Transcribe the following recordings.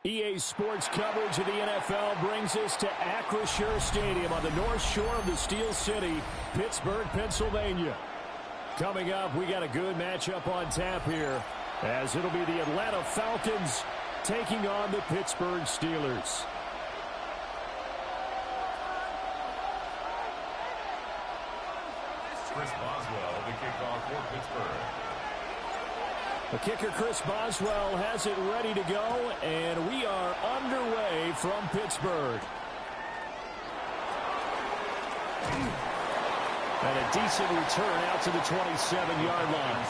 EA Sports coverage of the NFL brings us to Acrisure Stadium on the north shore of the Steel City, Pittsburgh, Pennsylvania. Coming up, we got a good matchup on tap here, as it'll be the Atlanta Falcons taking on the Pittsburgh Steelers. Chris Boswell, the kickoff for Pittsburgh. The kicker, Chris Boswell, has it ready to go, and we are underway from Pittsburgh. And a decent return out to the 27-yard line.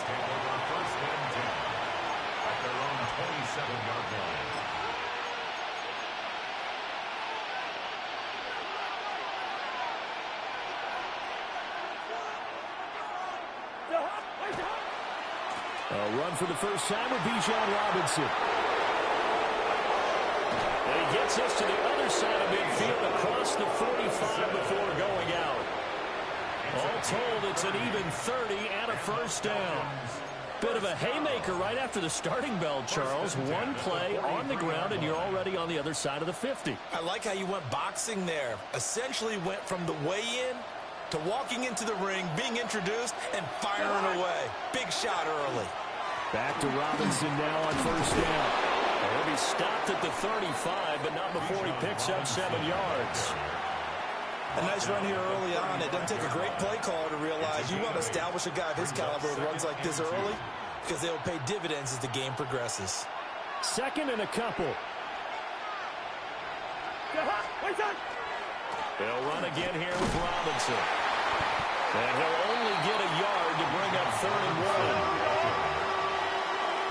First and 10 at their own 27-yard line. A run for the first time with Bijan Robinson. And he gets us to the other side of midfield across the 45 before going out. All told, it's an even 30 and a first down. Bit of a haymaker right after the starting bell, Charles. One play on the ground, and you're already on the other side of the 50. I like how you went boxing there. Essentially went from the weigh-in to walking into the ring, being introduced, and firing away. Big shot early. Back to Robinson now on first down. He'll be stopped at the 35, but not before he picks up 7 yards. A nice run here early on. It doesn't take a great play caller to realize you want to establish a guy of his caliber who runs like this early, because they'll pay dividends as the game progresses. Second and a couple. They'll run again here with Robinson. And he'll only get a yard to bring up 3rd and 1.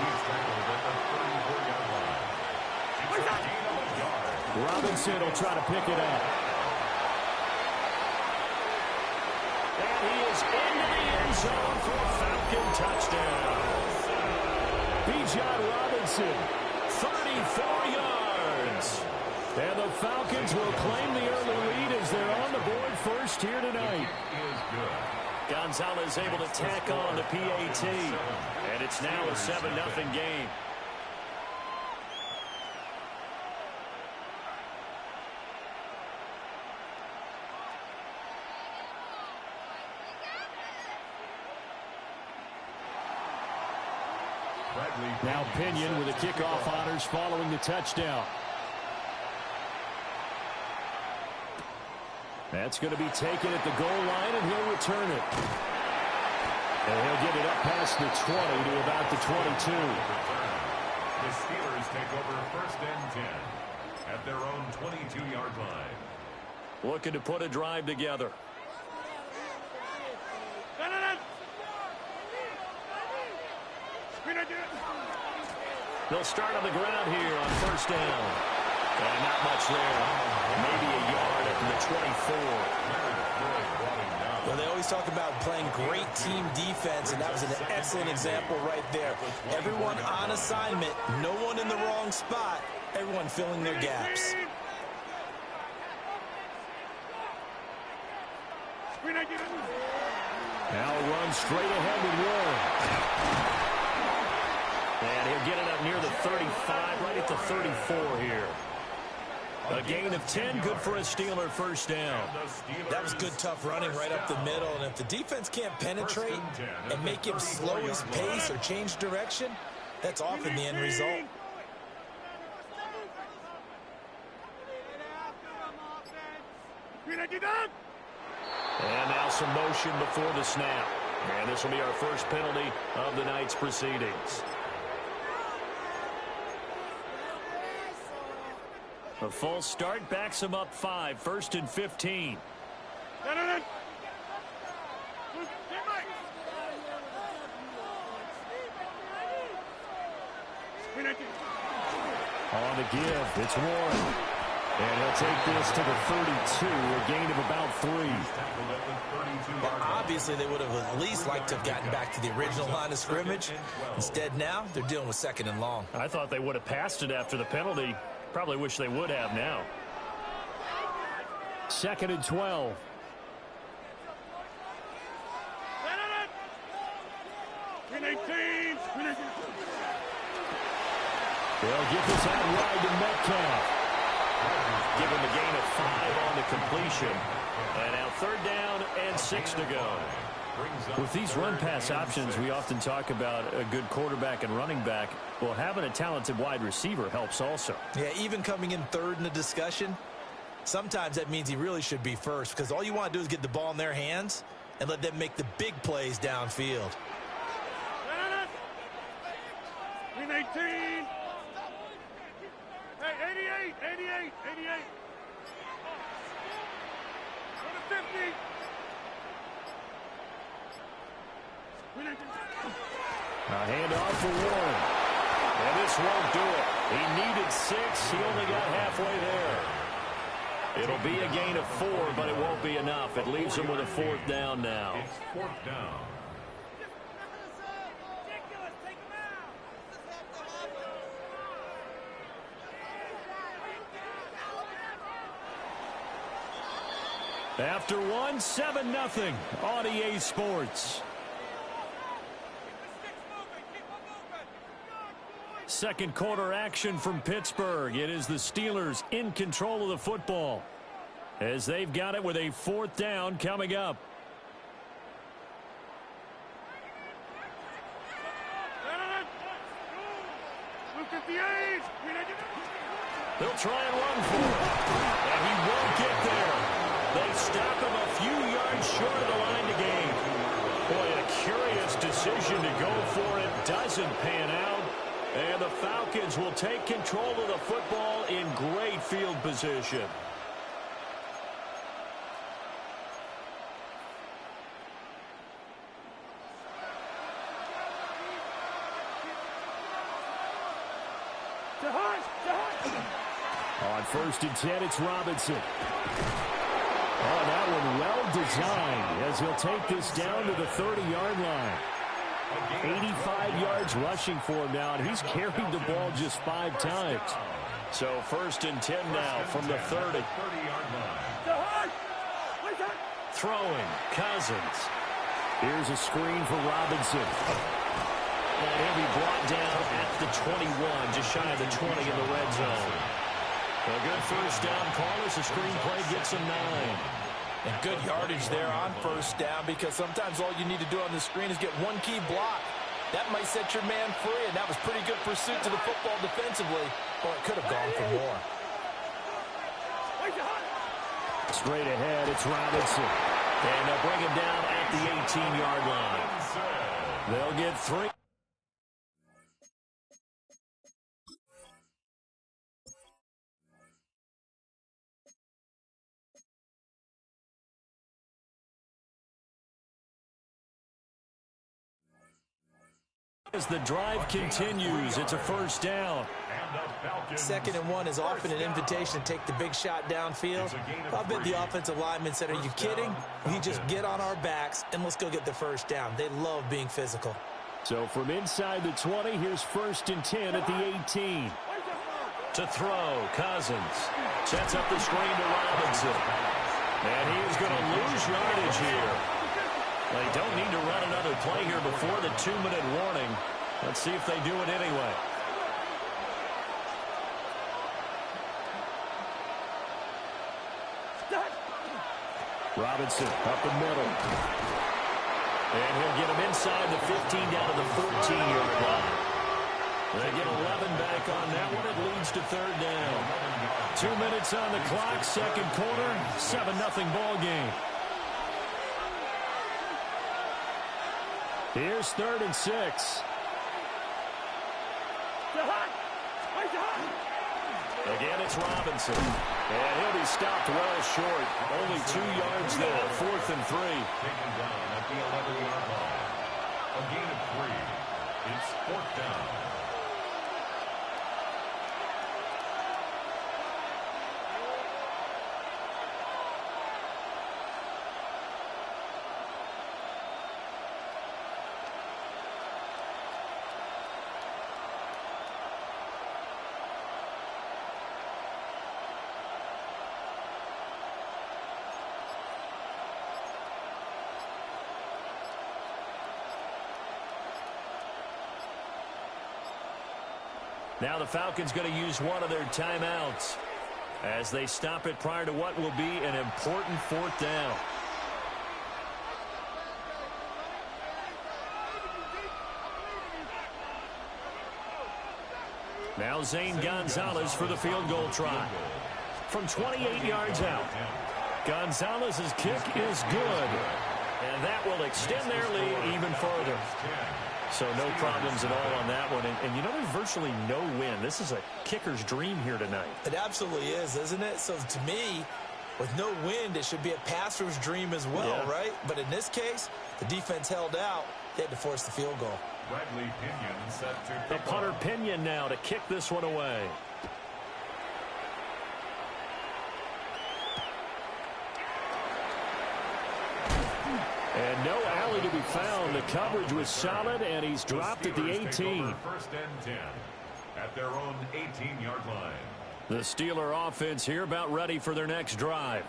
He's tackled at the 34-yard line. It's a gain of a yard. Robinson will try to pick it up. And he is into the end zone for a Falcon touchdown. Bijan Robinson, 34 yards. And the Falcons will claim the early lead as they're on the board first here tonight. Gonzalez able to tack on the PAT. And it's now a 7-0 game. Now Pinion with the kickoff honors following the touchdown. That's going to be taken at the goal line, and he'll return it. And he'll get it up past the 20 to about the 22. The Steelers take over first and 10 at their own 22-yard line. Looking to put a drive together. They'll start on the ground here on first down. And not much there. Maybe a yard at the 24. Well, they always talk about playing great team defense, and that was an excellent example right there. Everyone on assignment, no one in the wrong spot, everyone filling their gaps. Now run straight ahead with Warren. And he'll get it up near the 35, right at the 34 here. A gain of 10, good for a Steeler first down. That was good, tough running right up the middle. And if the defense can't penetrate and make him slow his pace or change direction, that's often the end result. And now some motion before the snap. And this will be our first penalty of the night's proceedings. A false start backs him up 5, first and 15. On the give, it's Warren. And he'll take this to the 32, a gain of about 3. Well, obviously, they would have at least liked to have gotten back to the original line of scrimmage. Instead, now, they're dealing with 2nd and long. I thought they would have passed it after the penalty. Probably wish they would have now. 2nd and 12. They'll get this out wide to Metcalf. Give him a gain of 5 on the completion. And now 3rd down and 6 to go. With these run-pass options, we often talk about a good quarterback and running back. Well, having a talented wide receiver helps also. Yeah, even coming in 3rd in the discussion, sometimes that means he really should be first because all you want to do is get the ball in their hands and let them make the big plays downfield. 18. Hey, 88. 50. A handoff for Warren. And this won't do it. He needed 6. He only got halfway there. It'll be a gain of 4, but it won't be enough. It leaves him with a 4th down now. It's 4th down. After 1, 7-0 on EA Sports. Second quarter action from Pittsburgh. It is the Steelers in control of the football as they've got it with a 4th down coming up. They'll try and run for it. And he won't get there. They stop him a few yards short of the line to gain. Boy, a curious decision to go for it. Doesn't pan out. And the Falcons will take control of the football in great field position. On 1st and 10, it's Robinson. Oh, that one well designed as he'll take this down to the 30-yard line. 85 yards rushing for him now, and he's carried the ball just 5 times. So 1st and 10 now from the 30. Throwing, Cousins. Here's a screen for Robinson. And he'll be brought down at the 21, just shy of the 20 in the red zone. A good 1st down call as the screen play gets him 9. And good yardage there on 1st down because sometimes all you need to do on the screen is get one key block. That might set your man free, and that was pretty good pursuit to the football defensively. Or it could have gone for more. Straight ahead, it's Robinson. And they'll bring him down at the 18-yard line. They'll get 3. As the drive continues, it's a 1st down. 2nd and 1 is often an invitation to take the big shot downfield. I bet the offensive linemen said, are you kidding? We just get on our backs and let's go get the 1st down. They love being physical. So from inside the 20, here's 1st and 10 at the 18. To throw, Cousins. Sets up the screen to Robinson. And he is going to lose yardage here. They don't need to run another play here before the 2-minute warning. Let's see if they do it anyway. Robinson up the middle. And he'll get him inside the 15 down to the 14-yard line. They get 11 back on that one. It leads to 3rd down. 2 minutes on the clock, 2nd quarter, 7-0 ball game. Here's 3rd and 6. Again, it's Robinson. And he'll be stopped well short. Only 2 yards there. 4th and 3. Taken down at the 11-yard line. A gain of 3. It's 4th down. Now the Falcons going to use one of their timeouts as they stop it prior to what will be an important fourth down. Now Zane Gonzalez for the field goal try. From 28 yards out. Gonzalez's kick is good. And that will extend their lead even further. So no problems at all on that one. And you know, there's virtually no win. This is a kicker's dream here tonight. It absolutely is, isn't it? So to me, with no wind, it should be a passer's dream as well, right? But in this case, the defense held out. They had to force the field goal. Bradley Pinion set to The punter Pinion now to kick this one away. And no alley to be found. The coverage was solid, and he's dropped at the 18. First and 10 at their own 18-yard line. The Steeler offense here about ready for their next drive.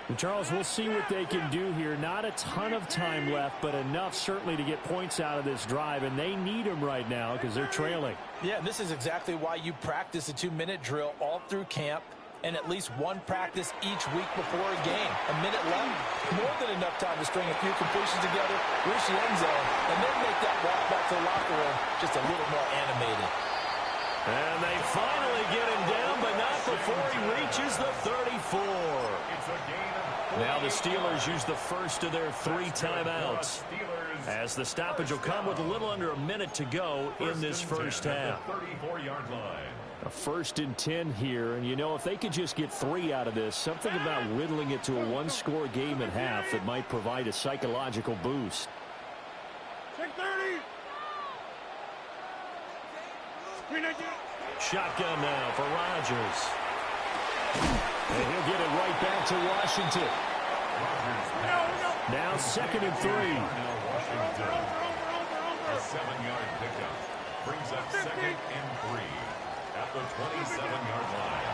And Charles, we'll see what they can do here. Not a ton of time left, but enough certainly to get points out of this drive, and they need them right now because they're trailing. Yeah, and this is exactly why you practice a 2-minute drill all through camp and at least one practice each week before a game. A minute left, more than enough time to string a few completions together, reach the end zone, and then make that walk back to the locker room just a little more animated. And they finally get him down, but not before he reaches the 34. It's a gain of 4. Now the Steelers use the first of their 3 timeouts, as the stoppage will come with a little under a minute to go in this first half. 34-yard line. A 1st and 10 here, and you know, if they could just get 3 out of this, something about whittling it to a one-score game at half that might provide a psychological boost. Check 30. Shotgun now for Rodgers. And he'll get it right back to Washington. Now 2nd and 3. Now Washington. A 7-yard pickup brings up 2nd and 3 at the 27-yard line.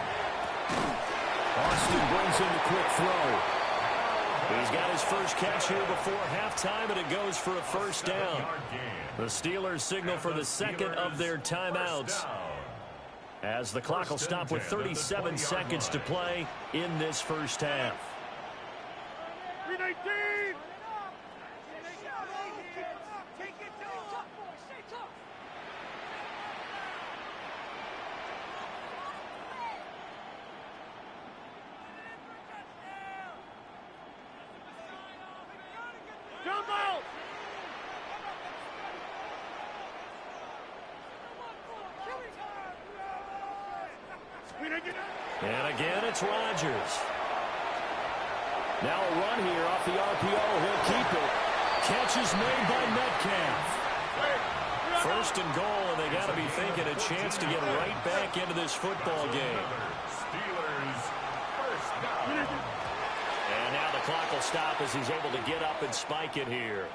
Austin brings in the quick throw. He's got his first catch here before halftime, and it goes for a first down. The Steelers signal for the second of their timeouts, as the clock will stop with 37 seconds to play in this first half. 319. Jump out. And again, it's Rodgers. Now a run here off the RPO. He'll keep it. Catch is made by Metcalf. 1st and goal, and they got to be thinking a chance to get right back into this football game. Steelers first down. And now the clock will stop as he's able to get up and spike it here.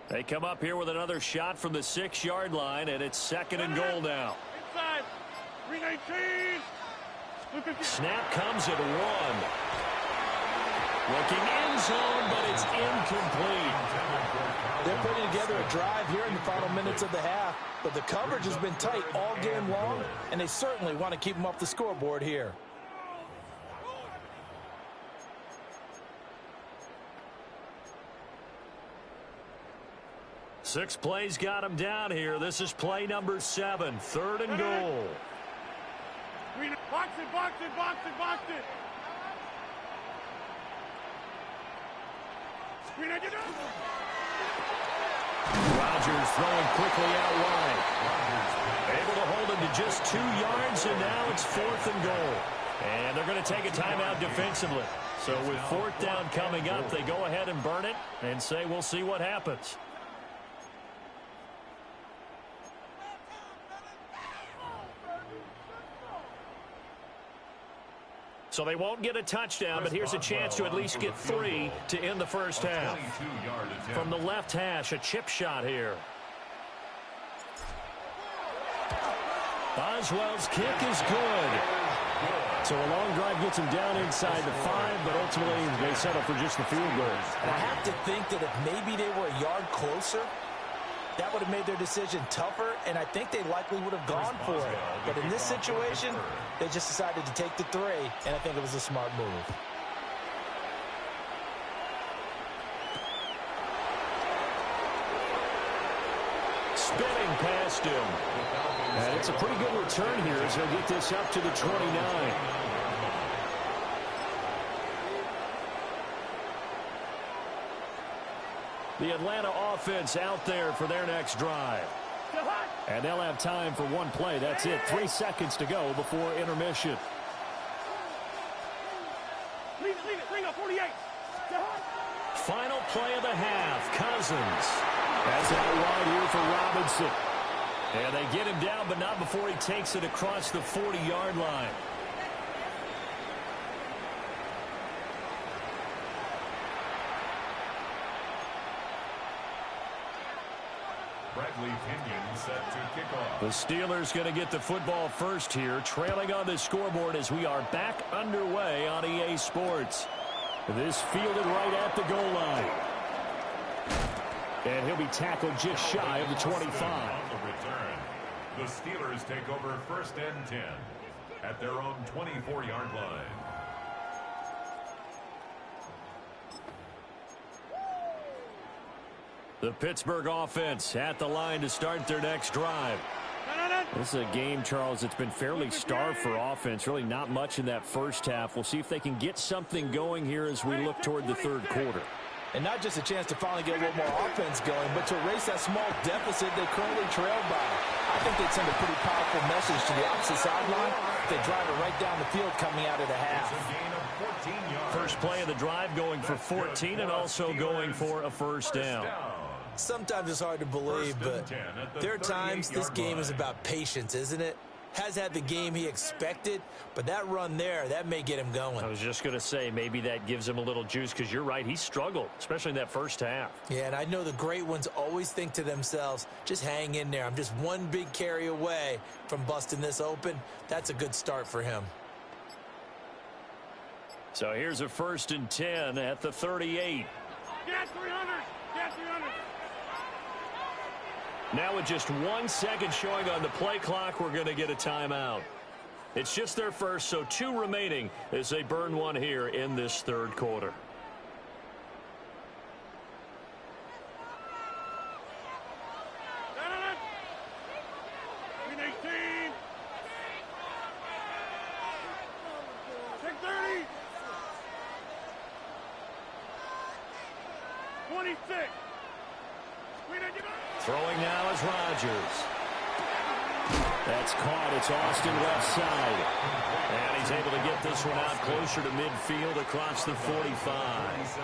They come up here with another shot from the 6-yard line, and it's 2nd and goal now. Inside. 319. Snap comes at 1. Looking end zone, but it's incomplete. They're putting together a drive here in the final minutes of the half, but the coverage has been tight all game long, and they certainly want to keep them off the scoreboard here. Six plays got him down here. This is play number 7, 3rd and goal. Box it, box it, box it, box it. Rodgers throwing quickly out wide. Able to hold him to just 2 yards, and now it's 4th and goal. And they're going to take a timeout defensively. So with 4th down coming up, they go ahead and burn it and say we'll see what happens. So they won't get a touchdown, but here's a chance to at least get 3 to end the first half. From the left hash, a chip shot here. Boswell's kick is good. So a long drive gets him down inside the 5, but ultimately they settle for just the field goal. And I have to think that if maybe they were a yard closer, that would have made their decision tougher, and I think they likely would have gone for it. But in this situation, they just decided to take the 3, and I think it was a smart move. Spinning past him. And it's a pretty good return here as they'll get this up to the 29. The Atlanta offense out there for their next drive. And they'll have time for one play. That's it. 3 seconds to go before intermission. Lean up, 48. Final play of the half. Cousins. That's out wide here for Robinson. And they get him down, but not before he takes it across the 40-yard line. Bradley Pinion set to kick off. The Steelers going to get the football first here, trailing on the scoreboard as we are back underway on EA Sports. This fielded right at the goal line. And he'll be tackled just shy of the 25. On the return, the Steelers take over 1st and 10 at their own 24-yard line. The Pittsburgh offense at the line to start their next drive. This is a game, Charles, that's been fairly starved for offense. Really not much in that first half. We'll see if they can get something going here as we look toward the 3rd quarter. And not just a chance to finally get a little more offense going, but to erase that small deficit they currently trailed by. I think they'd send a pretty powerful message to the opposite sideline if they drive it right down the field coming out of the half. First play of the drive going for 14 and also going for a first down. Sometimes it's hard to believe, but there are times this game is about patience, isn't it? Has had the game he expected, but that run there, that may get him going. I was just going to say, maybe that gives him a little juice because you're right, he struggled, especially in that first half. Yeah, and I know the great ones always think to themselves, just hang in there. I'm just one big carry away from busting this open. That's a good start for him. So here's a 1st and 10 at the 38. Get 300. Get 300. Now with just 1 second showing on the play clock, we're going to get a timeout. It's just their first, so 2 remaining as they burn one here in this 3rd quarter. Green 18. Take 30. 26. Throwing now is Rodgers. That's caught. It's Austin left side. And he's able to get this one out closer to midfield across the 45.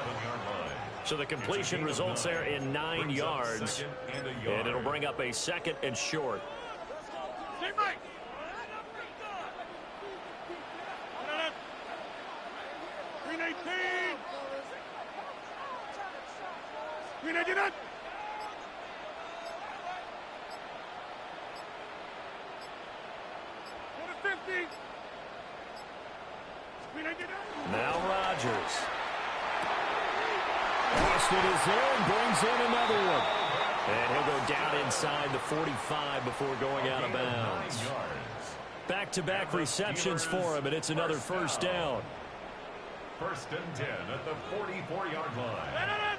So the completion results there in 9 yards. And it'll bring up a 2nd and short. Green 18. Green 18. Now Rodgers. Austin is there and brings in another one. And he'll go down inside the 45 before going out of bounds. Back-to-back receptions for him, and it's another first down. 1st and 10 at the 44-yard line.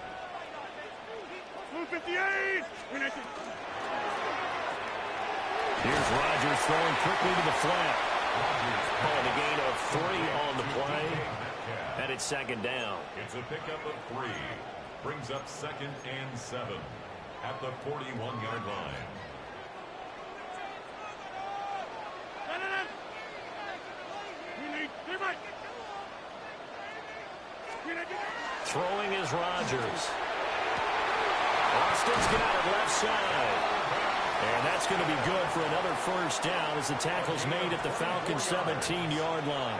Blue 58. Here's Rodgers throwing quickly to the flat. three on the play, and it's second down. It's a pickup of 3. Brings up 2nd and 7 at the 41-yard line. Throwing is Rodgers. Austin's got it left side. And that's going to be good for another first down as the tackle's made at the Falcons' 17-yard line.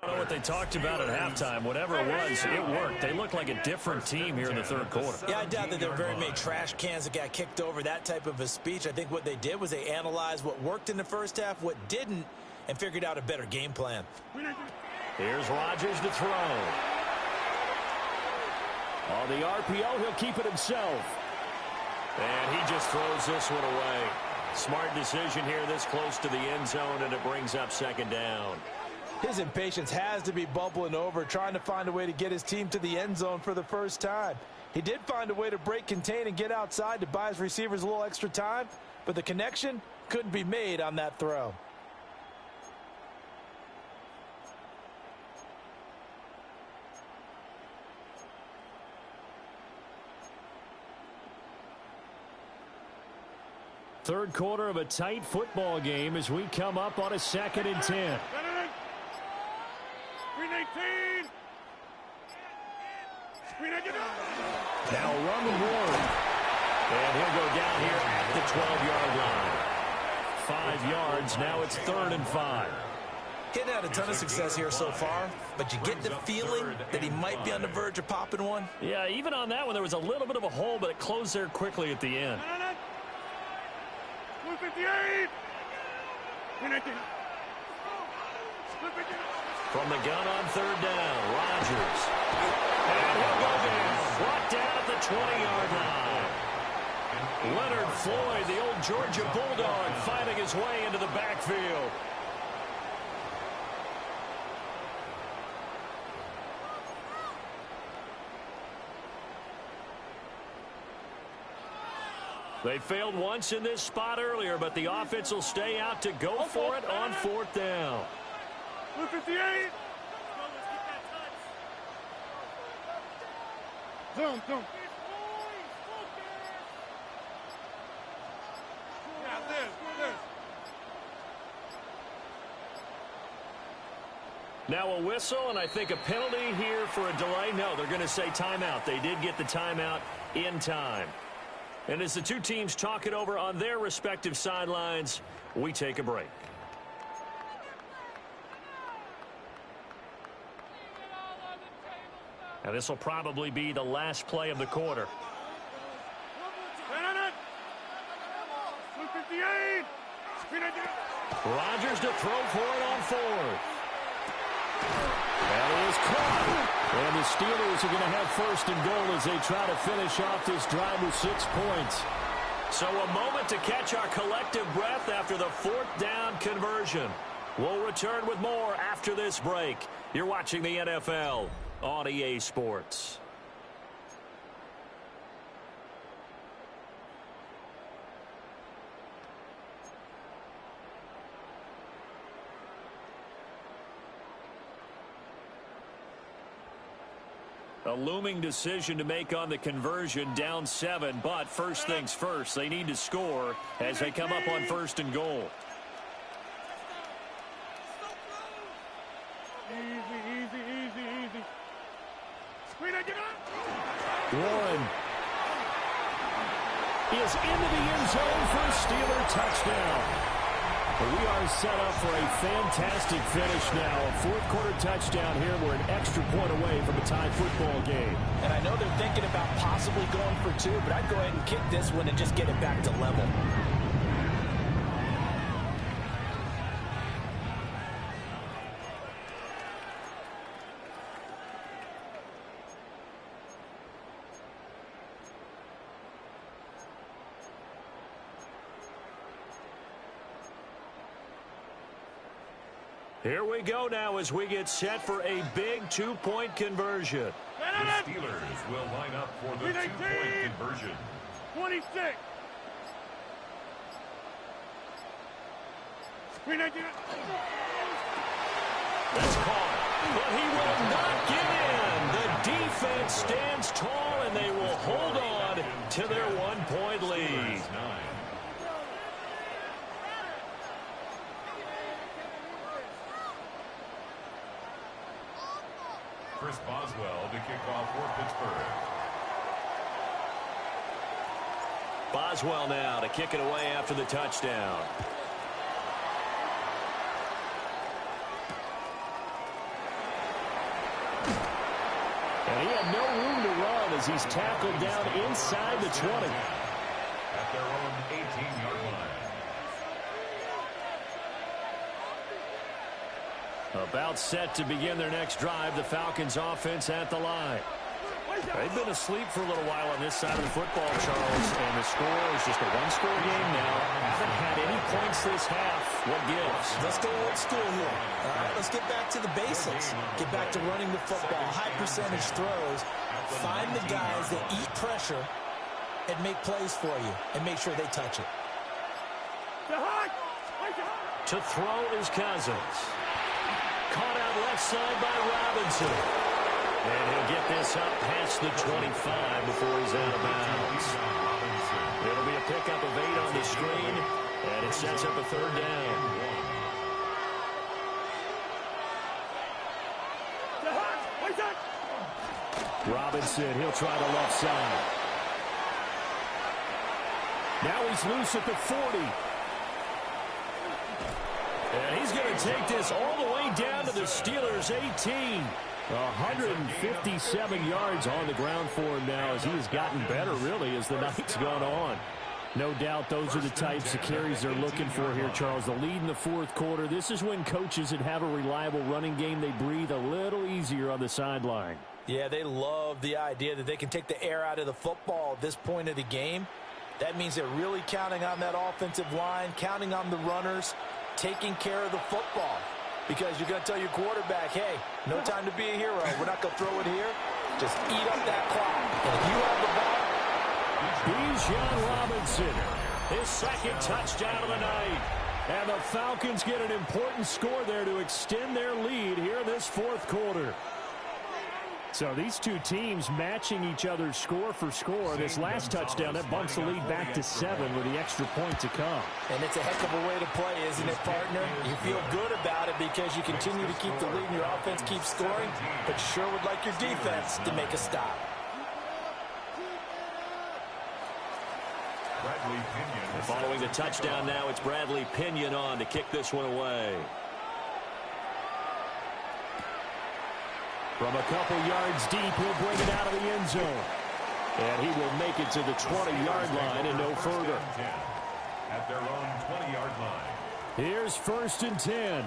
I don't know what they talked about at halftime. Whatever it was, it worked. They look like a different team here in the third quarter. Yeah, I doubt that there were very many trash cans that got kicked over, that type of a speech. I think what they did was they analyzed what worked in the first half, what didn't, and figured out a better game plan. Here's Rodgers to throw. On the RPO, he'll keep it himself. And he just throws this one away. Smart decision here this close to the end zone, and it brings up second down. His impatience has to be bubbling over, trying to find a way to get his team to the end zone for the first time. He did find a way to break contain and get outside to buy his receivers a little extra time, but the connection couldn't be made on that throw. Third quarter of a tight football game as we come up on a 2nd and 10. Now Roman Ward. And he'll go down here at the 12-yard line. 5 yards. Now it's 3rd and 5. Getting had a ton of success here so far, but you get the feeling that he might be on the verge of popping one. Yeah, even on that one, there was a little bit of a hole, but it closed there quickly at the end. 58. From the gun on 3rd down, Rodgers. And he'll go down. Brought down at the 20-yard line. Leonard Floyd, the old Georgia Bulldog, fighting his way into the backfield. They failed once in this spot earlier, but the offense will stay out to go for it on 4th down. 58. Zoom. Yeah, this. Now a whistle, and I think a penalty here for a delay. No, they're going to say timeout. They did get the timeout in time. And as the two teams talk it over on their respective sidelines, we take a break. And this will probably be the last play of the quarter. 58. Rodgers to throw for it on 4th. That is caught. And the Steelers are going to have 1st and goal as they try to finish off this drive with 6 points. So a moment to catch our collective breath after the 4th down conversion. We'll return with more after this break. You're watching the NFL on EA Sports. A looming decision to make on the conversion, down 7, but first things first, they need to score as they come up on 1st and goal. Easy. Warren is into the end zone for a Steeler touchdown. We are set up for a fantastic finish now. A 4th quarter touchdown here. We're an extra point away from a tie football game. And I know they're thinking about possibly going for 2, but I'd go ahead and kick this one and just get it back to level. Here we go now as we get set for a big 2-point conversion. The Steelers will line up for the 2-point conversion. 26. 319. That's caught, but he will not get in. The defense stands tall, and they will hold on to their 1-point lead. Chris Boswell to kick off for Pittsburgh. Boswell now to kick it away after the touchdown. And he had no room to run as he's tackled down inside the 20. At their own 18-yard line. About set to begin their next drive, the Falcons offense at the line. They've been asleep for a little while on this side of the football, Charles, and the score is just a one-score game now. Haven't had any points this half. What gives? Let's go old school here. All right, let's get back to the basics. Get back to running the football, high percentage throws. Find the guys that eat pressure and make plays for you, and make sure they touch it. To throw is Cousins. Caught out left side by Robinson. And he'll get this up past the 25 before he's out of bounds. It'll be a pickup of 8 on the screen, and it sets up a third down. Robinson, he'll try the left side. Now he's loose at the 40. And he's going to take this all the way down to the Steelers' 18. 157 yards on the ground for him now as he has gotten better, really, as the night's gone on. No doubt those are the types of carries they're looking for here, Charles. The lead in the fourth quarter. This is when coaches that have a reliable running game, they breathe a little easier on the sideline. Yeah, they love the idea that they can take the air out of the football at this point of the game. That means they're really counting on that offensive line, counting on the runners, taking care of the football. Because you're going to tell your quarterback, hey, no time to be a hero. We're not going to throw it here. Just eat up that clock. And if you have the ball, Peazy Robinson, his second touchdown of the night. And the Falcons get an important score there to extend their lead here this fourth quarter. So these two teams matching each other's score for score. This last touchdown, that bumps the lead back to 7 with the extra point to come. and it's a heck of a way to play, isn't it, partner? You feel good about it because you continue to keep the lead and your offense keeps scoring, but you sure would like your defense to make a stop. Following the touchdown now, it's Bradley Pinion on to kick this one away. From a couple yards deep, he'll bring it out of the end zone. And he will make it to the 20-yard line and no further. At their own 20-yard line. Here's 1st and 10.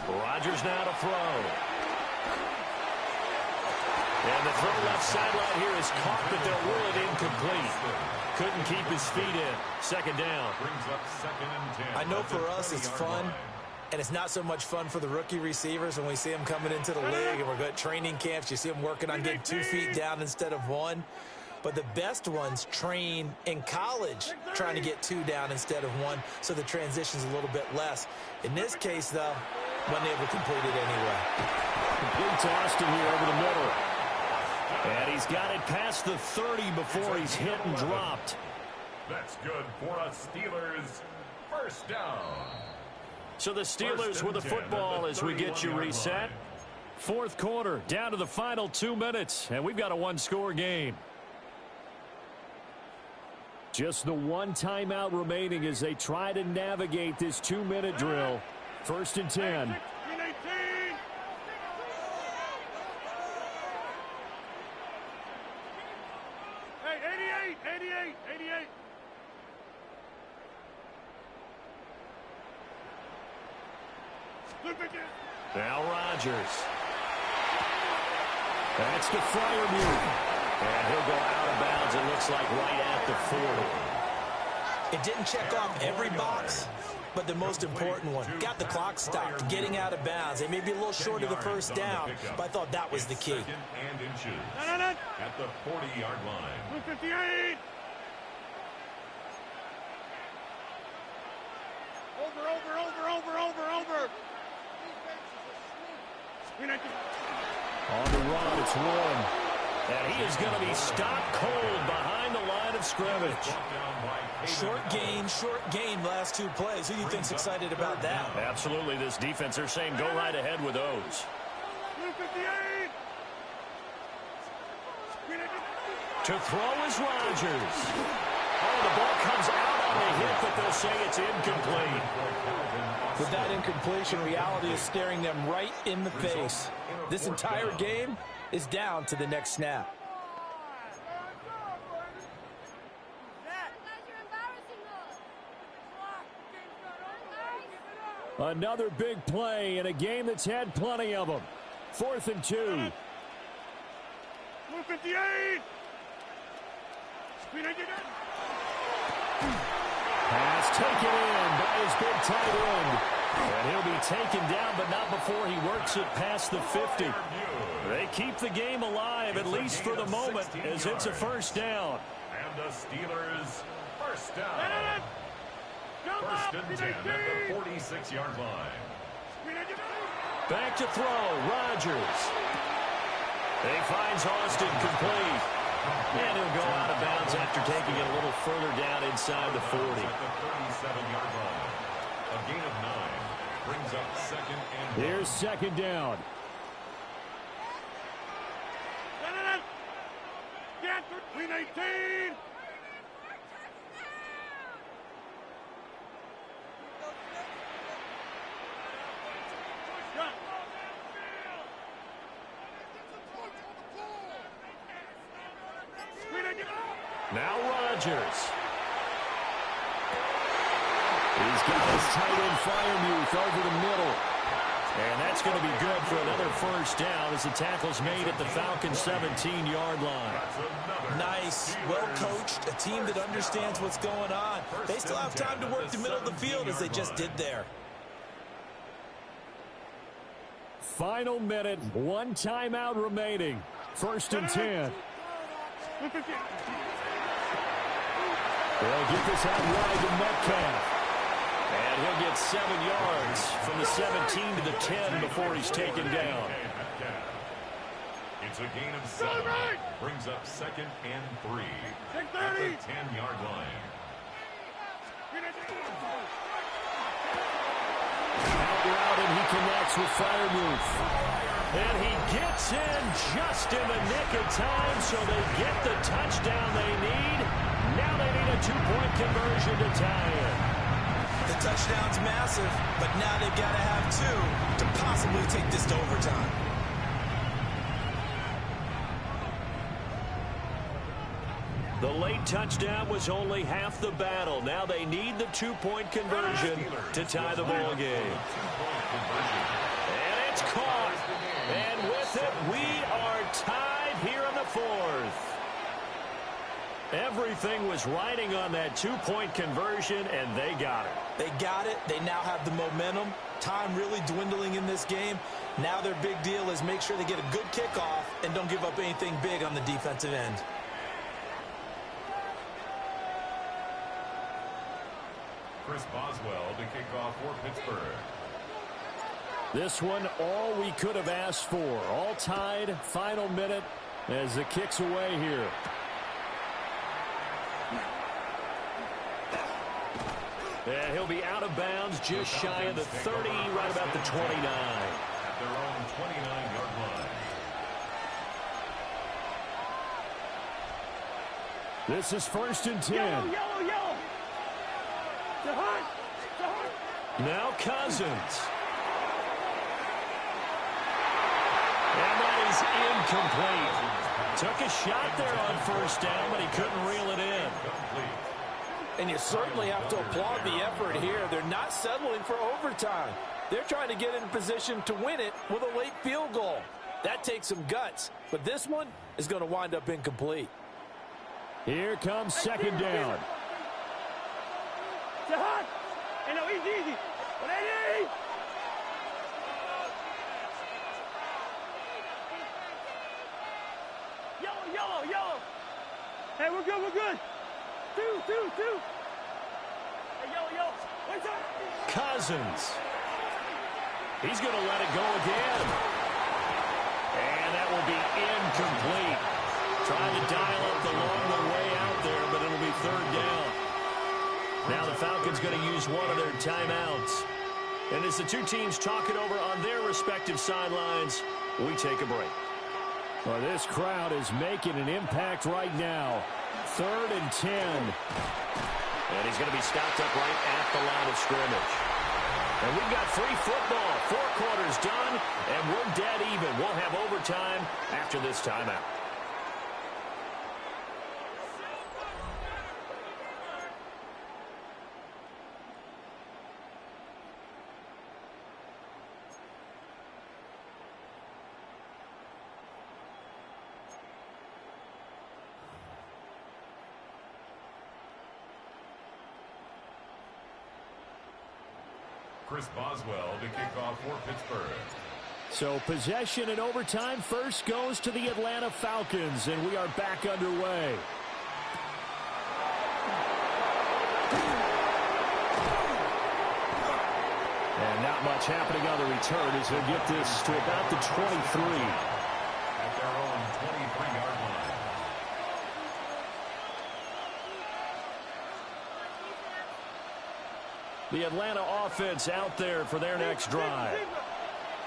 Rodgers now to throw. And the throw left sideline here is caught, but they'll rule it incomplete. Couldn't keep his feet in. Second down. Brings up 2nd and 10. I know for us it's fun, and it's not so much fun for the rookie receivers when we see them coming into the league and we're good training camps. You see them working on getting 2 feet down instead of 1. But the best ones train in college trying to get 2 down instead of 1, so the transition's a little bit less. In this case, though, wasn't able to complete it anyway. Complete to Austin here over the middle. And he's got it past the 30 before he's hit and dropped. That's good for a Steelers first down. So the Steelers with the football as we get you reset. Fourth quarter, down to the final 2 minutes, and we've got a one-score game. Just the one timeout remaining as they try to navigate this 2-minute drill. 1st and 10. Hey, 88. Now Rodgers. That's to Freiermuth. And he'll go out of bounds, it looks like right at the 40. It didn't check off every box, but the most important one. Got the clock stopped, getting out of bounds. They may be a little short of the first down, but I thought that was the key. Second and inches at the 40-yard line. 58. Over. On the run, it's Warren. And he is going to be stopped cold behind the line of scrimmage. Short gain last two plays. Who do you think's excited about that? Absolutely, this defense, they're saying go right ahead with those. 58. To throw is Rodgers. Oh, the ball comes out on the hit, but they'll say it's incomplete. With that incompletion, reality is staring them right in the face. This entire game is down to the next snap. Another big play in a game that's had plenty of them. 4th and 2. 58. Pass taken in by his big tight end. And he'll be taken down, but not before he works it past the 50. They keep the game alive, at least for the moment, as it's a first down. And the Steelers first down. First and 10 at the 46-yard line. Back to throw, Rodgers. He finds Austin complete. And he'll go out of bounds after taking it a little further down inside the 40. At the 37-yard line. A gain of 9 brings up second and 1. Here's second down. Clean 18. Now Rodgers. He's got his tight end Freiermuth over the middle. And that's going to be good for another first down as the tackle's made at the Falcons' 17-yard line. Nice, well coached, a team that understands what's going on. They still have time to work the middle of the field as they just did there. Final minute, one timeout remaining. 1st and 10. They'll get this out wide to Metcalf. And he'll get 7 yards from the 17 to the 10 before he's taken down. It's a gain of 7. Brings up second and 3 at the 10-yard line. Out route, and he connects with Freiermuth. And he gets in just in the nick of time, so they get the touchdown they need. Now they need a 2-point conversion to tie it. The touchdown's massive, but now they've got to have 2 to possibly take this to overtime. The late touchdown was only half the battle. Now they need the 2-point conversion to tie the ball game. And it's caught. And with it, we are tied here in the 4th. Everything was riding on that 2-point conversion, and they got it. They got it. They now have the momentum. Time really dwindling in this game. Now their big deal is make sure they get a good kickoff and don't give up anything big on the defensive end. Chris Boswell to kick off for Pittsburgh. This one, all we could have asked for. All tied, final minute as the kick's away here. And he'll be out of bounds just shy of the 30, right about the 29. At their own 29-yard line. This is 1st and 10. Yellow. Now Cousins. And that is incomplete. Took a shot there on 1st down, but he couldn't reel it in. And you certainly have to applaud the effort here. They're not settling for overtime. They're trying to get in position to win it with a late field goal. That takes some guts, but this one is going to wind up incomplete. Here comes second down. Hey, no, easy, easy. 180. Yellow, yellow, yellow. Hey, we're good, we're good. Two. Hey, yellow, yellow. What's up? Cousins. He's going to let it go again. And that will be incomplete. Trying to dial up the way out there, but it'll be third down. Now the Falcons going to use one of their timeouts. And as the two teams talk it over on their respective sidelines, we take a break. Well, this crowd is making an impact right now. 3rd and 10. And he's going to be stopped up right at the line of scrimmage. And we've got free football. 4 quarters done, and we're dead even. We'll have overtime after this timeout. Chris Boswell to kick off for Pittsburgh. So possession in overtime first goes to the Atlanta Falcons, and we are back underway. And not much happening on the return as they get this to about the 23. At their own 23-yard line. The Atlanta offense out there for their next drive.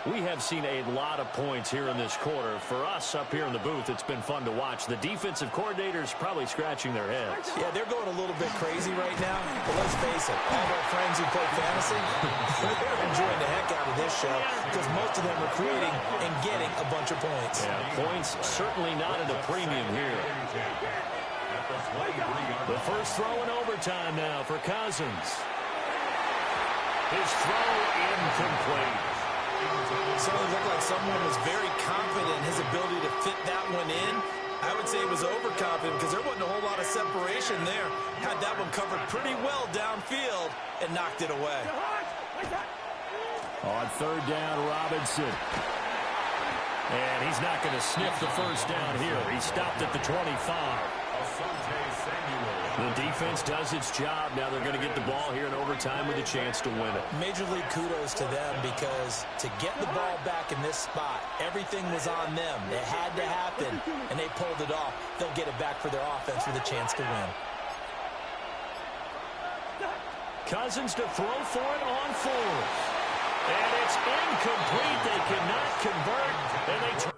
We have seen a lot of points here in this quarter. For us up here in the booth, it's been fun to watch. The defensive coordinators probably scratching their heads. Yeah, they're going a little bit crazy right now. But let's face it, all of our friends who play fantasy, they're enjoying the heck out of this show because most of them are creating and getting a bunch of points. Yeah, points certainly not at a premium here. The first throw in overtime now for Cousins. His throw incomplete. Certainly looked like someone was very confident in his ability to fit that one in. I would say he was overconfident because there wasn't a whole lot of separation there. Had that one covered pretty well downfield and knocked it away. On 3rd down, Robinson. And he's not going to sniff the first down here. He stopped at the 25. The defense does its job. Now they're going to get the ball here in overtime with a chance to win it. Major league kudos to them because to get the ball back in this spot, everything was on them. It had to happen, and they pulled it off. They'll get it back for their offense with a chance to win. Cousins to throw for it on 4th. And it's incomplete. They cannot convert, and they turn.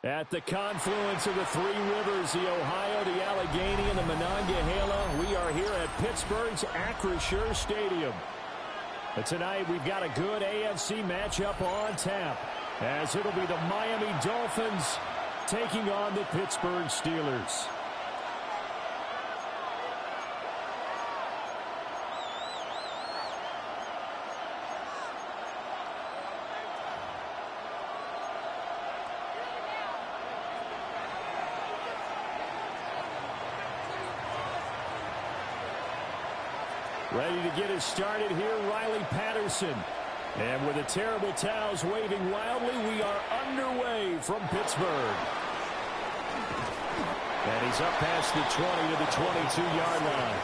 At the confluence of the three rivers, the Ohio, the Allegheny, and the Monongahela, we are here at Pittsburgh's Acrisure Stadium. But tonight, we've got a good AFC matchup on tap, as it'll be the Miami Dolphins taking on the Pittsburgh Steelers. Ready to get us started here, Riley Patterson. And with the terrible towels waving wildly, we are underway from Pittsburgh. And he's up past the 20 to the 22-yard line.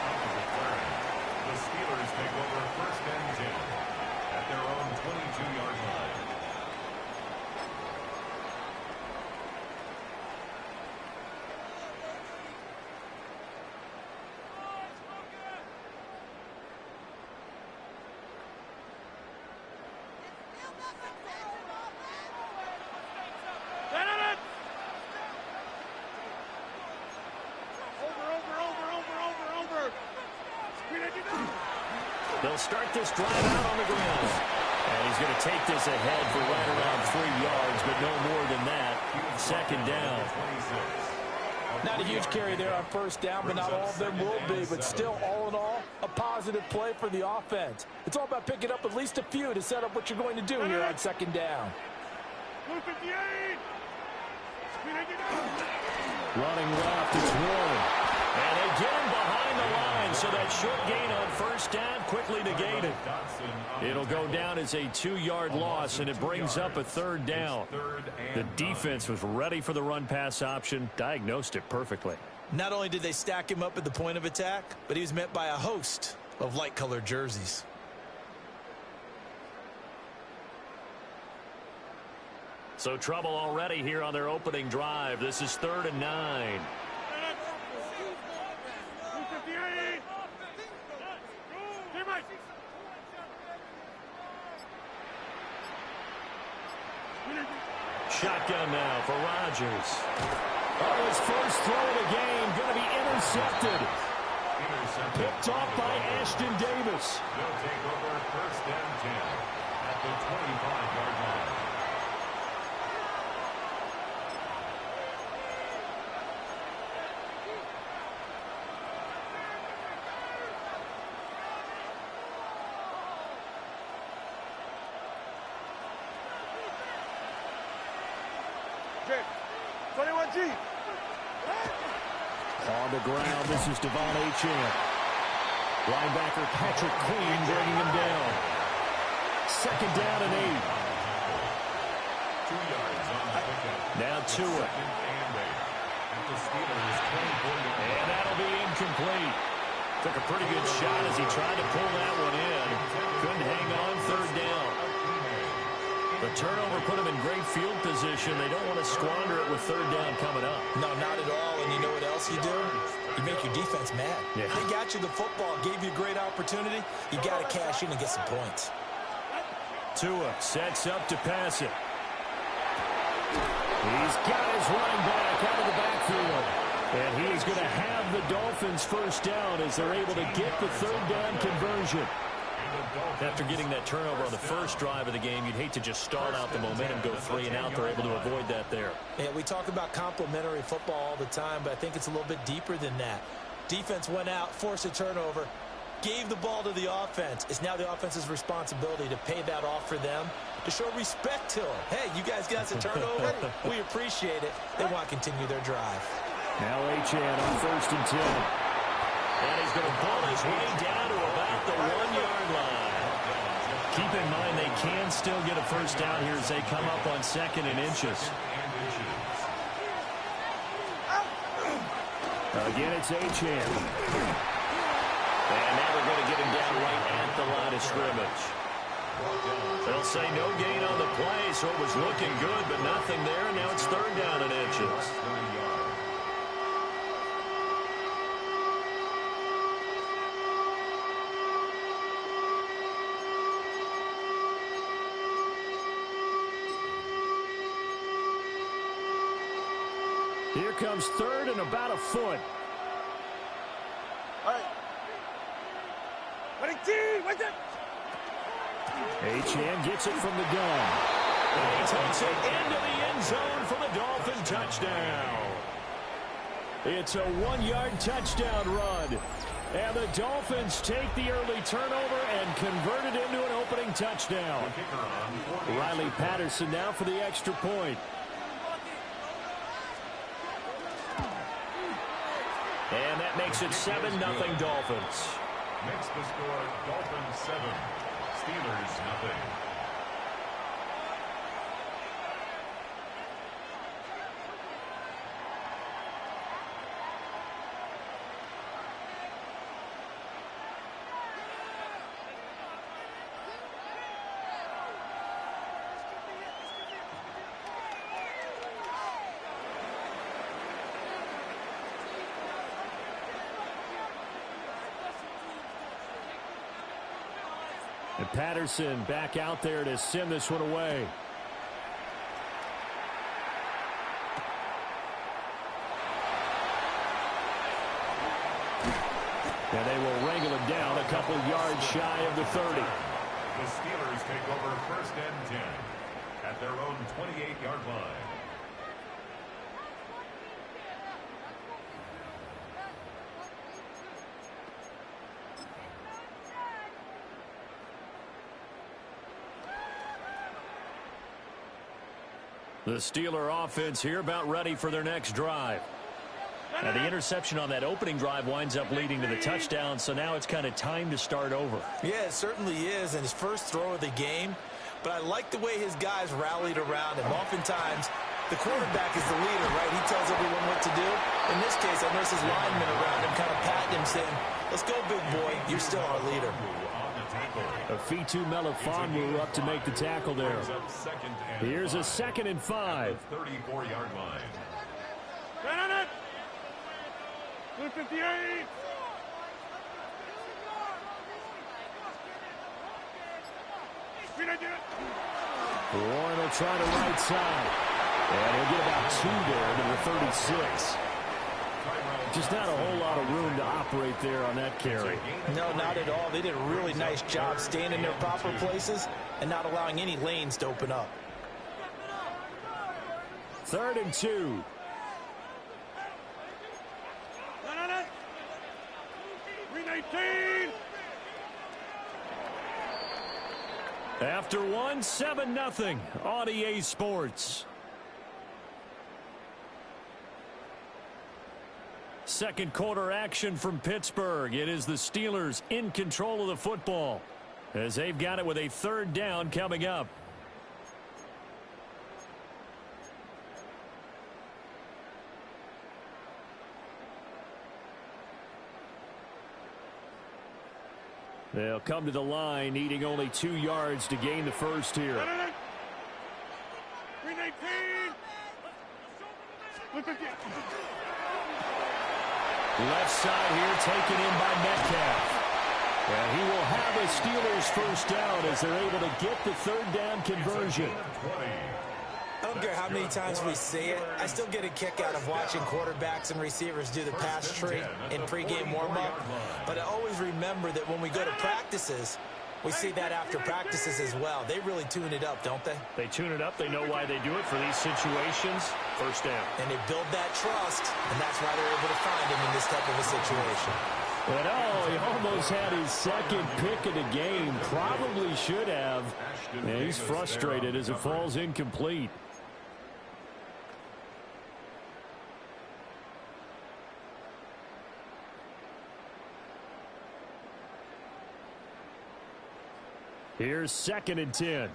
The Steelers take over first and 10 at their own 22-yard line. They'll start this drive out on the ground. And he's going to take this ahead for right around 3 yards, but no more than that. Second down. Not a huge carry there on first down, but not all of them will be. But still, all in all, a positive play for the offense. It's all about picking up at least a few to set up what you're going to do here on second down. Running left, it's Warren. And they get him behind the line, so that short gain on first down quickly negated. It'll go down as a 2-yard loss, and it brings up a third down. The defense was ready for the run-pass option, diagnosed it perfectly. Not only did they stack him up at the point of attack, but he was met by a host of light-colored jerseys. So trouble already here on their opening drive. This is 3rd and 9. Shotgun now for Rodgers. Oh, his first throw of the game going to be intercepted. Picked off by Ashton Davis. They'll take over first and 10 at the 25-yard line. On the ground, this is Devon Achane. Linebacker Patrick Queen bringing him down. Second down and 8. 2 yards on the pickup. Now Tua. And that'll be incomplete. Took a pretty good shot as he tried to pull that one in. Couldn't hang on, third down. The turnover put him in great field position. They don't want to squander it with third down coming up. No, not at all. And you know what else you do? You make your defense mad. Yeah. They got you the football, gave you a great opportunity. You got to cash in and get some points. Tua sets up to pass it. He's got his running back out of the backfield. And he is going to have the Dolphins first down as they're able to get the third down conversion. After getting that turnover on the first drive of the game, you'd hate to just stall out the momentum, go 3 and out. They're able to avoid that there. Yeah, we talk about complementary football all the time, but I think it's a little bit deeper than that. Defense went out, forced a turnover, gave the ball to the offense. It's now the offense's responsibility to pay that off for them, to show respect to them. Hey, you guys got the turnover? We appreciate it. They want to continue their drive. Now Achane on first and 10. And he's going to pull his way down to about the 1-yard line. Keep in mind they can still get a first down here as they come up on 2nd and inches. Again, it's Achane. And now they're going to get him down right at the line of scrimmage. They'll say no gain on the play, so it was looking good, but nothing there. Now it's 3rd down and inches. Here comes third and about a foot. All right. Achane gets it from the gun. And he takes it into the end zone for the Dolphin touchdown. It's a 1-yard touchdown run. And the Dolphins take the early turnover and convert it into an opening touchdown. Riley Patterson now for the extra point. And that makes it 7-0 Dolphins. Makes the score Dolphins 7, Steelers nothing. And Patterson back out there to send this one away. And they will wrangle it down a couple yards shy of the 30. The Steelers take over first and 10 at their own 28-yard line. The Steeler offense here about ready for their next drive. Now the interception on that opening drive winds up leading to the touchdown, so now it's kind of time to start over. Yeah, it certainly is, and his first throw of the game. But I like the way his guys rallied around him. Oftentimes, the quarterback is the leader, right? He tells everyone what to do. In this case, I noticed his linemen around him kind of patting him, saying, "Let's go, big boy. You're still our leader." Afitu Melifonwu up to make the tackle there. Here's a 2nd and 5. 34-yard line. Run on it. 258. Warren will try the right side. And he'll get about 2 there to the 36. Just not a whole lot of room to operate there on that carry. No, not at all. They did a really nice job staying in their proper places and not allowing any lanes to open up. 3rd and 2. Run on it. 319. After 1, 7-0 on EA Sports. Second quarter action from Pittsburgh. It is the Steelers in control of the football as they've got it with a 3rd down coming up. They'll come to the line needing only 2 yards to gain the first here. 319. Left side here taken in by Metcalf. And he will have a Steelers first down as they're able to get the 3rd down conversion. I don't care how many times we see it. I still get a kick out of watching quarterbacks and receivers do the pass tree in pregame warm-up. But I always remember that when we go to practices, we see that after practices as well. They really tune it up, don't they? They tune it up. They know why they do it for these situations. First down. And they build that trust, and that's why they're able to find him in this type of a situation. And he almost had his 2nd pick of the game. Probably should have. And he's frustrated as it falls incomplete. Here's 2nd and 10.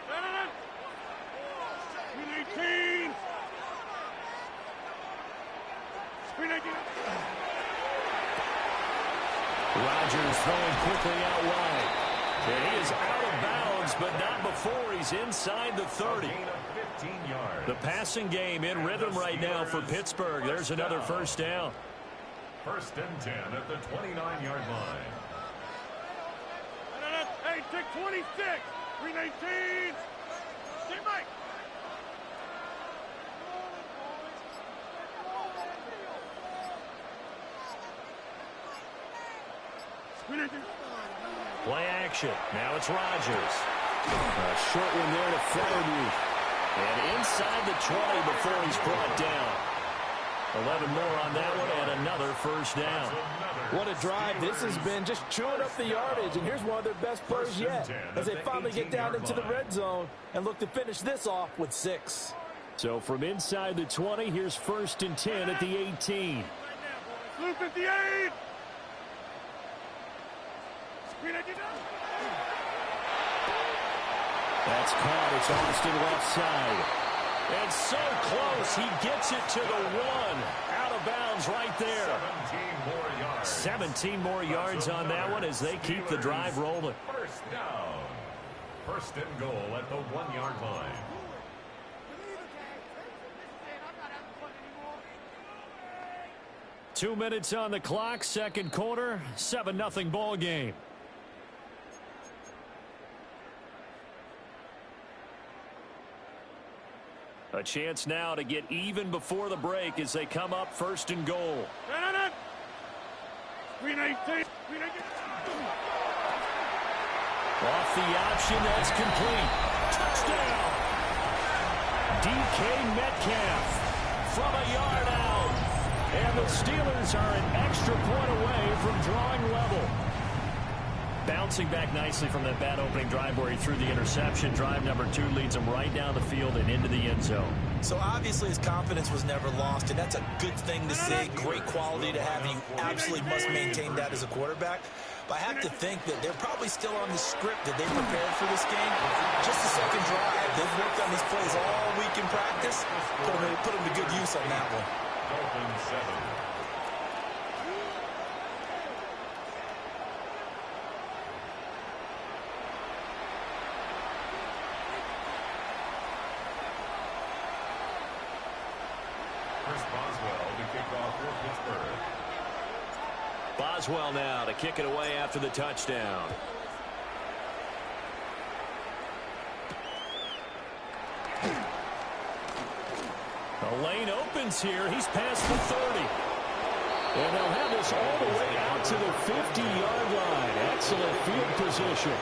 319. 319. Rodgers throwing quickly out wide. And he is out of bounds, but not before he's inside the 30. The passing game in rhythm right now for Pittsburgh. There's another first down. 1st and 10 at the 29-yard line. Hey, take 26. 319. Stay back. Play action. Now it's Rodgers. A short one there to Freiermuth. And inside the 20 before he's brought down. 11 more on that one and another first down. What a drive this has been, just chewing up the yardage. And here's one of their best plays yet as they finally get down into the red zone and look to finish this off with 6. So from inside the 20, here's 1st and 10 at the 18. Blue 58. That's caught. It's Austin left side. And so close. He gets it to the 1. Out of bounds right there. 17 more yards on that one as they keep the drive rolling. First down. 1st and goal at the 1-yard line. Two minutes on the clock, second quarter, 7-0 ball game. A chance now to get even before the break as they come up 1st and goal. Off the option, that's complete. Touchdown! DK Metcalf from a yard out. And the Steelers are an extra point away from drawing level. Bouncing back nicely from that bad opening drive where he threw the interception. Drive number 2 leads him right down the field and into the end zone. So obviously his confidence was never lost, and that's a good thing to see. Great quality to have, and you absolutely must maintain that as a quarterback. But I have to think that they're probably still on the script that they prepared for this game. Just the second drive. They've worked on these plays all week in practice. Put them to good use on that one. Dolphins 7. Boswell now to kick it away after the touchdown. The lane opens here. He's past the 30. And they'll have this all the way out to the 50-yard line. Excellent field position.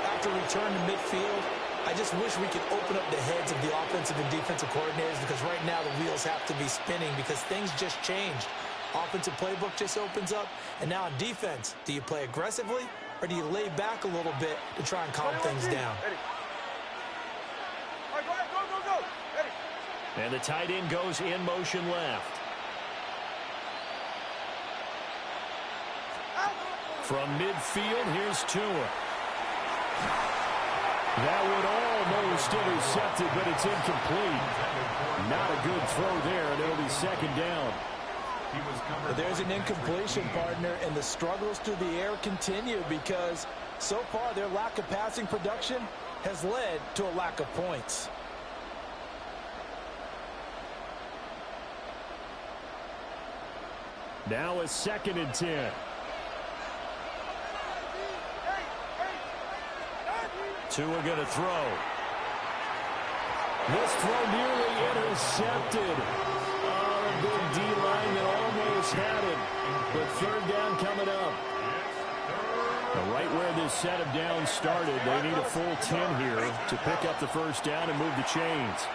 After return to midfield, I just wish we could open up the heads of the offensive and defensive coordinators, because right now the wheels have to be spinning because things just changed. Offensive playbook just opens up, and now on defense, do you play aggressively or do you lay back a little bit to try and calm things down? And the tight end goes in motion left. From midfield, here's Tua. That would almost intercepted, but it's incomplete. Not a good throw there, and it'll be 2nd down. There's an incompletion, partner, and the struggles through the air continue because so far their lack of passing production has led to a lack of points. Now a 2nd and 10. Tua going to throw. This throw nearly intercepted. Oh, a big D-line that almost had it. But 3rd down coming up. Right where this set of downs started, they need a full 10 here to pick up the 1st down and move the chains.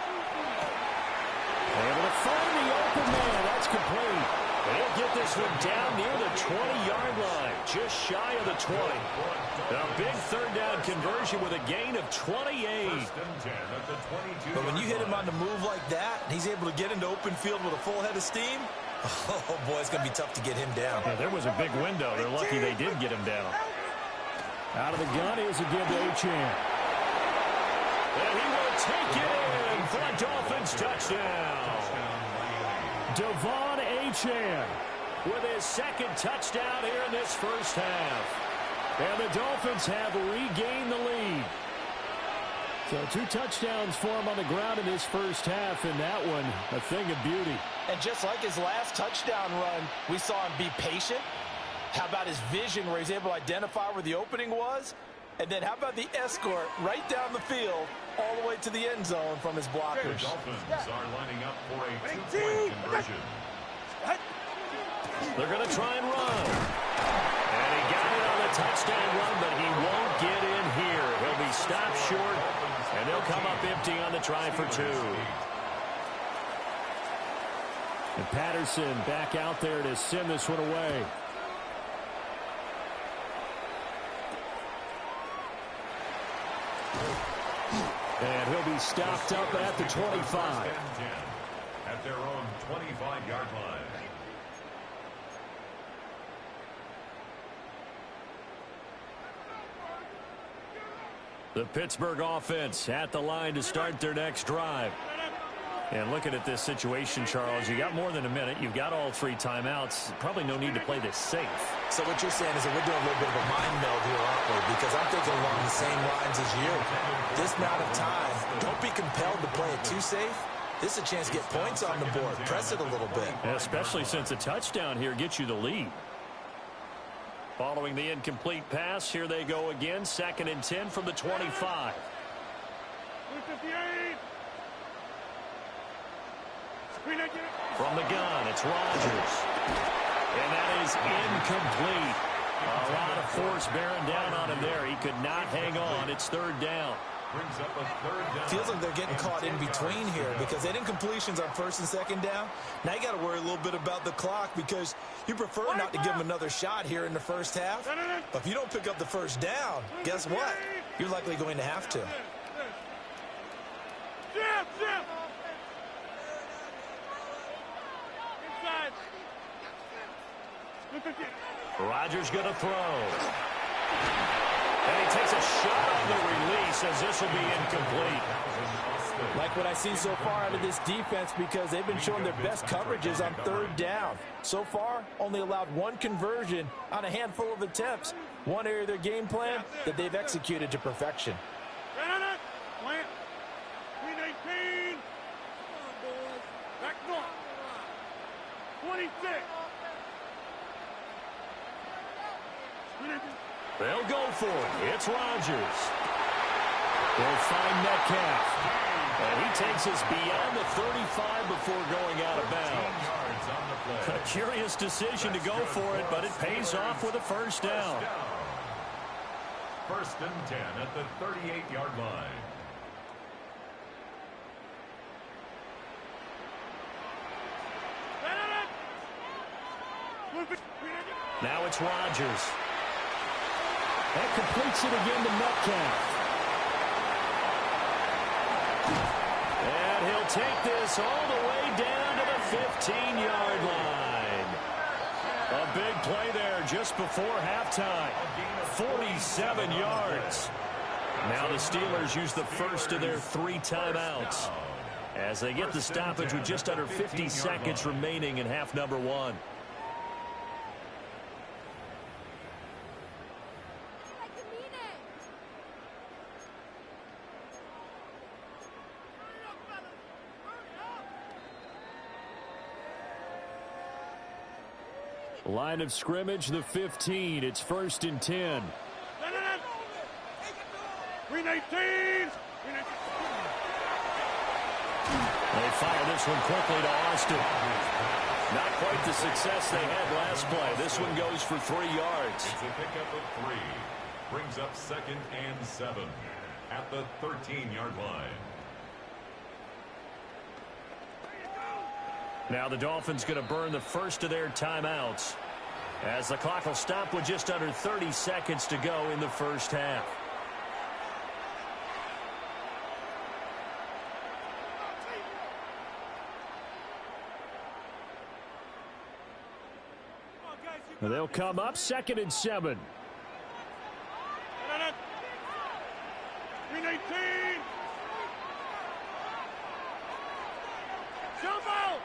Able to find the open man. That's complete. They'll get this one down near the 20-yard line, just shy of the 20. A big 3rd down conversion with a gain of 28. But when you hit him on the move like that, he's able to get into open field with a full head of steam, oh, boy, it's going to be tough to get him down. Yeah, there was a big window. They're lucky they did get him down. Out of the gun is a give to Achane. And he will take it in for a Dolphins touchdown. Devon Achane with his 2nd touchdown here in this 1st half. And the Dolphins have regained the lead. So 2 touchdowns for him on the ground in this 1st half, and that one a thing of beauty. And just like his last touchdown run, we saw him be patient. How about his vision where he's able to identify where the opening was? And then how about the escort right down the field all the way to the end zone from his blockers? The Dolphins are lining up for a 2-point conversion. They're going to try and run. And he touchdown run, but he won't get in here. He'll be stopped short, and they'll come up empty on the try for two. And Patterson back out there to send this one away. And he'll be stopped up at the 25. At their own 25-yard line. The Pittsburgh offense at the line to start their next drive. And looking at this situation, Charles, you got more than a minute. You've got all three timeouts. Probably no need to play this safe. So what you're saying is that we're doing a little bit of a mind meld here, aren't we? Because I'm thinking along the same lines as you. This amount of time, don't be compelled to play it too safe. This is a chance to get points on the board. Press it a little bit. Especially since a touchdown here gets you the lead. Following the incomplete pass, here they go again. 2nd and 10 from the 25. From the gun, it's Rodgers. And that is incomplete. A lot of force bearing down on him there. He could not hang on. It's 3rd down. Brings up a 3rd down. Feels like they're getting caught in between here because they did incompletions on 1st and 2nd down. Now you got to worry a little bit about the clock because you prefer not to give them another shot here in the first half. But if you don't pick up the 1st down, guess what? You're likely going to have to. Rodgers going to throw. And he takes a shot on the release as this will be incomplete. Like what I see so far out of this defense because they've been showing their best coverages on 3rd down. So far, only allowed 1 conversion on a handful of attempts. One area of their game plan that they've executed to perfection. 26. They'll go for it. It's Rodgers. They'll find Metcalf. And he takes us beyond the 35 before going out of bounds. A curious decision to go for it, but it pays off with a 1st down. 1st and 10 at the 38-yard line. Now it's Rodgers. That completes it again to Metcalf. And he'll take this all the way down to the 15-yard line. A big play there just before halftime. 47 yards. Now the Steelers use the first of their 3 timeouts as they get the stoppage with just under 50 seconds remaining in half number 1. Line of scrimmage, the 15. It's 1st and 10. 319. They fire this one quickly to Austin. Not quite the success they had last play. This one goes for 3 yards. It's a pickup of 3. Brings up 2nd and 7 at the 13-yard line. Now the Dolphins going to burn the first of their timeouts as the clock will stop with just under 30 seconds to go in the first half. They'll come up 2nd and 7. 319. Jump out.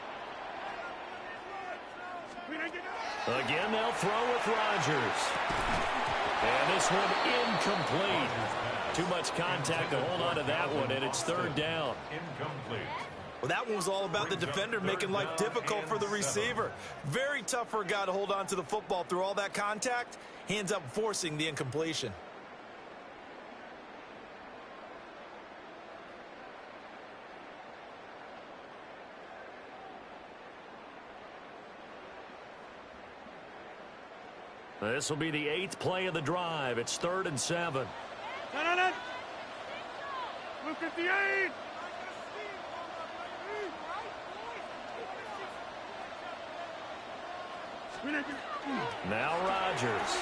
Again, they'll throw with Rodgers. And this one incomplete. Too much contact to hold on to that one, and it's 3rd down. Incomplete. Well, that one was all about the defender making life difficult for the receiver. Very tough for a guy to hold on to the football through all that contact. Hands up forcing the incompletion. This will be the 8th play of the drive. It's 3rd and 7. No. Blue 58. Now Rodgers.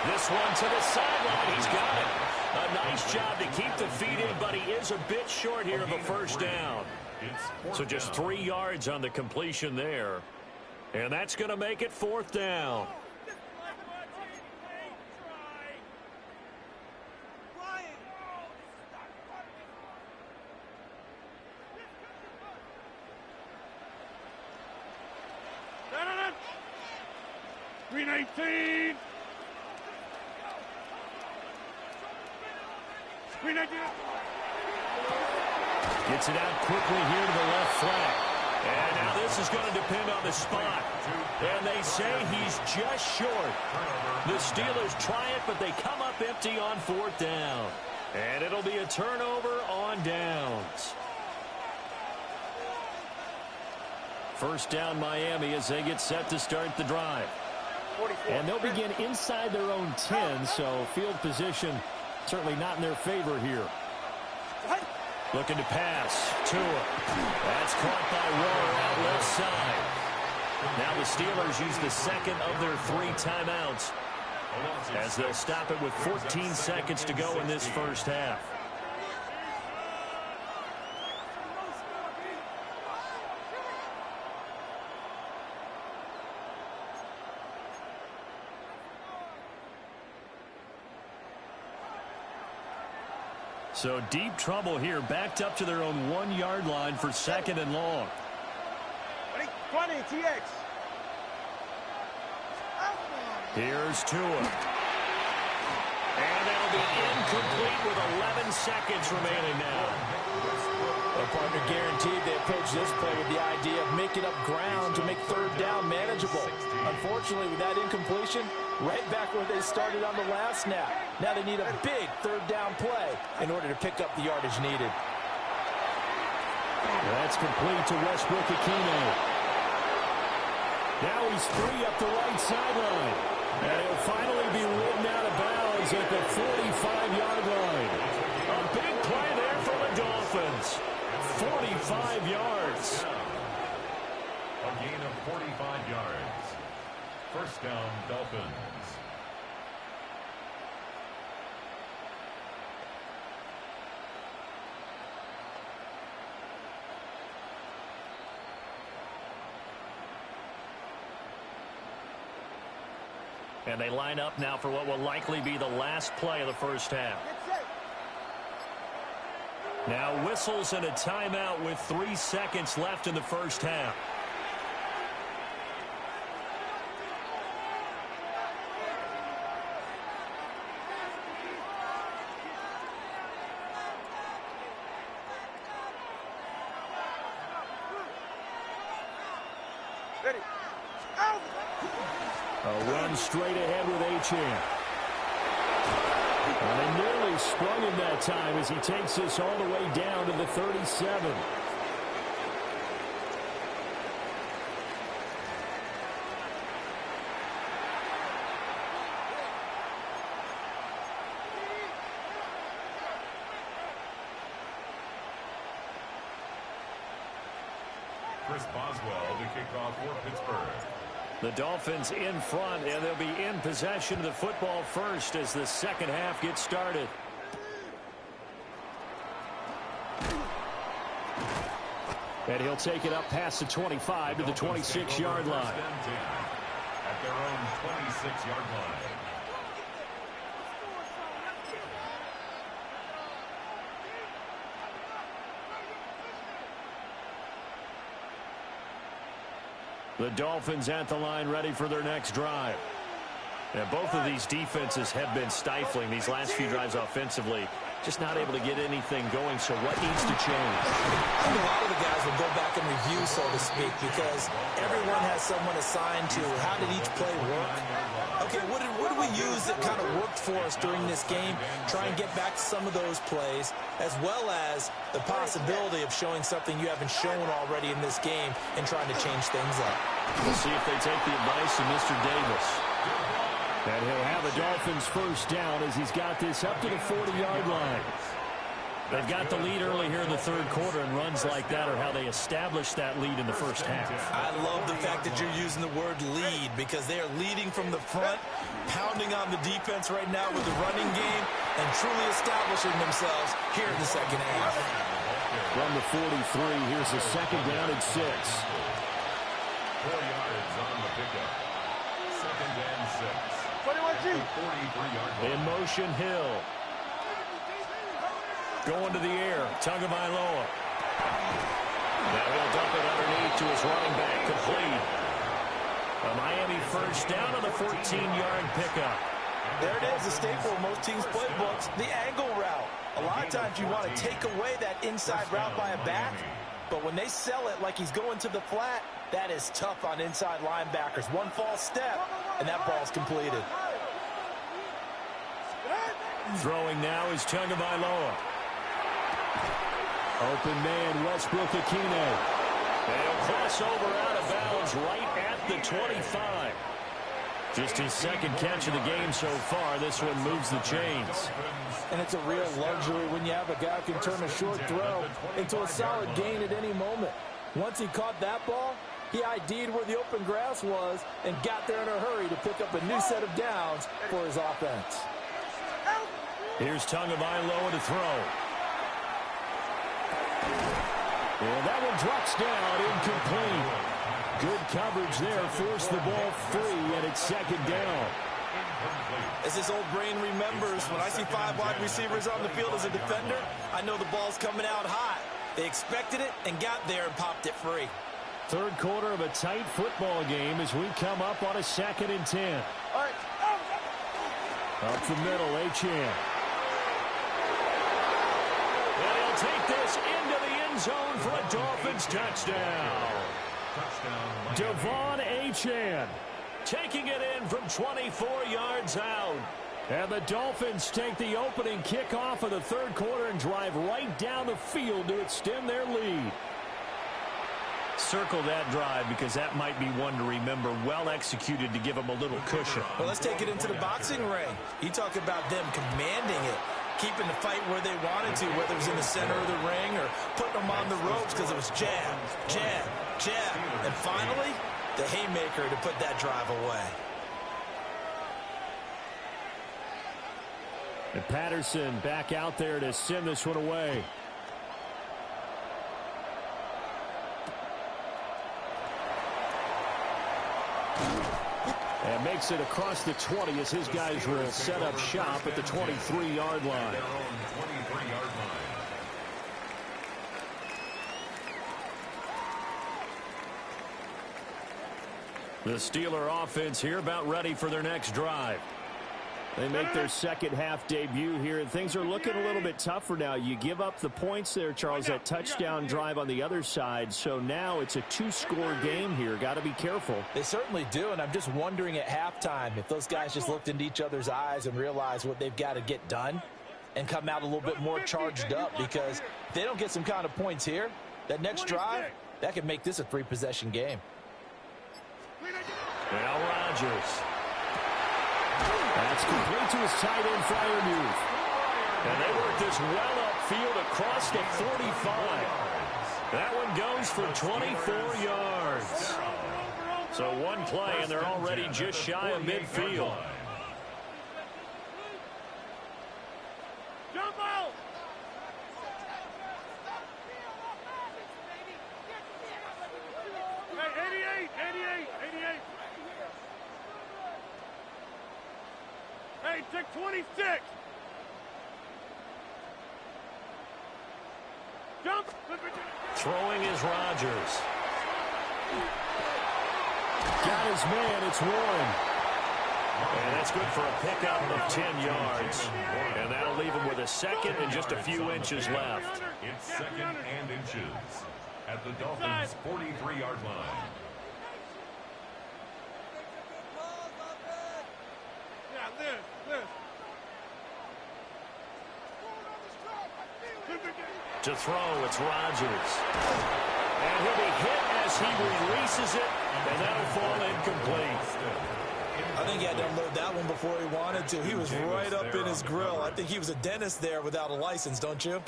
This one to the sideline. He's got it. A nice job to keep the feet in, but he is a bit short here of a first down. So just 3 yards on the completion there. And that's going to make it 4th down. Green 18. Green 18. Gets it out quickly here to the left flank. And now this is going to depend on the spot. And they say he's just short. The Steelers try it, but they come up empty on 4th down. And it'll be a turnover on downs. First down Miami as they get set to start the drive. And they'll begin inside their own 10, so field position certainly not in their favor here. Looking to pass. Tua. That's caught by Waller out left side. Now the Steelers use the second of their 3 timeouts as they'll stop it with 14 seconds to go in this first half. So deep trouble here, backed up to their own 1-yard line for 2nd and long. 20, TX. Here's Tua. And that'll be incomplete with 11 seconds remaining now. A partner guaranteed they approach this play with the idea of making up ground to make 3rd down manageable. Unfortunately, with that incompletion, right back where they started on the last snap. Now they need a big 3rd down play in order to pick up the yardage needed. That's complete to Westbrook-Ikhine. Now he's free up the right sideline. And he'll finally be ridden out of bounds at the 45-yard line. A big play there for the Dolphins. 45 yards. A gain of 45 yards. First down, Dolphins. And they line up now for what will likely be the last play of the first half. Now whistles and a timeout with 3 seconds left in the first half. A run straight ahead with Achane. And they nearly sprung him that time as he takes this all the way down to the 37. Chris Boswell to kick off for Pittsburgh. The Dolphins in front, and they'll be in possession of the football first as the second half gets started. And he'll take it up past the 25 to the 26-yard line. At their own 26-yard line. The Dolphins at the line ready for their next drive. And both of these defenses have been stifling these last few drives offensively. Just not able to get anything going, so what needs to change? I think a lot of the guys will go back and review, so to speak, because everyone has someone assigned to how did each play work. Okay, what did we use that kind of worked for us during this game? Try and get back to some of those plays, as well as the possibility of showing something you haven't shown already in this game and trying to change things up. We'll see if they take the advice of Mr. Davis. And he'll have a Dolphins first down as he's got this up to the 40-yard line. They've got the lead early here in the third quarter, and runs like that are how they establish that lead in the first half. I love the fact that you're using the word lead because they are leading from the front, pounding on the defense right now with the running game, and truly establishing themselves here in the second half. From the 43, here's a second down and 6. 4 yards on the pickup. Second and 6. 43-yard line. In motion, Hill. Going to the air, Tagovailoa. Now he'll dump it underneath to his running back, complete. A Miami first down on the 14-yard pickup. There it is, a staple of most teams' playbooks, the angle route. A lot of times you want to take away that inside route by a back, but when they sell it like he's going to the flat, that is tough on inside linebackers. One false step, and that ball's completed. Throwing now is Tagovailoa. Open man, Westbrook-Ikhine. They'll cross over out of bounds right at the 25. Just his second catch of the game so far. This one moves the chains. And it's a real luxury when you have a guy who can turn a short throw into a solid gain at any moment. Once he caught that ball, he ID'd where the open grass was and got there in a hurry to pick up a new set of downs for his offense. Here's Tagovailoa to throw. And that one drops down, incomplete. Good coverage there, forced the ball free, and it's second down. As his old brain remembers, when I see 5 wide receivers on the field as a defender, I know the ball's coming out hot. They expected it and got there and popped it free. Third quarter of a tight football game as we come up on a 2nd and 10. Up the middle, Achane. And he'll take this into the end zone for a Dolphins touchdown. Devon Achane taking it in from 24 yards out. And the Dolphins take the opening kickoff of the third quarter and drive right down the field to extend their lead. Circle that drive because that might be one to remember. Well executed to give them a little cushion. Well, let's take it into the boxing ring. You talk about them commanding it, keeping the fight where they wanted to, whether it was in the center of the ring or putting them on the ropes because it was jab, jab, jab. And finally, the haymaker to put that drive away. And Patterson back out there to send this one away. And makes it across the 20 as his guys will set up shop at the 23-yard line. The Steeler offense here about ready for their next drive. They make their second half debut here, and things are looking a little bit tougher now. You give up the points there, Charles, that touchdown drive on the other side. So now it's a 2-score game here. Got to be careful. They certainly do, and I'm just wondering at halftime if those guys just looked into each other's eyes and realized what they've got to get done and come out a little bit more charged up, because if they don't get some kind of points here, that next drive, that could make this a 3-possession game. Now Rodgers. That's complete to his tight end, Freiermuth. And they work this well upfield across the 45. That one goes for 24 yards. So one play, and they're already just shy of midfield. Jump out! Hey, 88. Hey, check 26. Jump. Throwing is Rodgers. Got his man, it's Warren. And that's good for a pickup of 10 yards. And that'll leave him with a second and just a few inches left. It's second and inches at the Dolphins' 43-yard line. To throw, it's Rodgers. And he'll be hit as he releases it And that'll fall incomplete. I think he had to unload that one before he wanted to. He was right up in his grill. I think he was a dentist there without a license, don't you?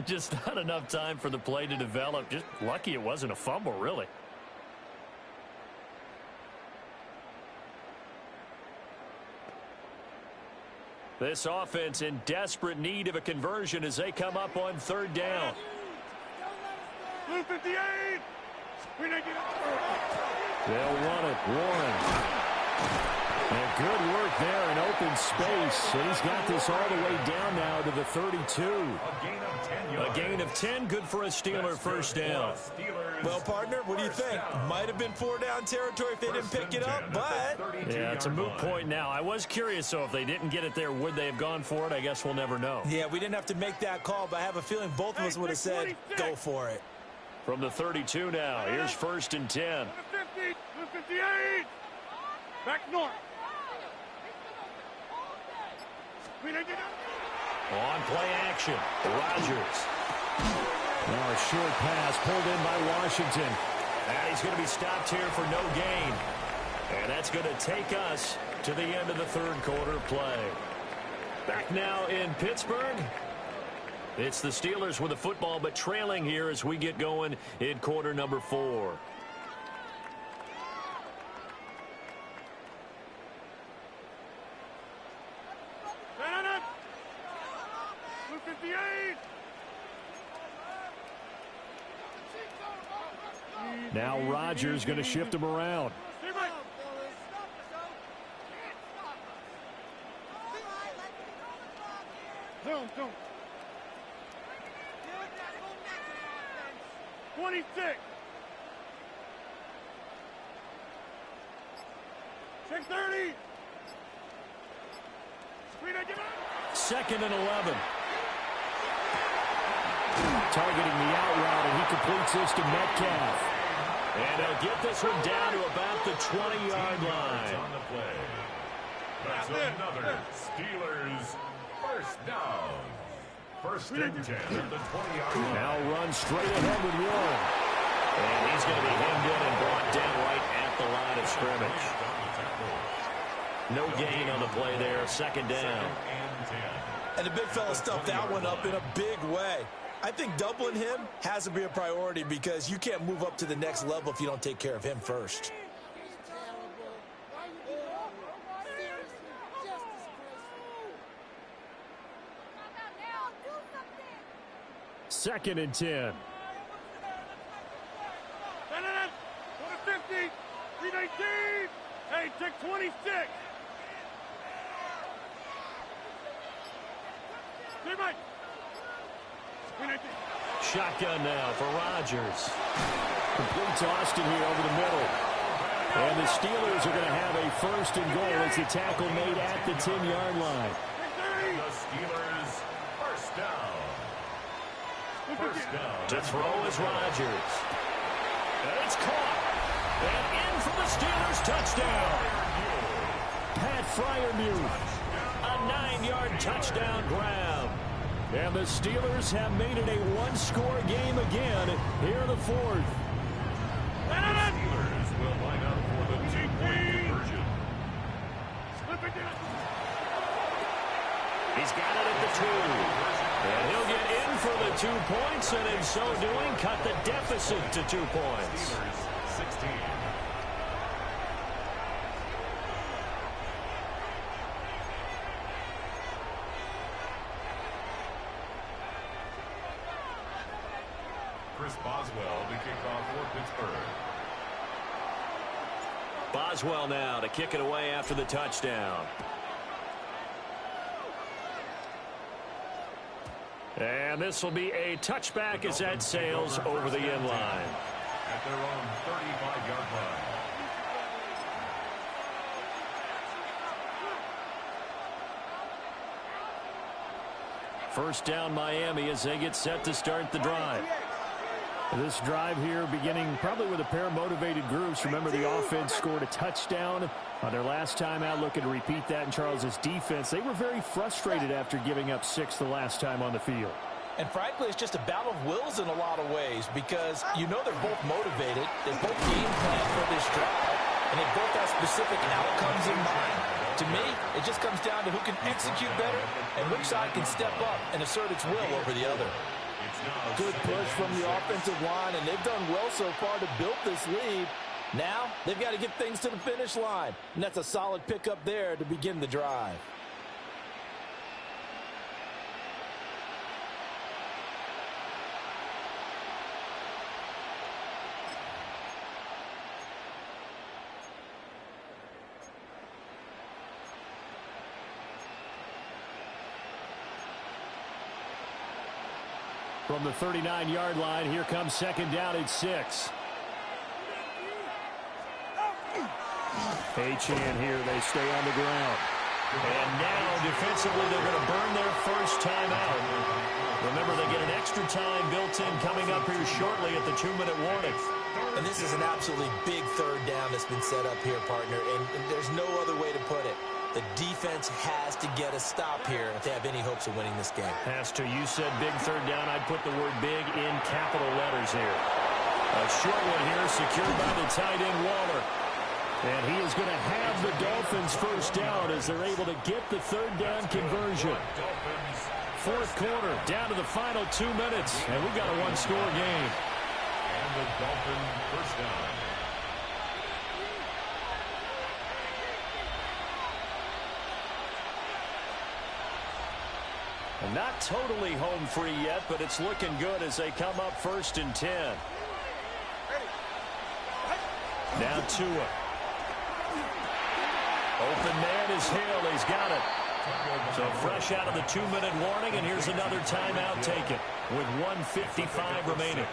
Just not enough time for the play to develop. Just lucky it wasn't a fumble, really. This offense in desperate need of a conversion as they come up on third down. Blue 58. They'll run it. Warren. And good work there in open space. And he's got this all the way down now to the 32. A gain of 10, good for a Steeler first down. Well, partner, what do you think? Might have been 4-down territory if they didn't pick it up, but... Yeah, it's a moot point now. I was curious, so if they didn't get it there, would they have gone for it? I guess we'll never know. Yeah, we didn't have to make that call, but I have a feeling both of us would have said, go for it. From the 32 now, here's first and 10. 58. Back north. On play action, Rodgers. Now a short pass pulled in by Washington. And he's going to be stopped here for no gain. And that's going to take us to the end of the third quarter play. Back now in Pittsburgh. It's the Steelers with the football, but trailing here as we get going in quarter number 4. Now Rodgers going to shift him around. Zone. 26. 630. Second and 11. Targeting the out route, and he completes this to Metcalf. And he'll get this one down to about the 20-yard line. On the play. That's another Steelers first down. First and 10 at the 20-yard line. Now run straight ahead with Warren. And he's going to be hemmed in and brought down right at the line of scrimmage. No gain on the play there. Second down. And the big fella stuffed that one up in a big way. I think doubling him has to be a priority because you can't move up to the next level if you don't take care of him first. Second and 10. 50. 319. Hey, take 26. Shotgun now for Rodgers. Completes Austin here over the middle. And the Steelers are going to have a first and goal as the tackle made at the 10-yard line. The Steelers first down. First down. To throw is Rodgers. And it's caught. And in for the Steelers touchdown. Pat Freiermuth. A 9-yard touchdown grab. And the Steelers have made it a one-score game again here in the fourth. The Steelers will line up for the two-point conversion. He's got it at the 2. And he'll get in for the 2 points, and in so doing, cut the deficit to 2 points. Steelers 16. Chris Boswell to kick off for Pittsburgh. Boswell now to kick it away after the touchdown. And this will be a touchback as that sails over the end line. At their own 35-yard line. First down Miami as they get set to start the drive. This drive here beginning probably with a pair of motivated groups. Remember, the offense scored a touchdown on their last time out, looking to repeat that in Charles's defense. They were very frustrated after giving up 6 the last time on the field. And frankly, it's just a battle of wills in a lot of ways because you know they're both motivated. They both game plan for this drive, and they both have specific outcomes in mind. To me, it just comes down to who can execute better and which side can step up and assert its will over the other. Good push from the offensive line, and they've done well so far to build this lead. Now, they've got to get things to the finish line, and that's a solid pickup there to begin the drive. From the 39-yard line, here comes second down at 6. H-in here, they stay on the ground. And now, defensively, they're going to burn their first timeout. Remember, they get an extra time built in coming up here shortly at the 2-minute warning. And this is an absolutely big third down that's been set up here, partner, and there's no other way to put it. The defense has to get a stop here if they have any hopes of winning this game. Has to. You said big third down. I'd put the word big in capital letters here. A short one here, secured by the tight end, Waller. And he is going to have the Dolphins first down as they're able to get the third down conversion. Fourth quarter, down to the final 2 minutes, and we've got a one-score game. And the Dolphins first down. Not totally home free yet, but it's looking good as they come up 1st and 10. Now Tua. Open man is Hill. He's got it. So fresh out of the 2-minute warning, and here's another timeout taken with 1:55 remaining.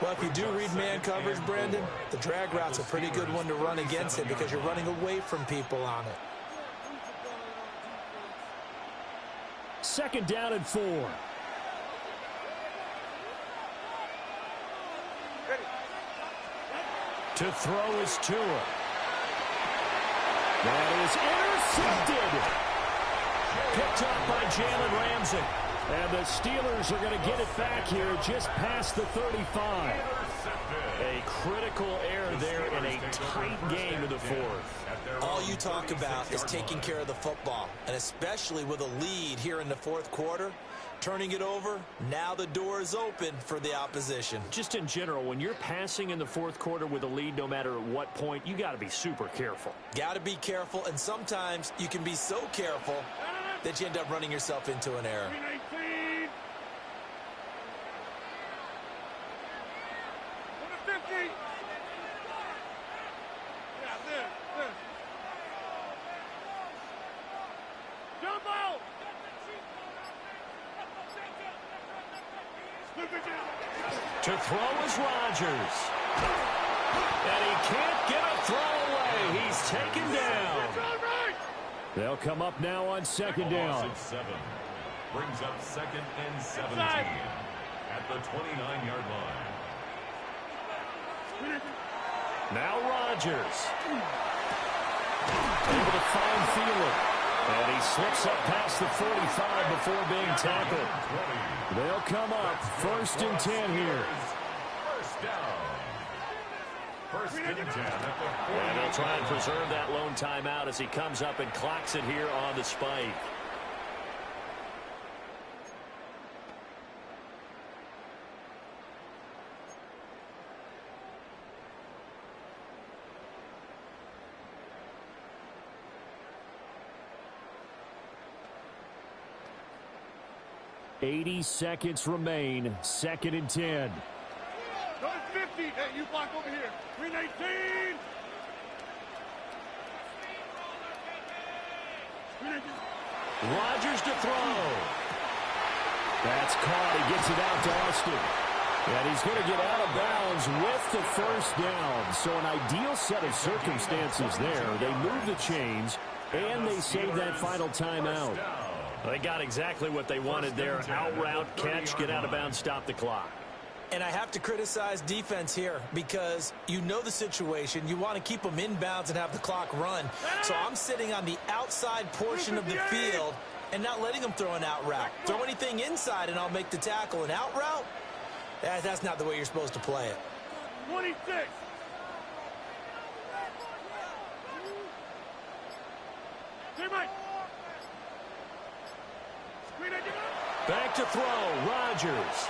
Well, if you do read man coverage, Brandon, the drag route's a pretty good one to run against it because you're running away from people on it. Second down and 4. To throw is Tua. That is intercepted. Picked up by Jalen Ramsey. And the Steelers are going to get it back here just past the 35. A critical error there in a tight game in the fourth. All you talk about is taking care of the football, and especially with a lead here in the fourth quarter, turning it over, now the door is open for the opposition. Just in general, when you're passing in the fourth quarter with a lead, no matter at what point, you got to be super careful. Got to be careful, and sometimes you can be so careful that you end up running yourself into an error. To throw is Rodgers. And he can't get a throw away. He's taken down. They'll come up now on second down. 7 brings up 2nd and 17 at the 29-yard line. Now Rodgers. Able to find Thielen. And he slips up past the 45 before being tackled. They'll come up 1st and 10 here. First down. 1st and 10 at the 40. And they'll try and preserve that lone timeout as he comes up and clocks it here on the spike. .80 seconds remain. 2nd and 10. No, it's 50. Hey, you block over here. 319. Rodgers to throw. That's caught. He gets it out to Austin. And he's going to get out of bounds with the first down. So an ideal set of circumstances there. They move the chains, and they save that final timeout. They got exactly what they wanted there. Out route, catch, get out of bounds, stop the clock. And I have to criticize defense here because you know the situation. You want to keep them in bounds and have the clock run. So I'm sitting on the outside portion of the field, and not letting them throw an out route. Throw anything inside, and I'll make the tackle. An out route? That's not the way you're supposed to play it. 26. Back to throw, Rodgers.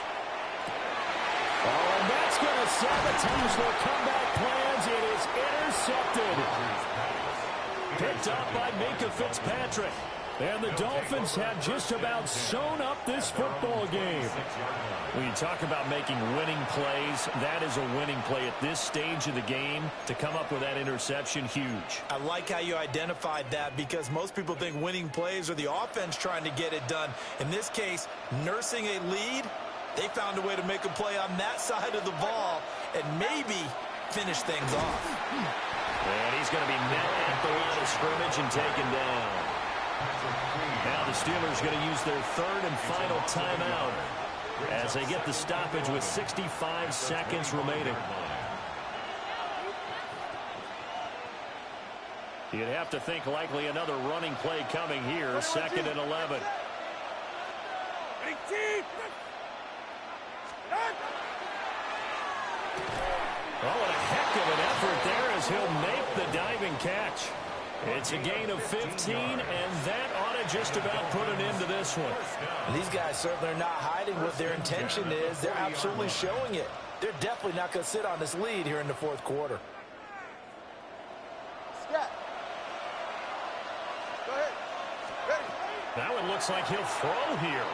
Oh, and that's going to sabotage their comeback plans. It is intercepted. Picked up by Minkah Fitzpatrick. And the Dolphins have just about sewn up this football game. When you talk about making winning plays, that is a winning play at this stage of the game. To come up with that interception, huge. I like how you identified that because most people think winning plays are the offense trying to get it done. In this case, nursing a lead, they found a way to make a play on that side of the ball and maybe finish things off. And he's going to be met at the line of scrimmage and taken down. Now the Steelers going to use their third and final timeout as they get the stoppage with 65 seconds remaining. You'd have to think likely another running play coming here. 2nd and 11. Oh, and a heck of an effort there as he'll make the diving catch. It's a gain of 15, and that ought to just about put an end to this one. These guys certainly are not hiding what their intention is. They're absolutely showing it. They're definitely not going to sit on this lead here in the fourth quarter. Now it looks like he'll throw here.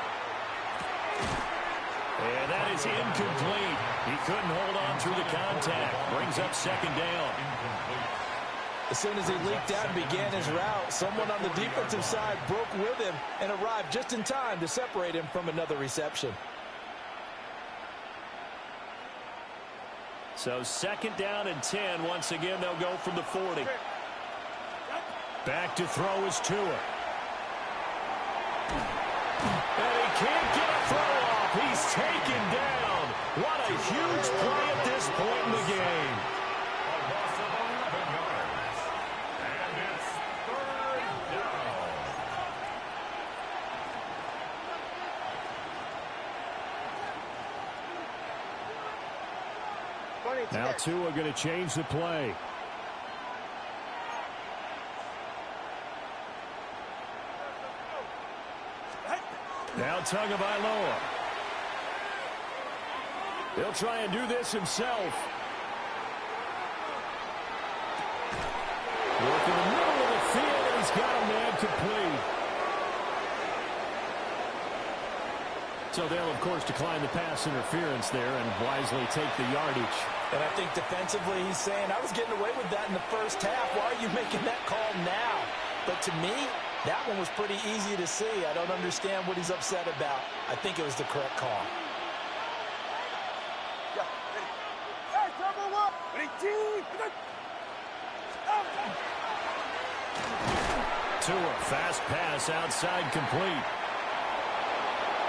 And that is incomplete. He couldn't hold on through the contact. Brings up 2nd down. As soon as he leaked out and began his route, someone on the defensive side broke with him and arrived just in time to separate him from another reception. So 2nd down and 10. Once again, they'll go from the 40. Back to throw is Tua. And he can't get a throw off. He's taken down. What a huge play at this point in the game. Now Tua going to change the play. Now Tagovailoa. He'll try and do this himself. Work in the middle of the field, and he's got a man complete. So they'll, of course, decline the pass interference there and wisely take the yardage. And I think defensively he's saying, I was getting away with that in the first half. Why are you making that call now? But to me, that one was pretty easy to see. I don't understand what he's upset about. I think it was the correct call. Tua, fast pass outside, complete.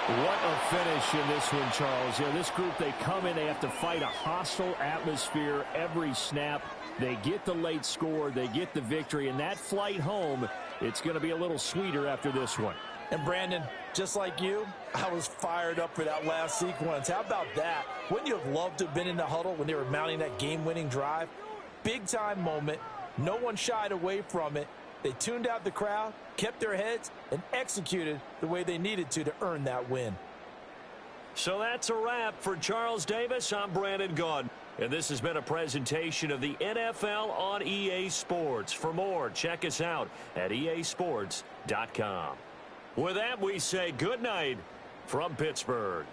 What a finish in this one, Charles. You know, this group, they come in, they have to fight a hostile atmosphere every snap. They get the late score, they get the victory, and that flight home, it's going to be a little sweeter after this one. And Brandon, just like you, I was fired up for that last sequence. How about that? Wouldn't you have loved to have been in the huddle when they were mounting that game-winning drive? Big-time moment. No one shied away from it. They tuned out the crowd, kept their heads, and executed the way they needed to earn that win. So that's a wrap for Charles Davis. I'm Brandon Gaudin. And this has been a presentation of the NFL on EA Sports. For more, check us out at easports.com. With that, we say good night from Pittsburgh.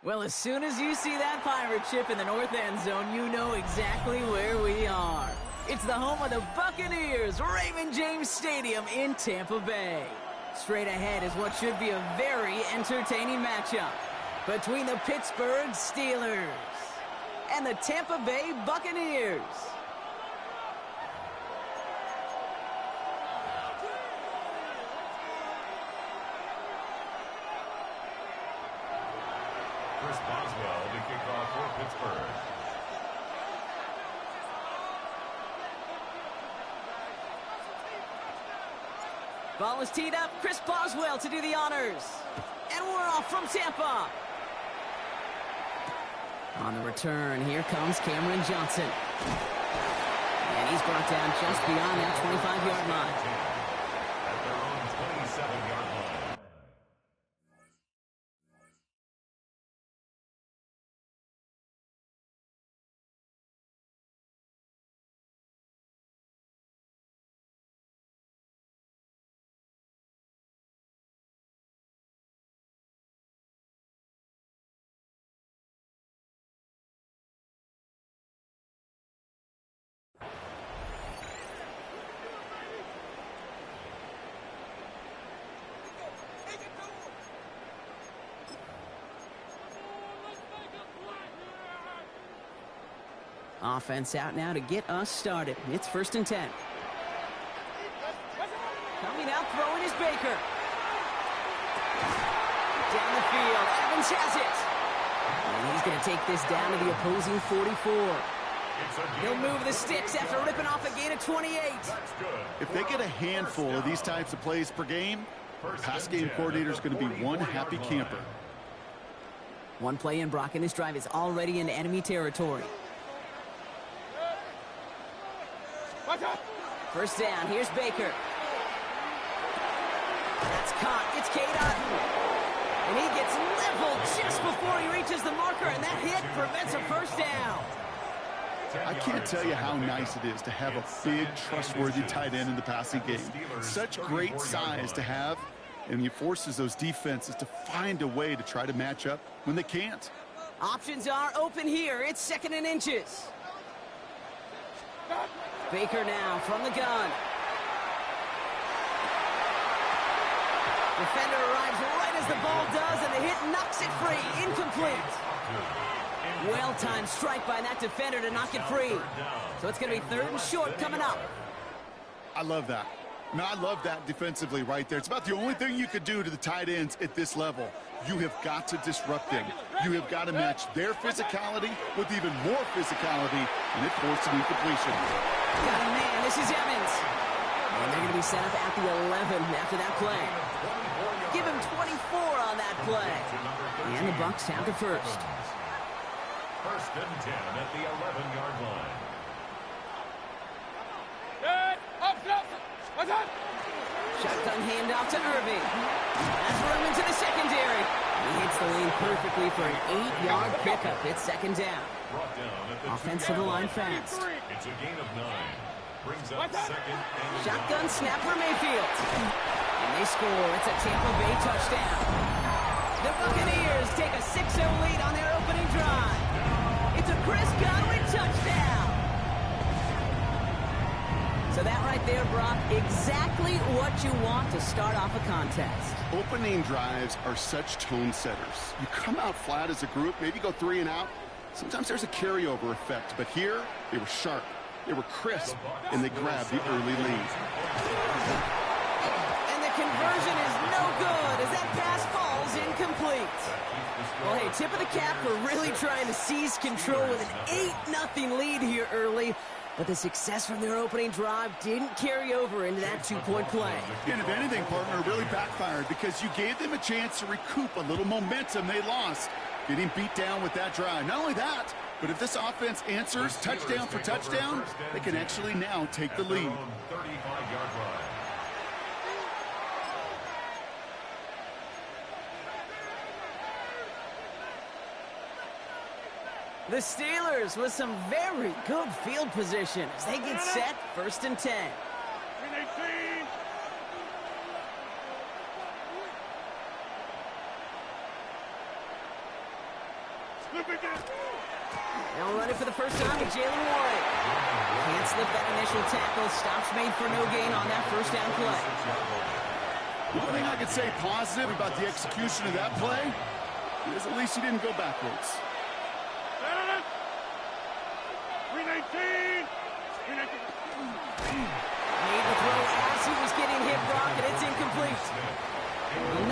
Well, as soon as you see that pirate ship in the north end zone, you know exactly where we are. It's the home of the Buccaneers, Raymond James Stadium in Tampa Bay. Straight ahead is what should be a very entertaining matchup between the Pittsburgh Steelers and the Tampa Bay Buccaneers. Chris Boswell to kick off for Pittsburgh. Ball is teed up. Chris Boswell to do the honors. And we're off from Tampa. On the return, here comes Cameron Johnson. And he's brought down just beyond that 25-yard line. At their own 27-yard line. Offense out now to get us started. It's 1st and 10. Coming out, throwing is Baker. Down the field, Evans has it. And he's going to take this down to the opposing 44. He'll move the sticks after ripping off a gain of 28. If they get a handful of these types of plays per game, the pass game coordinator is going to be one happy camper. One play in, Brock, and this drive is already in enemy territory. First down, here's Baker. That's caught, it's Cade Otton. And he gets leveled just before he reaches the marker, and that hit prevents a first down. I can't tell you how nice it is to have a big, trustworthy tight end in the passing game. Such great size to have, and he forces those defenses to find a way to try to match up when they can't. Options are open here. It's 2nd and inches. Baker now from the gun. Defender arrives right as the ball does, and the hit knocks it free. Incomplete. Well-timed strike by that defender to knock it free. So it's going to be 3rd and short coming up. I love that. No, I love that defensively right there. It's about the only thing you could do to the tight ends at this level. You have got to disrupt them. You have got to match their physicality with even more physicality, and it forced an incompletion. Got a man. This is Evans. And they're going to be set up at the 11 after that play. Give him 24 on that play. And the Bucs have the first. 1st and 10 at the 11-yard line. Shotgun handoff to Irving. That's room into the secondary. He hits the lane perfectly for an 8-yard pickup. It's 2nd down. Offense to the line fast. It's a gain of 9. Brings up 2nd and Shotgun snap for Mayfield. And they score. It's a Tampa Bay touchdown. The Buccaneers take a 6-0 lead on their opening drive. It's a Chris Godwin touchdown. So that right there, Brock, exactly what you want to start off a contest. Opening drives are such tone setters. You come out flat as a group, maybe go 3 and out. Sometimes there's a carryover effect, but here they were sharp, they were crisp, and they grabbed the early lead. And the conversion is no good as that pass falls incomplete. Well, hey, tip of the cap for really trying to seize control with an 8-0 lead here early. But the success from their opening drive didn't carry over into that 2-point play. And if anything, partner, it really backfired because you gave them a chance to recoup a little momentum they lost. Getting beat down with that drive. Not only that, but if this offense answers touchdown for touchdown, they can actually now take the lead. 35-yard line. The Steelers with some very good field position as they get set 1st and 10. They'll run it for the first time with Jalen Warren. Can't slip that initial tackle. Stops made for no gain on that first down play. One thing I could say positive about the execution of that play is at least he didn't go backwards. 319. Made the throw as he was getting hit, Brock, and it's incomplete.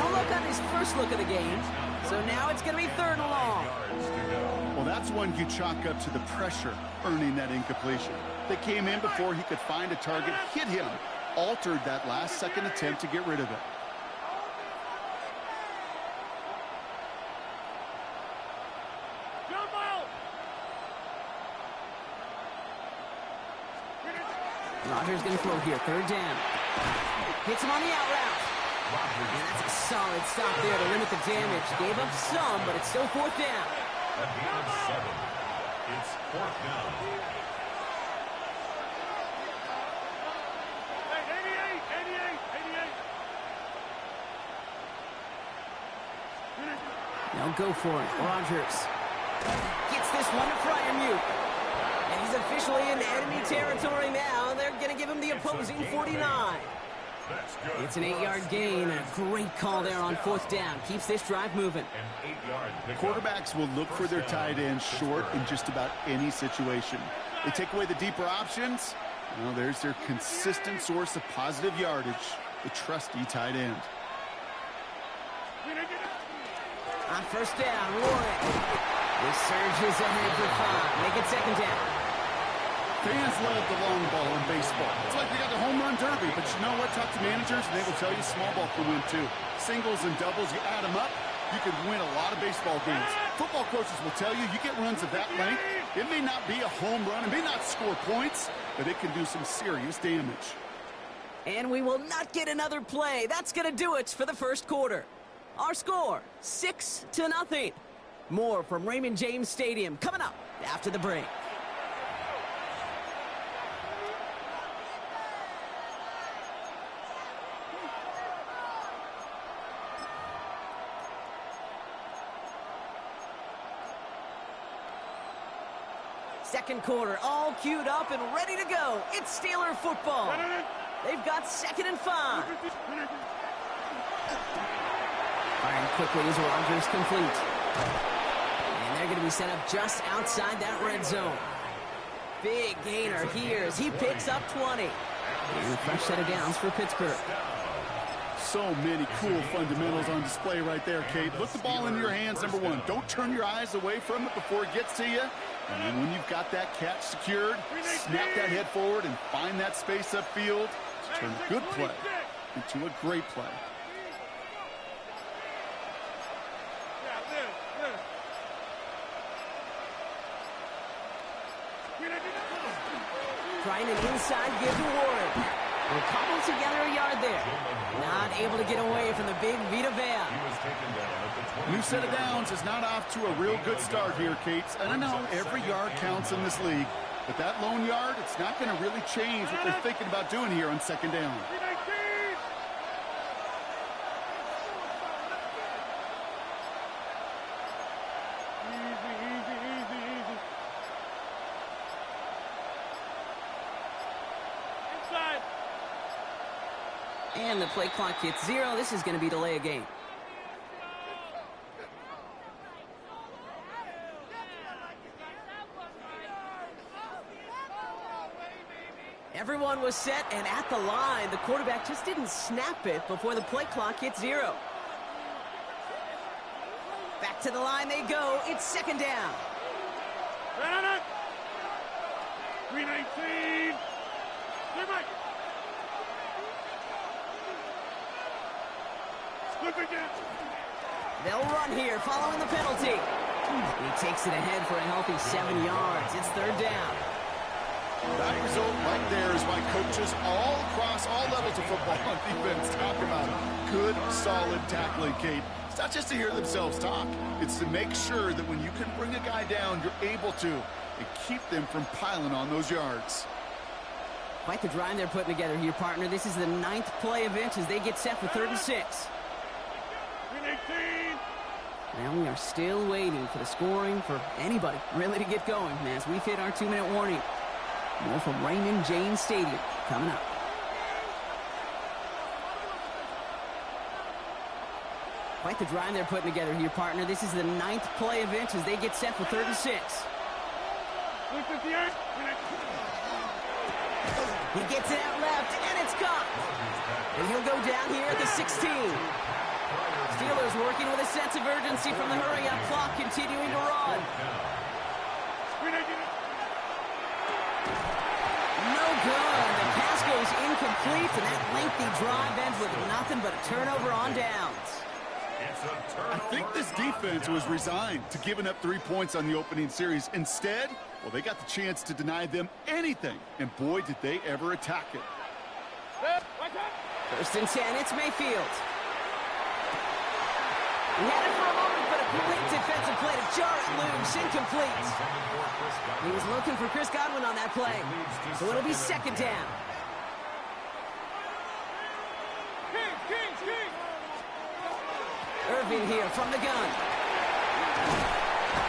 No look on his first look of the game, so now it's going to be 3rd and long. Well, that's one you chalk up to the pressure earning that incompletion. They came in before he could find a target, hit him, altered that last-second attempt to get rid of it. Rodgers going to throw here, 3rd down. Hits him on the out route. And that's a solid stop there to limit the damage. Gave up some, but it's still 4th down. A gain of 7. It's 4th down. 88. They'll go for it. Rodgers gets this one to Fryermuth. And he's officially in enemy territory now. They're going to give him the opposing 49. It's an 8-yard gain. A great call there on 4th down. Keeps this drive moving. An 8-yard pickup. Quarterbacks will look for their tight end short in just about any situation. They take away the deeper options. Well, there's their consistent source of positive yardage, the trusty tight end. On 1st down, Warren. He surges ahead for 5. Make it 2nd down. Fans love the long ball in baseball. It's like they got the home run derby, but you know what? Talk to managers, and they will tell you small ball can win too. Singles and doubles, you add them up, you can win a lot of baseball games. Football coaches will tell you, you get runs of that length, it may not be a home run, it may not score points, but it can do some serious damage. And we will not get another play. That's going to do it for the 1st quarter. Our score, 6-0. More from Raymond James Stadium coming up after the break. Second quarter, all queued up and ready to go. It's Steeler football. They've got 2nd and 5. Firing quickly as Rodgers complete. And they're going to be set up just outside that red zone. Big gainer here as he picks up 20. And a fresh set of downs for Pittsburgh. So many cool fundamentals on display right there, Kate. Put the ball in your hands, number 1. Don't turn your eyes away from it before it gets to you. And then when you've got that catch secured, snap that head forward and find that space upfield to turn a good play into a great play. Trying an inside give to Warren. We'll cobble together a yard there. Not able to get away from the big Vita Vea. New set of downs is not off to a real good start here, Kate. And I know every yard counts in this league, but that lone yard, it's not going to really change what they're thinking about doing here on 2nd down. And the play clock hits 0. This is going to be delay of game. Everyone was set and at the line. The quarterback just didn't snap it before the play clock hit 0. Back to the line they go. It's 2nd down. 319. They'll run here following the penalty. He takes it ahead for a healthy 7 yards. It's 3rd down. That result right there is why coaches all across all levels of football on defense talk about good, solid tackling, Kate. It's not just to hear themselves talk. It's to make sure that when you can bring a guy down, you're able to and keep them from piling on those yards. Quite the drive they're putting together here, partner. This is the 9th play of inch as they get set for 3rd and 6. 319. Now we are still waiting for the scoring for anybody really to get going as we've hit our 2-minute warning. More from Raymond James Stadium coming up. Quite the drive they're putting together here, partner. This is the 9th play of inch as they get set for 3rd and 6. He gets it out left, and it's caught. And he'll go down here at the 16. Steelers working with a sense of urgency from the hurry-up clock, continuing to run. No good. The pass goes incomplete, and that lengthy drive ends with nothing but a turnover on downs. I think this defense was resigned to giving up 3 points on the opening series. Instead, well, they got the chance to deny them anything, and boy, did they ever attack it. 1st and 10, it's Mayfield. He had it for a moment, but a great defensive play to jar it loose, incomplete. He was looking for Chris Godwin on that play, so it'll be 2nd down. Irving here from the gun.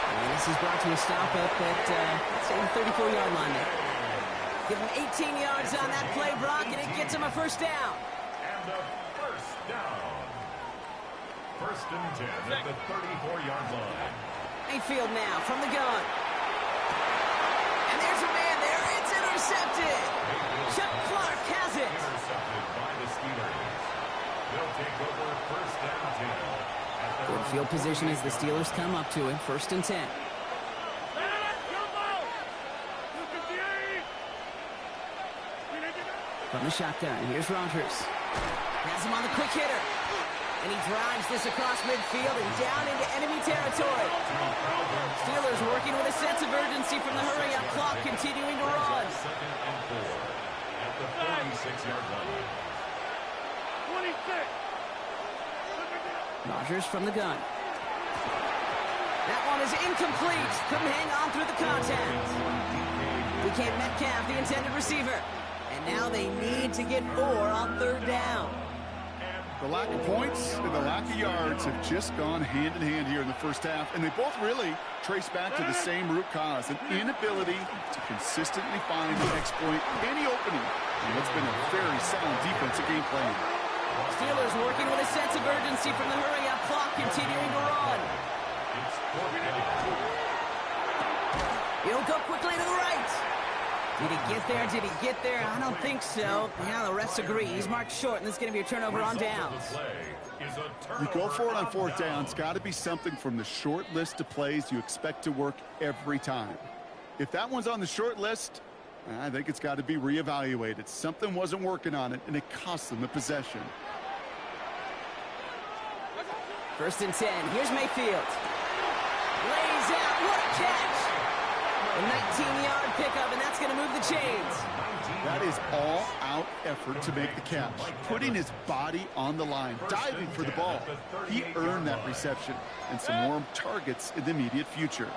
And this is brought to a stop up at, say, the 34-yard line there. Give him 18 yards on that play, Brock, and it gets him a 1st down. And a 1st down. 1st and 10 at the 34-yard line. Mayfield now from the gun. And there's a man there. It's intercepted. Chuck Clark has it. Intercepted by the Steelers. They'll take over 1st and 10. Good field position as the Steelers come up to it. 1st and 10. From the shotgun, here's Rodgers. Has him on the quick hitter. And he drives this across midfield and down into enemy territory. Steelers working with a sense of urgency from the hurry-up clock, continuing to run. 2nd and 4 at the 46-yard line. 26. Rodgers from the gun. That one is incomplete. Couldn't hang on through the contact. DK Metcalf, the intended receiver. And now they need to get 4 on 3rd down. The lack of points and the lack of yards have just gone hand in hand here in the 1st half, and they both really trace back to the same root cause, an inability to consistently find and exploit any opening. And it's been a very sound defensive game plan. Steelers working with a sense of urgency from the hurry-up clock, continuing to run. He'll go quickly to the right. Did he get there? Did he get there? I don't think so. Now the refs agree. He's marked short, and this is going to be a turnover on downs. You go for it on 4th down. It's got to be something from the short list of plays you expect to work every time. If that one's on the short list, I think it's got to be reevaluated. Something wasn't working on it, and it cost them the possession. 1st and 10. Here's Mayfield. Lays out. What a catch. A 19-yard pickup, and that's going to move the chains. That is all-out effort to make the catch. Putting his body on the line, diving for the ball. He earned that reception and some more targets in the immediate future.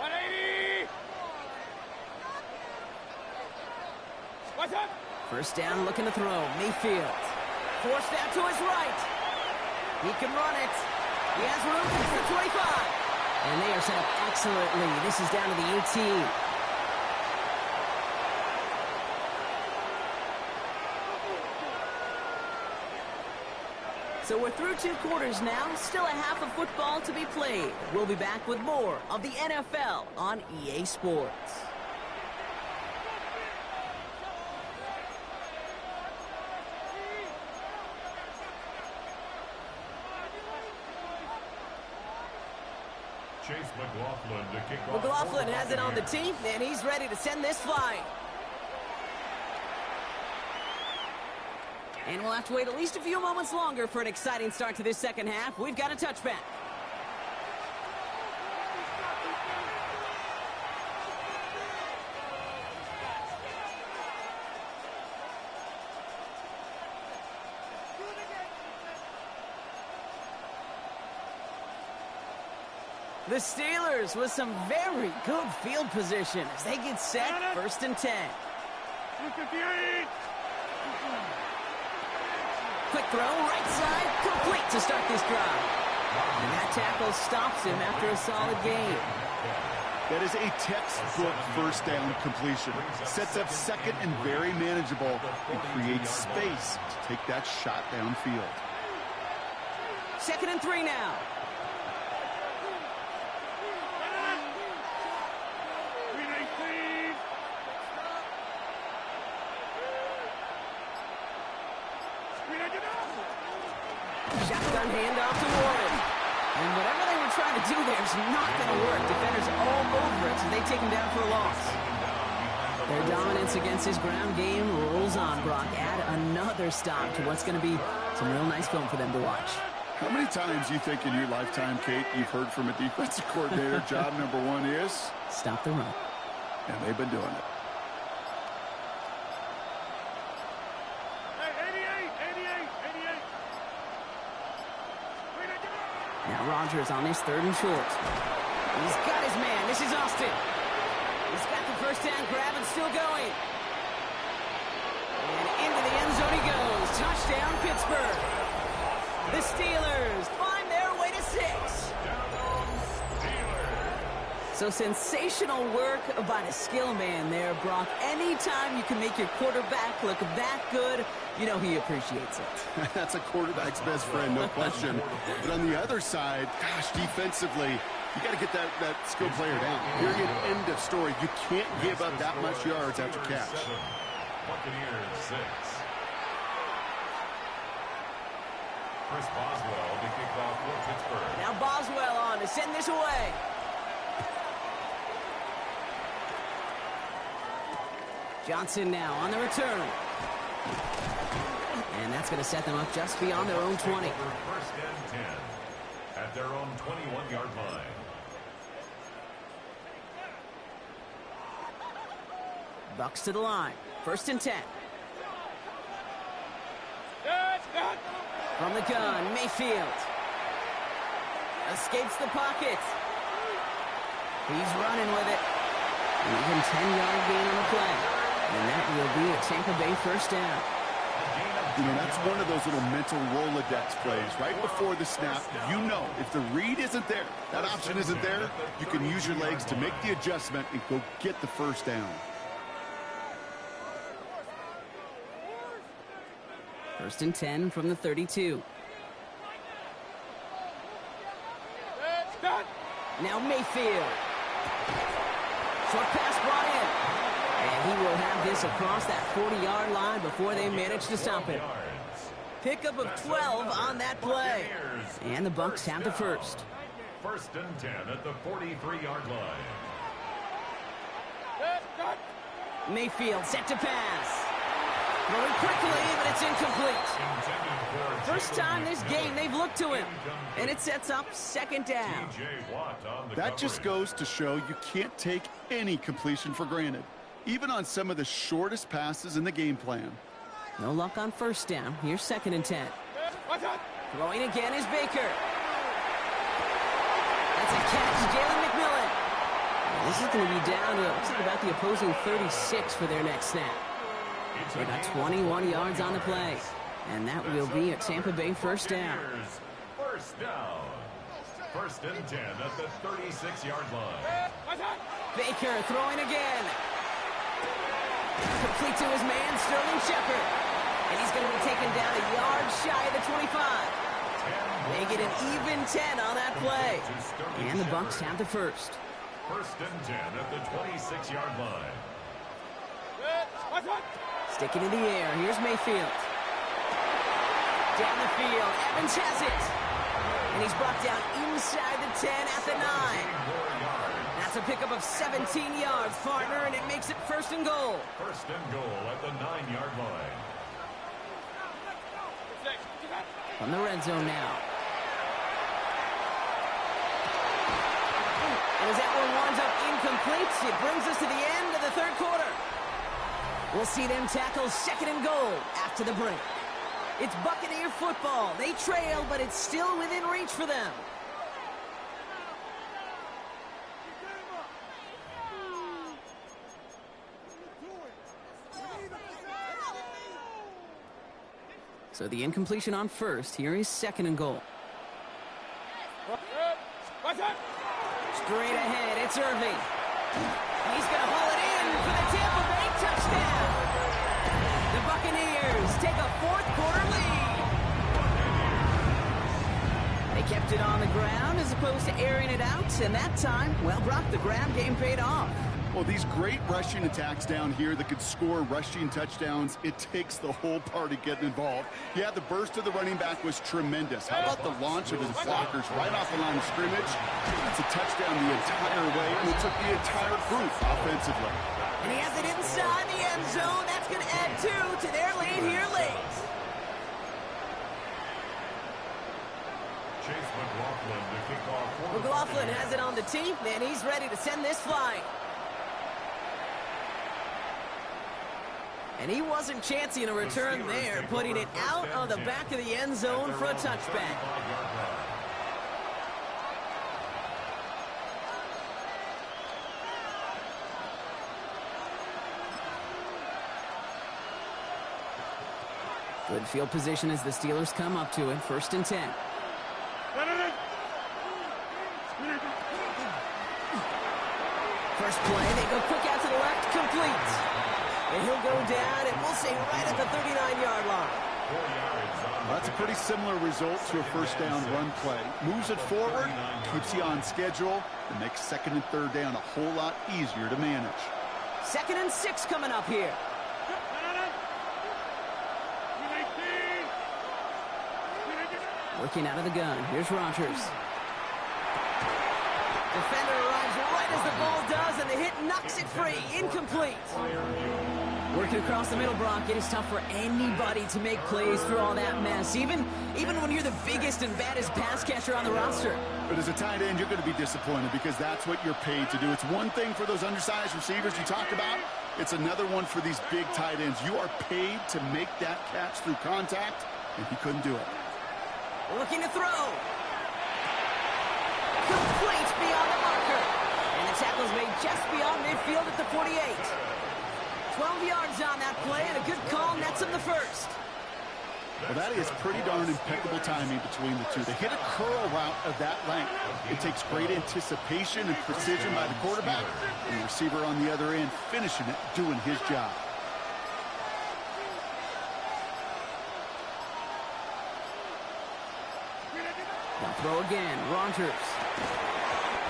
1st down, looking to throw. Mayfield. Forced out to his right. He can run it. He has room for the 25. And they are set up excellently. This is down to the 18. So we're through 2 quarters now. Still a half of football to be played. We'll be back with more of the NFL on EA Sports. Chase McLaughlin to kick off. McLaughlin has it on the tee, and he's ready to send this flying. And we'll have to wait at least a few moments longer for an exciting start to this 2nd half. We've got a touchback. The Steelers with some very good field position as they get set. 1st and 10. Quick throw, right side, complete to start this drive. And that tackle stops him after a solid gain. That is a textbook first down completion. Sets up second and very manageable and creates space to take that shot downfield. 2nd and 3 now. Shotgun handoff to Warren. And whatever they were trying to do there is not going to work. Defenders all over it, so they take him down for a loss. Their dominance against his ground game rolls on, Brock. Add another stop to what's going to be some real nice film for them to watch. How many times you think in your lifetime, Kate, you've heard from a defensive coordinator, job number one is? Stop the run. And they've been doing it. Now Rodgers on his 3rd and short. He's got his man. This is Austin. He's got the first down grab and still going. And into the end zone he goes. Touchdown, Pittsburgh. The Steelers find their way to 6. So sensational work by the skill man there, Brock. Anytime you can make your quarterback look that good, you know he appreciates it. That's a quarterback's best friend, no question. But on the other side, gosh, defensively, you got to get that skill player down. Period, end of story. You can't give up that much yards after catch. Buccaneers 6. Chris Boswell to kick off for Pittsburgh. Now Boswell on to send this away. Johnson now on the return. And that's going to set them up just beyond their own 20. 1st and 10 at their own 21-yard line. Bucks to the line. 1st and 10. From the gun, Mayfield. Escapes the pocket. He's running with it. An even 10-yard gain on the play. And that will be a Tampa Bay 1st down. You know, that's one of those little mental Rolodex plays. Right before the snap, you know if the read isn't there, that option isn't there, you can use your legs to make the adjustment and go get the 1st down. 1st and 10 from the 32. Now Mayfield. Short pass brought in. And he will have this across that 40-yard line before they manage to stop it. Pickup of 12 on that play. And the Bucks have the 1st. 1st and 10 at the 43-yard line. Mayfield set to pass. Throwing quickly, but it's incomplete. First time this game they've looked to him. And it sets up 2nd down. That just goes to show you can't take any completion for granted, even on some of the shortest passes in the game plan. No luck on 1st down. Here's 2nd and 10. Throwing again is Baker. That's a catch, Jalen McMillan. This is going to be down to, looks like about the opposing 36 for their next snap. They got 21 yards on the play. And that will be a Tampa Bay 1st down. 1st down. 1st and 10 at the 36-yard line. Baker throwing again. Complete to his man, Sterling Shepard. And he's going to be taken down a yard shy of the 25. They get an even 10 on that play. And the Bucks have the 1st. 1st and 10 at the 26-yard line. Sticking in the air. Here's Mayfield. Down the field. Evans has it. And he's brought down inside the 10 at the 9. That's a pickup of 17 yards, partner, and it makes it 1st and goal. 1st and goal at the 9-yard line. From the red zone now. And as that one winds up incomplete, it brings us to the end of the 3rd quarter. We'll see them tackle 2nd and goal after the break. It's Buccaneer football. They trail, but it's still within reach for them. So the incompletion on 1st. Here is 2nd and goal. Straight ahead, it's Irving. He's going to haul it in for the Tampa Bay touchdown. The Buccaneers take a fourth-quarter lead. They kept it on the ground as opposed to airing it out, and that time, well, Brock, the ground game paid off. Well, these great rushing attacks down here that could score rushing touchdowns, it takes the whole party getting involved. Yeah, the burst of the running back was tremendous. How about the launch of his blockers right off the line of scrimmage? It's a touchdown the entire way, and it took the entire group offensively. And he has it inside the end zone. That's going to add 2 to their lead here late. Chase McLaughlin to kick off. McLaughlin has it on the tee, and he's ready to send this flying. And he wasn't chancing a return there, putting it out on the back of the end zone for a touchback. Good field position as the Steelers come up to it, 1st and 10. First play, they go quick out to the left, complete. And he'll go down, and we'll say right at the 39-yard line. Well, that's a pretty similar result to a first down run play. Moves it forward, keeps you on schedule, and makes 2nd and 3rd down a whole lot easier to manage. 2nd and 6 coming up here. Working out of the gun. Here's Rogers. Defender arrives right as the ball does, and the hit knocks it free. Incomplete. Working across the middle, Brock, it is tough for anybody to make plays through all that mess, even when you're the biggest and baddest pass catcher on the roster. But as a tight end, you're going to be disappointed because that's what you're paid to do. It's one thing for those undersized receivers you talk about. It's another one for these big tight ends. You are paid to make that catch through contact, and he couldn't do it. Looking to throw. Complete beyond the marker. And the tackle's made just beyond midfield at the 48. 12 yards on that play, and a good call nets him the first. Well, that is pretty darn impeccable timing between the two. They hit a curl route of that length. It takes great anticipation and precision by the quarterback, and the receiver on the other end finishing it, doing his job. They'll throw again. Rogers.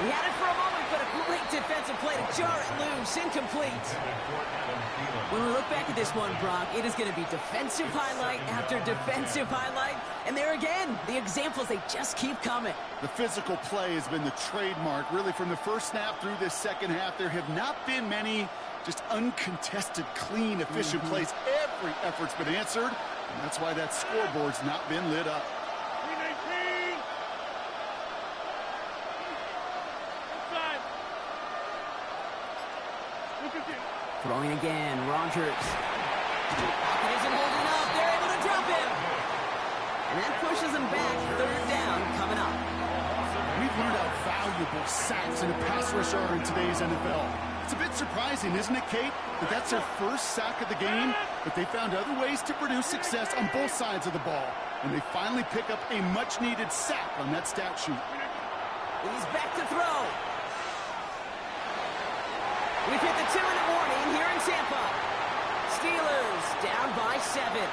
He had it for a moment, but a great defensive play to jar it loose. Incomplete. When we look back at this one, Brock, it is going to be defensive highlight after defensive highlight. And there again, the examples, they just keep coming. The physical play has been the trademark. Really, from the first snap through this second half, there have not been many just uncontested, clean, efficient plays. Every effort's been answered, and that's why that scoreboard's not been lit up. Throwing again, Rogers. Pocket isn't holding up. They're able to drop him. And that pushes him back. 3rd down coming up. We've learned how valuable sacks in a pass rush are in today's NFL. It's a bit surprising, isn't it, Kate, that that's their first sack of the game, but they found other ways to produce success on both sides of the ball. And they finally pick up a much-needed sack on that stat sheet. He's back to throw. We've hit the 2-minute warning here in Tampa. Steelers down by 7.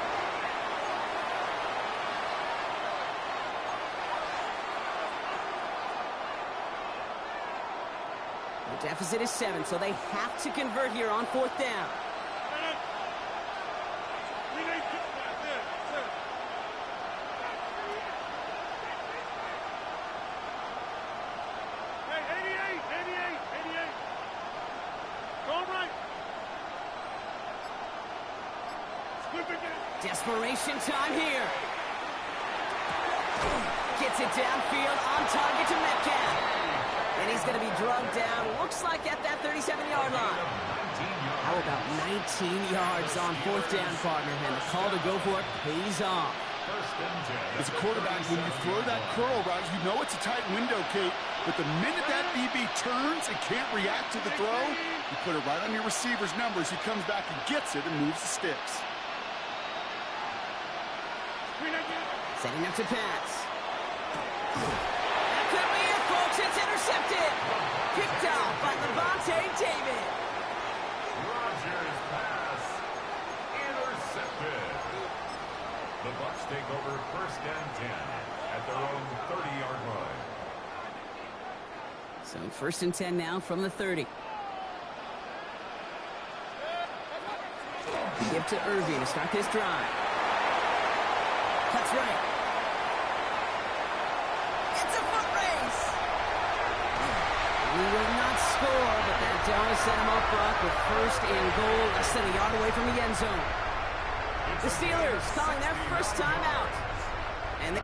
The deficit is 7, so they have to convert here on 4th down. Desperation time here. Gets it downfield, on target to Metcalf. And he's going to be drugged down, looks like at that 37-yard line. How about 19 yards on 4th down, partner? And the call to go for it pays off. As a quarterback, when you throw that curl route, you know it's a tight window, Kate. But the minute that DB turns and can't react to the throw, you put it right on your receiver's numbers. He comes back and gets it and moves the sticks. Setting up to pass. That could be it, folks. It's intercepted. Picked off by Levante David. Rodgers' pass intercepted. The Bucs take over 1st and 10 at their own 30-yard line. So 1st and 10 now from the 30. Give to Irving to start this drive. Cuts right. It's a foot race. He will not score, but that does set him up, Brock, with 1st and goal, less than a yard away from the end zone. The Steelers calling their first time out. And they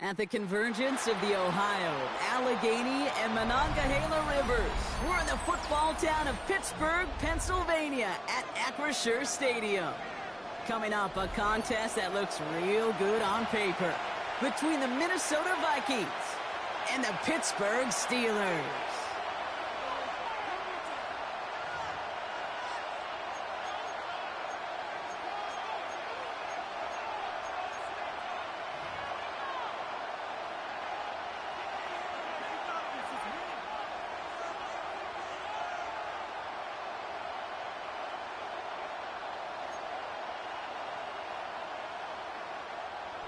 At the convergence of the Ohio, Allegheny, and Monongahela Rivers, we're in the football town of Pittsburgh, Pennsylvania at Acrisure Stadium. Coming up, a contest that looks real good on paper between the Minnesota Vikings and the Pittsburgh Steelers.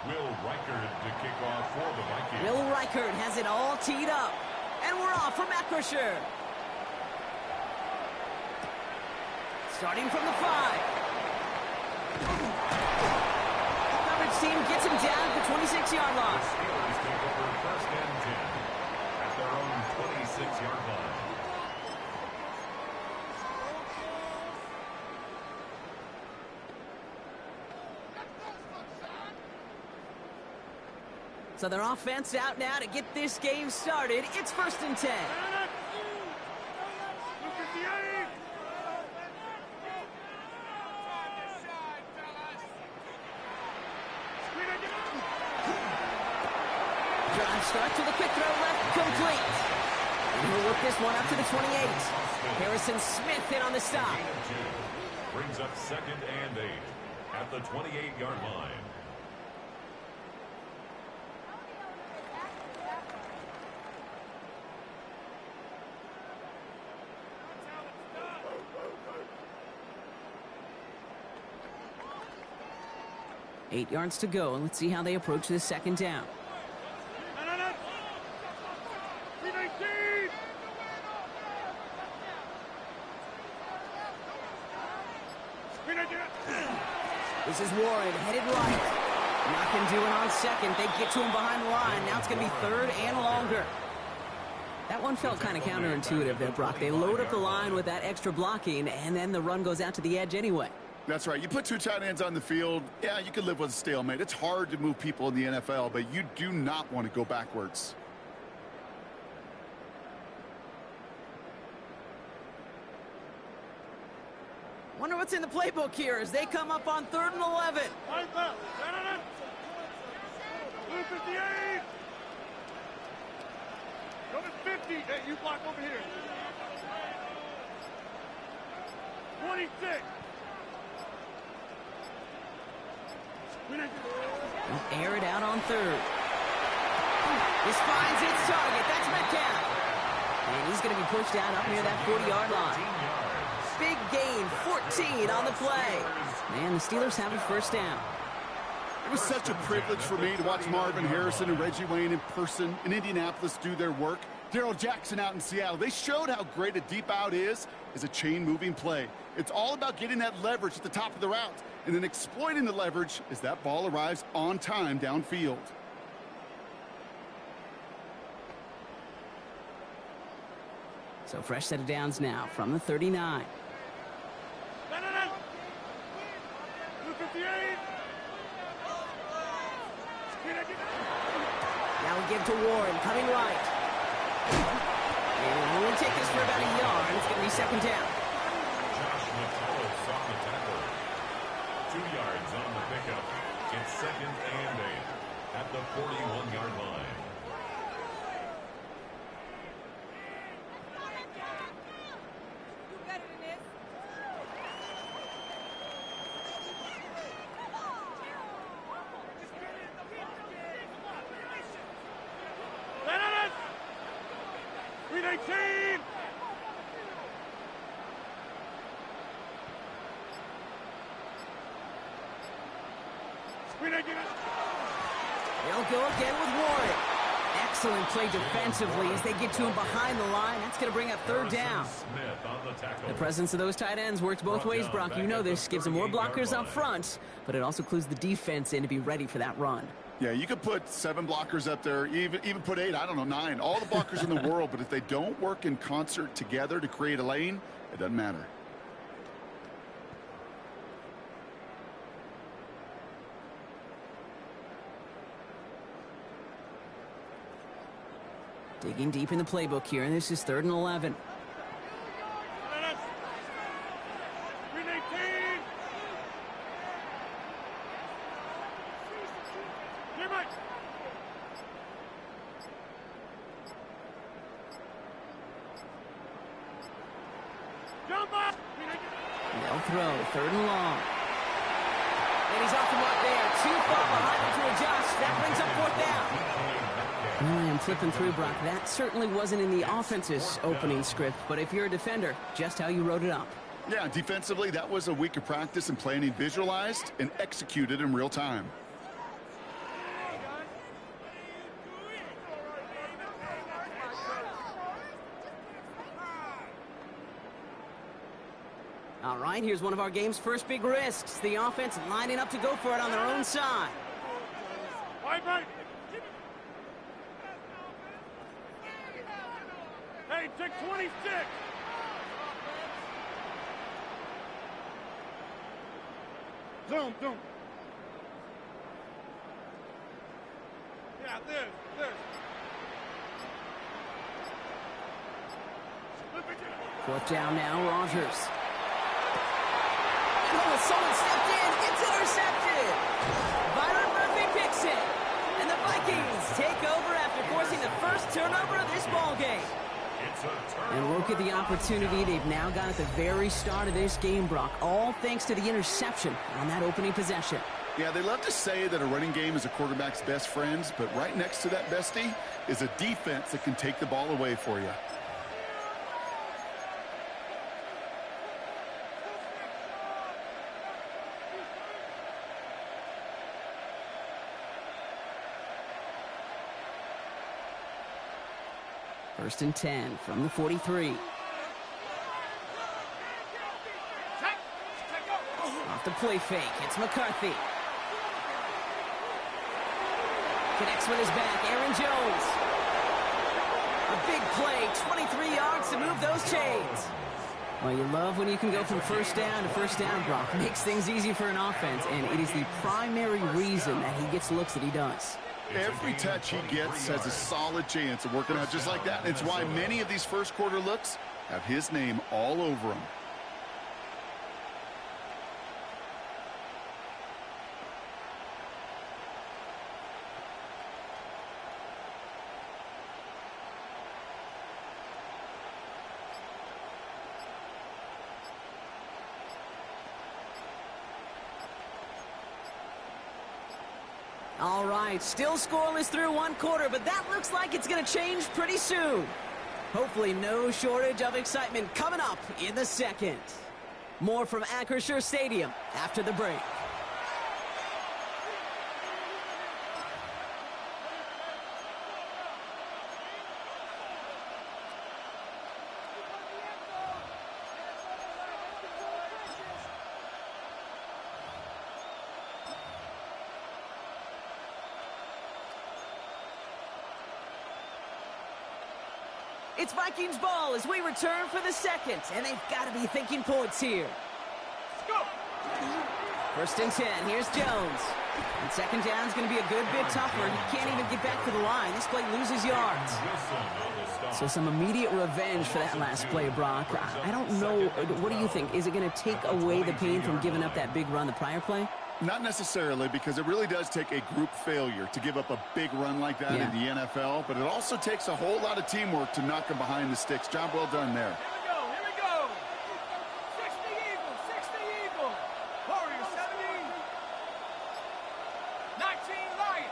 Will Reichard to kick off for the Vikings. Will Reichard has it all teed up. And we're off from Acrisure. Starting from the 5. Coverage team gets him down at the 26-yard line. The Steelers take over first and 10 at their own 26-yard line. So their offense out now to get this game started. It's first and 10. Drive starts with a quick throw left, complete. And he'll work this one up to the 28. Harrison Smith hit on the stop. Brings up second and 8 at the 28-yard line. Eight yards to go, and let's see how they approach this second down. This is Warren, headed right. Nothing doing on second. They get to him behind the line. Now it's going to be third and longer. That one felt kind of counterintuitive there, Brock. They load up the line with that extra blocking, and then the run goes out to the edge anyway. That's right. You put two tight ends on the field, yeah, you can live with a stalemate. It's hard to move people in the NFL, but you do not want to go backwards. Wonder what's in the playbook here as they come up on 3rd and 11. Blue 58. Number 50. Hey, you block over here. 26. We'll air it out on 3rd. This finds its target. That's Metcalf. And he's going to be pushed out up near that 40-yard line. Big gain, 14 on the play. And the Steelers have a first down. It was such a privilege for me to watch Marvin Harrison and Reggie Wayne in person in Indianapolis do their work. Darrell Jackson out in Seattle. They showed how great a deep out is as a chain-moving play. It's all about getting that leverage at the top of the route and then exploiting the leverage as that ball arrives on time downfield. So fresh set of downs now from the 39. Now we give to Warren, coming right. And we'll take this for about a yard. It's going to be second down. Josh Metellus on the tackle. 2 yards on the pickup. It's second and 8 at the 41-yard line. They'll go again with Warren. Excellent play defensively as they get to him behind the line. That's going to bring up third down. The presence of those tight ends works both ways, Brock. You know this. Gives them more blockers up front, but it also clues the defense in to be ready for that run. Yeah, you could put 7 blockers up there, even put 8, I don't know, 9. All the blockers in the world, but if they don't work in concert together to create a lane, it doesn't matter. Digging deep in the playbook here, and this is 3rd and 11. They'll throw, 3rd and long. And he's off the mark there. Too far behind him to adjust. That brings up 4th down. Well, I am flipping through, Brock. That certainly wasn't in the offense's opening script, but if you're a defender, just how you wrote it up. Yeah, defensively, that was a week of practice and planning visualized and executed in real time. All right, here's one of our game's first big risks. The offense lining up to go for it on their own side. Hey, take 26. Zoom. Yeah, this. 4th down now, Rodgers. Oh, someone stepped in. It's intercepted. Byron Murphy picks it. And the Vikings take over after forcing the first turnover of this ballgame. And look at the opportunity they've now got at the very start of this game, Brock. All thanks to the interception on that opening possession. Yeah, they love to say that a running game is a quarterback's best friends, but right next to that bestie is a defense that can take the ball away for you. First and 10 from the 43. Off the play fake. It's McCarthy. Connects with his back. Aaron Jones. A big play. 23 yards to move those chains. Well, you love when you can go from first down to first down, Brock. Makes things easy for an offense, and it is the primary reason that he gets looks that he does. Every touch he gets has a solid chance of working out just like that. It's why many of these first quarter looks have his name all over them. All right, still scoreless through 1 quarter, but that looks like it's going to change pretty soon. Hopefully no shortage of excitement coming up in the 2nd. More from Acrisure Stadium after the break. It's Vikings ball as we return for the 2nd, and they've got to be thinking points here. Let's go. First and 10, here's Jones. And 2nd down is going to be a good bit tougher. He can't even get back to the line. This play loses yards. So some immediate revenge for that last play, Brock. I don't know. What do you think? Is it going to take away the pain from giving up that big run the prior play? Not necessarily, because it really does take a group failure to give up a big run like that in the NFL, but it also takes a whole lot of teamwork to knock them behind the sticks. Job well done there. Here we go. 60 Eagle. Warrior 70. 19 Lion.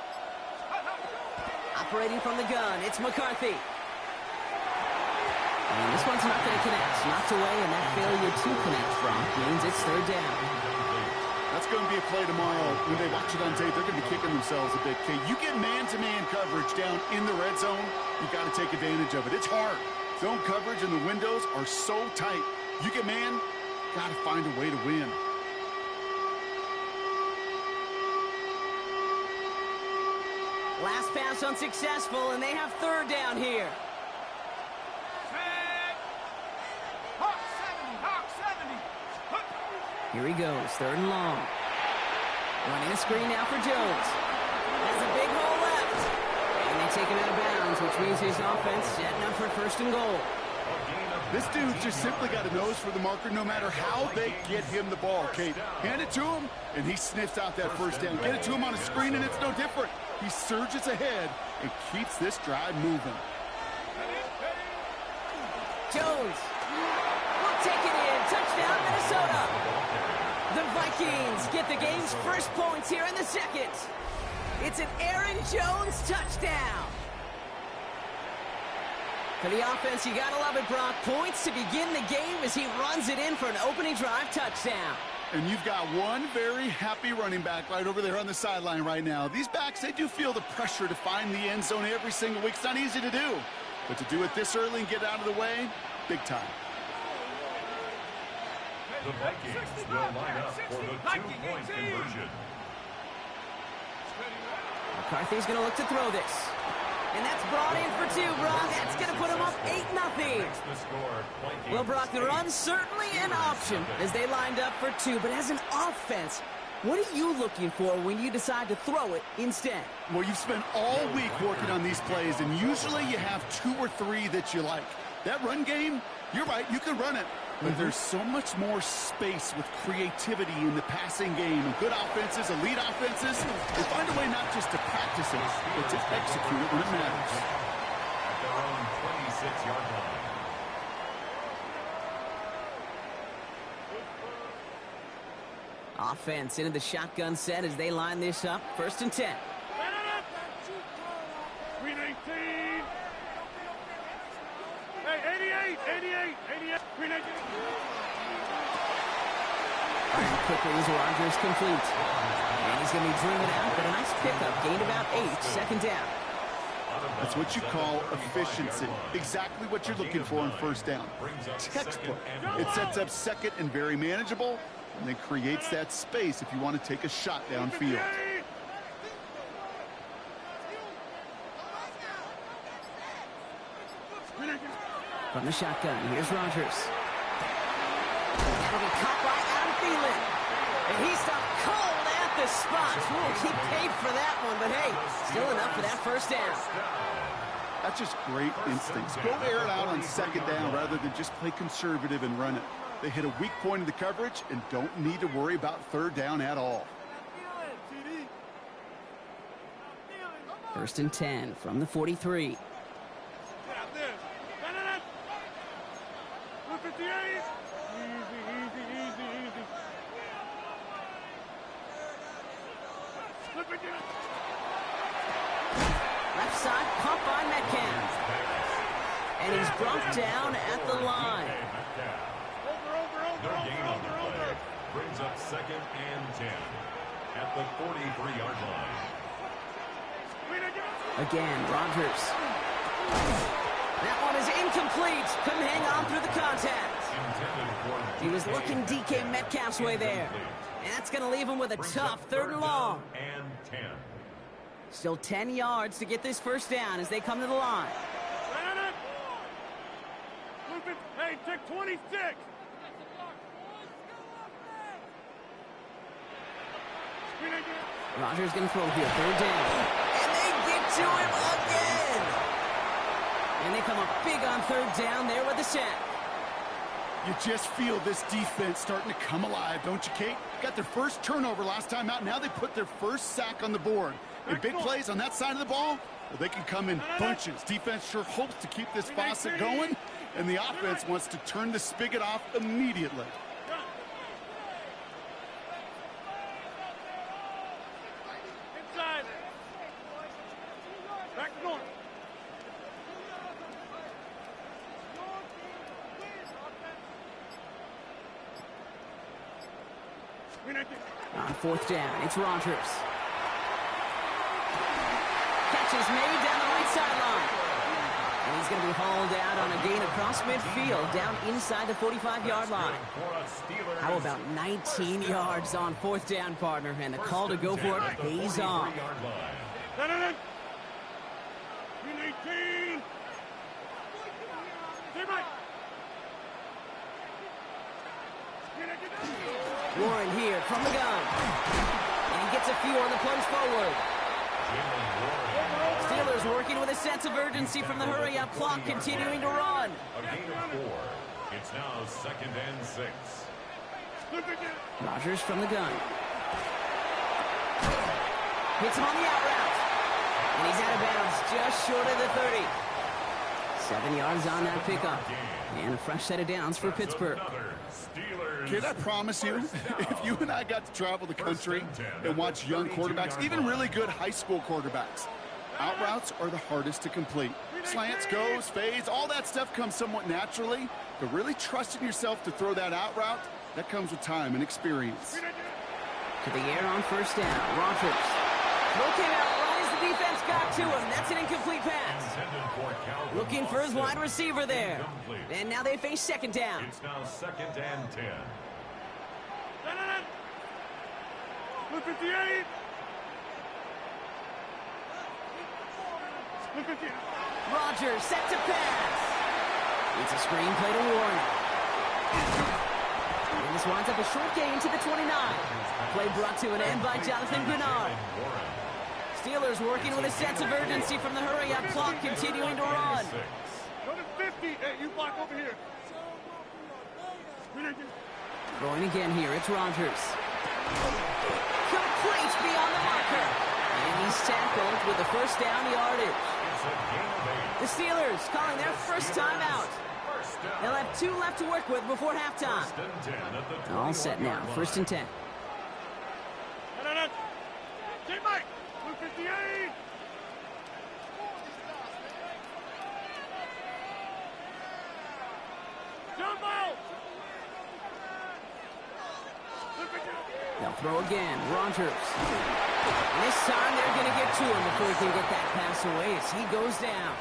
Operating from the gun, it's McCarthy. And this one's not going to connect. Knocked away, and that failure to connect, Brock, means it's 3rd down. That's going to be a play tomorrow. When they watch it on tape, they're going to be kicking themselves a bit. Okay, you get man-to-man coverage down in the red zone, you got to take advantage of it. It's hard. Zone coverage and the windows are so tight. You get man, got to find a way to win. Last pass unsuccessful, and they have 3rd down here. Here he goes, 3rd and long. Running a screen now for Jones. Has a big hole left. And they take him out of bounds, which means his offense setting up for first and goal. This dude just simply got a nose for the marker no matter how they get him the ball, Kate. Hand it to him, and he sniffs out that first down. Get it to him on a screen, and it's no different. He surges ahead and keeps this drive moving. Jones will take it in. Touchdown, Minnesota. The Vikings get the game's first points here in the second. It's an Aaron Jones touchdown. For the offense, you gotta love it, Brock. Points to begin the game as he runs it in for an opening drive touchdown. And you've got one very happy running back right over there on the sideline right now. These backs, they do feel the pressure to find the end zone every single week. It's not easy to do. But to do it this early and get out of the way, big time. The Vikings will line up for the two-point conversion. McCarthy's going to look to throw this. And that's brought in for two, Brock. That's going to put him up 8-0. Well, Brock, the run's certainly an option as they lined up for two. But as an offense, what are you looking for when you decide to throw it instead? Well, you've spent all week working on these plays, and usually you have two or three that you like. That run game, you're right, you can run it. But there's so much more space with creativity in the passing game. And good offenses, elite offenses, they find a way not just to practice it, but to execute it when it matters. At their own 26-yard line. Offense into the shotgun set as they line this up. 1st and 10. Green 18. Hey, 88. Green 18. Firing quickly as Rodgers complete. And he's going to be dreaming out, but a nice pickup. Gained about 8. 2nd down. That's what you call efficiency. Exactly what you're looking for on 1st down. Textbook. It sets up second and very manageable, and then creates that space if you want to take a shot downfield. From the shotgun, here's Rodgers. That'll be caught by Adam Thielen. And he stopped cold at the spot. He paid for that one, but hey, still enough for that 1st down. That's just great instincts. Go air it out on 2nd down rather than just play conservative and run it. They hit a weak point in the coverage and don't need to worry about 3rd down at all. 1st and 10 from the 43. 58. Easy. Left side, pump by Metcalf. And he's brought down at the line. Their gain on the play brings up 2nd and 10 at the 43-yard line. Again, Rodgers. That one is incomplete. Couldn't hang on through the contact. He was looking DK Metcalf's way there. And that's going to leave him with a tough 3rd and long. And 10. Still 10 yards to get this 1st down as they come to the line. Hey, take 26. Rodgers going to throw here. 3rd down. And they get to him again. And they come up big on 3rd down there with the sack. You just feel this defense starting to come alive, don't you, Kate? Got their first turnover last time out. Now they put their first sack on the board. And big plays on that side of the ball, well, they can come in bunches. Defense sure hopes to keep this faucet going, and the offense wants to turn the spigot off immediately. Inside. Back to north. On 4th down, it's Rodgers. Catch is made down the right sideline. And he's going to be hauled out on a gain across midfield, down inside the 45-yard line. How about 19 yards on 4th down, partner? And the call to go for it pays off. 18. Warren here from the gun. And he gets a few on the plunge forward. Still Steelers working with a sense of urgency from the hurry-up clock, continuing to run. A gain of 4. It's now 2nd and 6. Rodgers from the gun. Hits him on the out route. And he's out of bounds just short of the 30. 7 yards on that pickup. And a fresh set of downs for Pittsburgh. Kid, I promise you, if you and I got to travel the country and watch young quarterbacks, even really good high school quarterbacks, out routes are the hardest to complete. Slants, goes, fades, all that stuff comes somewhat naturally, but really trusting yourself to throw that out route, that comes with time and experience. To the air on first down. Rodgers. Throw came out right as the defense got to him. That's an incomplete pass. Looking for his wide receiver there. And now they face second down. It's now 2nd and 10. Look 58. Look 58. Rodgers set to pass. It's a screen play to Warren. And this winds up a short gain to the 29. Play brought to an end by Jonathan Grenard. Steelers working with a sense of urgency from the hurry-up clock, continuing to run. Go to 50. Hey, you block over here. Going again here, it's Rodgers. Complete beyond the marker. And he's tackled with the first down yardage. The Steelers calling their first time out. They'll have 2 left to work with before halftime. All set now, 1st and 10. Team Mike, Blue 58. John Miles. They'll throw again, Rodgers. And this time they're going to get to him before he can get that pass away as he goes down.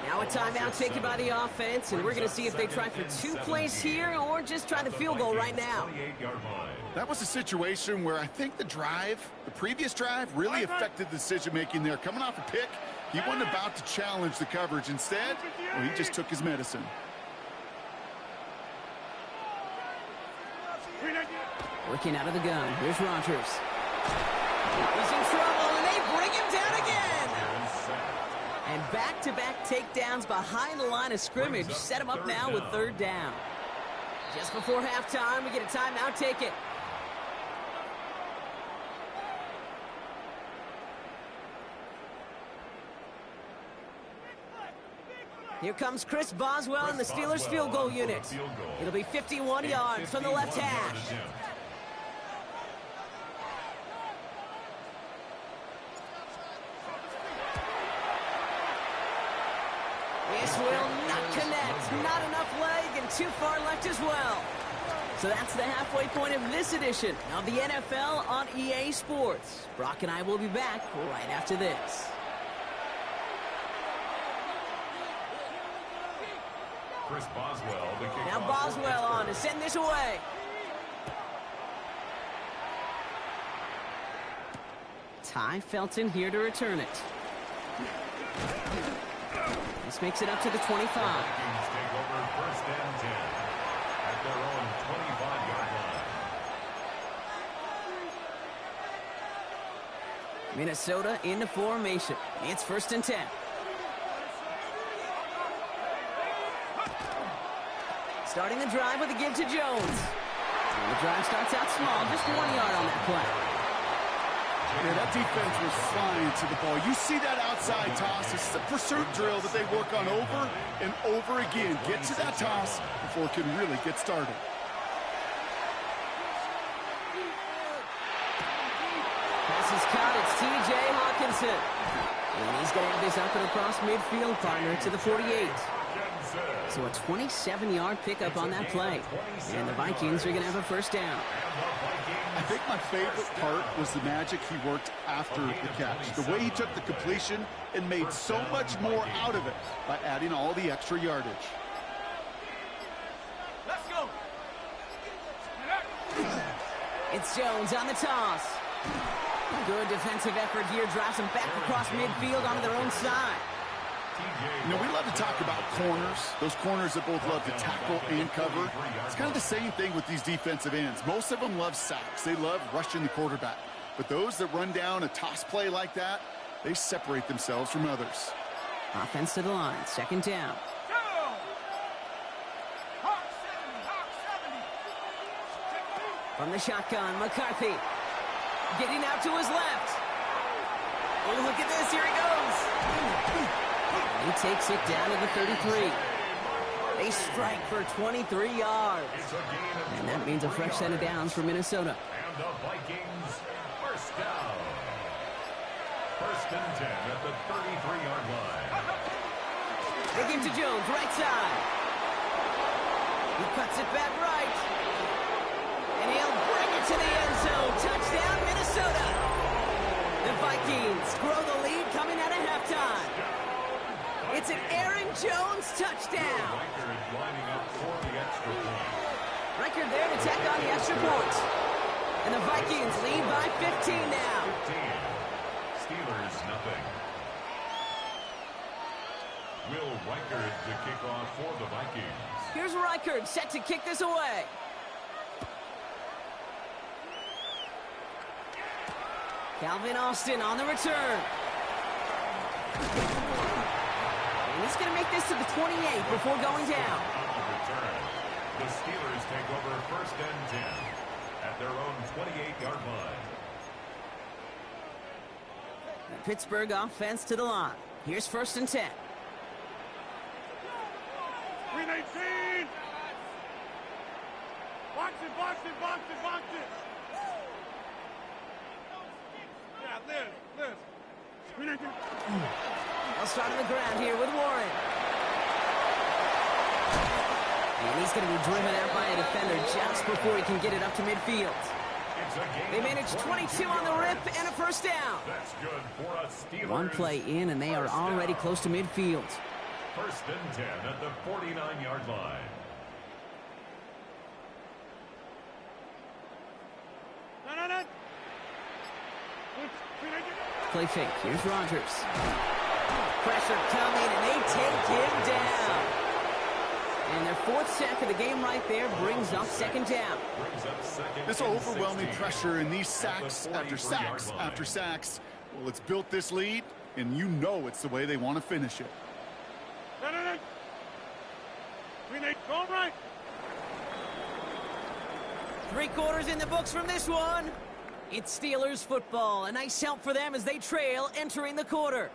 Now a timeout taken by the offense, and we're going to see if they try for 2 plays here or just try the field goal right now. That was a situation where I think the previous drive, really affected the decision-making there. Coming off a pick, he wasn't about to challenge the coverage. Instead, well, he just took his medicine. Working out of the gun. Here's Rodgers. He's in trouble, and they bring him down again. And back-to-back takedowns behind the line of scrimmage set him up now with 3rd down. Just before halftime, we get a timeout taken. Here comes Chris Boswell in the Steelers field goal unit. It'll be 51 yards from the left hash. This will not connect. Not enough leg and too far left as well. So that's the halfway point of this edition of the NFL on EA Sports. Brock and I will be back right after this. Chris Boswell, the kickoff. Now Boswell on to send this away. Ty Felton here to return it. This makes it up to the 25. Take over 1st and 10 at their own 25-yard line. Minnesota into formation. It's 1st and 10. Starting the drive with a give to Jones. And the drive starts out small, just 1 yard on that play. Yeah, that defense was flying to the ball. You see that outside toss. It's a pursuit drill that they work on over and over again. Get to that toss before it can really get started. Pass is caught. It's T.J. Hawkinson. And he's going to have this up and across midfield, partner, to the 48. So a 27-yard pickup on that play. And the Vikings are going to have a 1st down. I think my favorite part was the magic he worked after the catch. The way he took the completion and made so much more out of it by adding all the extra yardage. Let's go. It's Jones on the toss. Good defensive effort here. Drives them back across midfield onto their own side. You know, we love to talk about corners, those corners that both love to tackle and cover. It's kind of the same thing with these defensive ends. Most of them love sacks. They love rushing the quarterback. But those that run down a toss play like that, They separate themselves from others. Offense to the line, second down. From the shotgun, McCarthy. Getting out to his left. Oh, look at this. Here he goes. He takes it down to the 33. They strike for 23 yards. And that means a fresh set of downs for Minnesota. And the Vikings first down. First and 10 at the 33-yard line. They give to Jones, right side. He cuts it back right. And he'll bring it to the end zone. Touchdown, Minnesota. The Vikings grow the lead coming out of halftime. It's an Aaron Jones touchdown. Reichard there to tack on the extra point. And the Vikings lead by 15 now. Steelers nothing. Will Reichard to kick off for the Vikings. Here's Reichard set to kick this away. Calvin Austin on the return. And he's going to make this to the 28 before going down. On the return, the Steelers take over first and 10 at their own 28-yard line. The Pittsburgh offense to the line. Here's first and 10. 319. Box it, box it, box it, box it. Yeah, Liz. 319. They'll start on the ground here with Warren. And he's going to be driven out by a defender just before he can get it up to midfield. They manage 22 on the rip and a first down. That's good for us Steelers. One play in and they are already close to midfield. First and 10 at the 49-yard line. No. Play fake. Here's Rodgers. Pressure coming, and they take him down. And their fourth sack of the game right there brings up second down. This overwhelming pressure and these sacks after sacks after sacks. Well, it's built this lead, and you know it's the way they want to finish it. No. 319. Go right. 3 quarters in the books from this one. It's Steelers football. A nice help for them as they trail entering the quarter.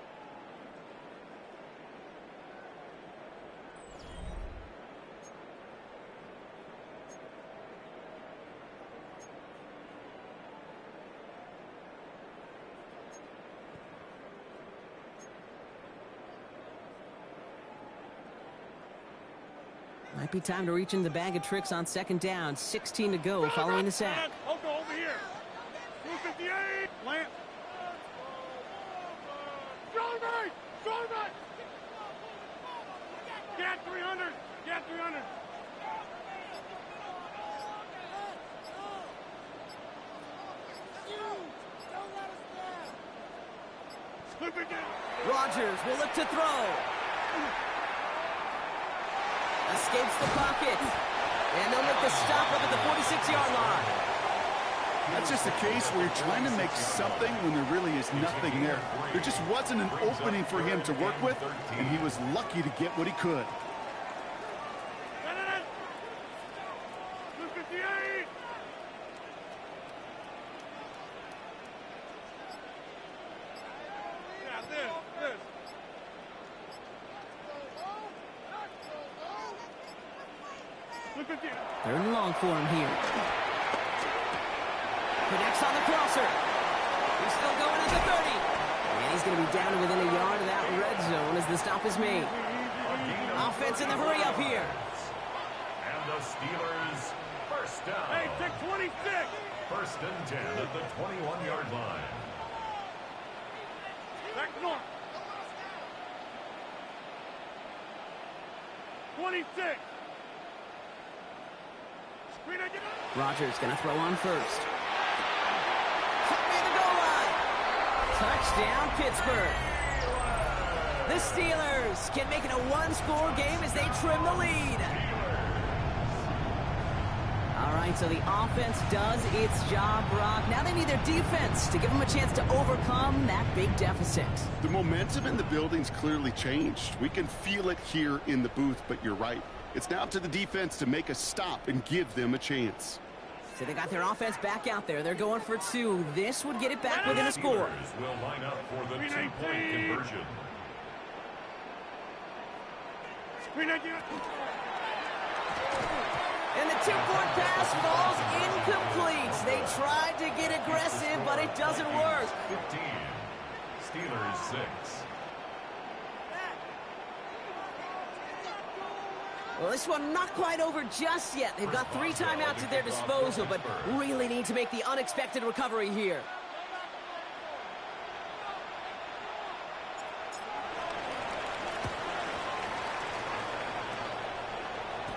Might be time to reach in the bag of tricks on second down. 16 to go following the sack. I'll go over here. 258. Plant. Strong right. Get 300. Get 300. Rodgers will look to throw. Escapes the pocket. And they'll make the stop up at the 46-yard line. That's just a case where you're trying to make something when there really is nothing there. There just wasn't an opening for him to work with, and he was lucky to get what he could. 258. Yeah, this. 258. Third and long for him here. Connects on the crosser. He's still going at the 30. And he's going to be down to within a yard of that red zone as the stop is made. Offense in the hurry up here. And the Steelers first down. Hey, take 26. First and 10 at the 21-yard line. Back north. 26. Rodgers going to throw on first. Near the goal line. Touchdown, Pittsburgh. The Steelers can make it a one-score game as they trim the lead. All right, And so the offense does its job, Brock. Now they need their defense to give them a chance to overcome that big deficit. The momentum in the building's clearly changed. We can feel it here in the booth, but you're right. It's now up to the defense to make a stop and give them a chance. So they got their offense back out there. They're going for 2. This would get it back within a score. Will line up for the 2-point conversion. And the 2-point pass falls incomplete. They tried to get aggressive, but it doesn't work. 15. Steelers 6. Well, this one not quite over just yet. They've got 3 timeouts at their disposal, but really need to make the unexpected recovery here.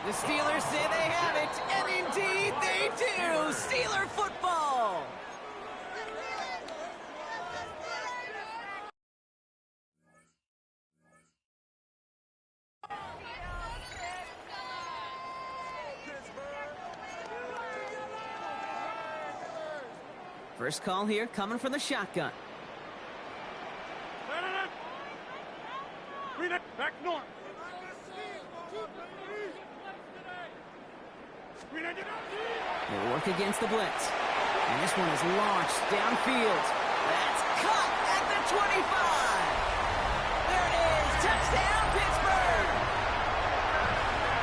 The Steelers say they have it, and indeed they do. Steeler football. First call here coming from the shotgun. Back north. They work against the blitz. And this one is launched downfield. That's caught at the 25. There it is. Touchdown, Pittsburgh.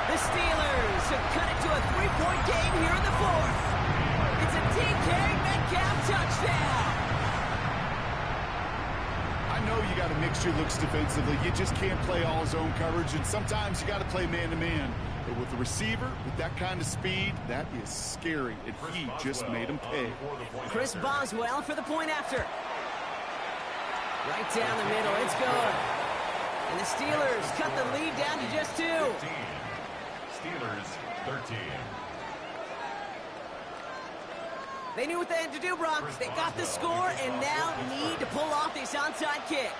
The Steelers have cut it to a 3-point game here in the 4th. It's a DK Metcalf touchdown. I know you got to mix your looks defensively. You just can't play all zone coverage, and sometimes you got to play man-to-man. But with the receiver, with that kind of speed, that is scary, and he just made him pay. Chris Boswell for the point after. Right down the middle, it's good. And the Steelers cut the lead down to just 2. 15. Steelers 13. They knew what they had to do, Brock. They got the score and now need to pull off this onside kick.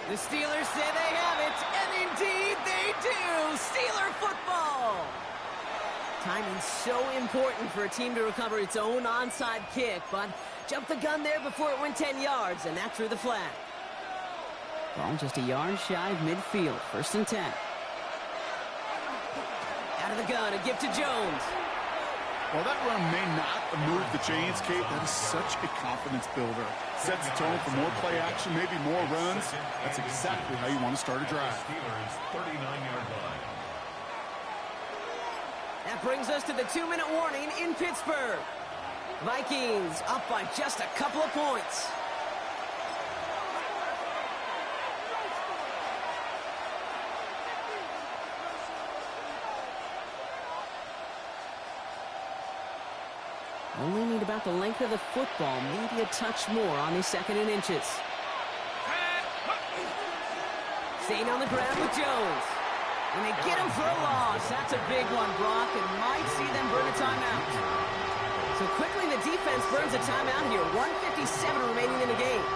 The Steelers say they have it, and indeed they do. Steeler football. Timing's so important for a team to recover its own onside kick, but jumped the gun there before it went 10 yards, and that drew the flag. Ball just a yard shy of midfield, 1st and 10. Out of the gun, a gift to Jones. While that run may not move the chains, Kate, that is such a confidence builder. Sets the tone for more play action, maybe more runs. That's exactly how you want to start a drive. Steelers 39-yard line. That brings us to the 2-minute warning in Pittsburgh. Vikings up by just a couple of points. Only need about the length of the football, maybe a touch more on the 2nd and inches. Staying on the ground with Jones. And they get him for a loss. That's a big one, Brock, and might see them burn a timeout. So quickly the defense burns a timeout here. 1:57 remaining in the game.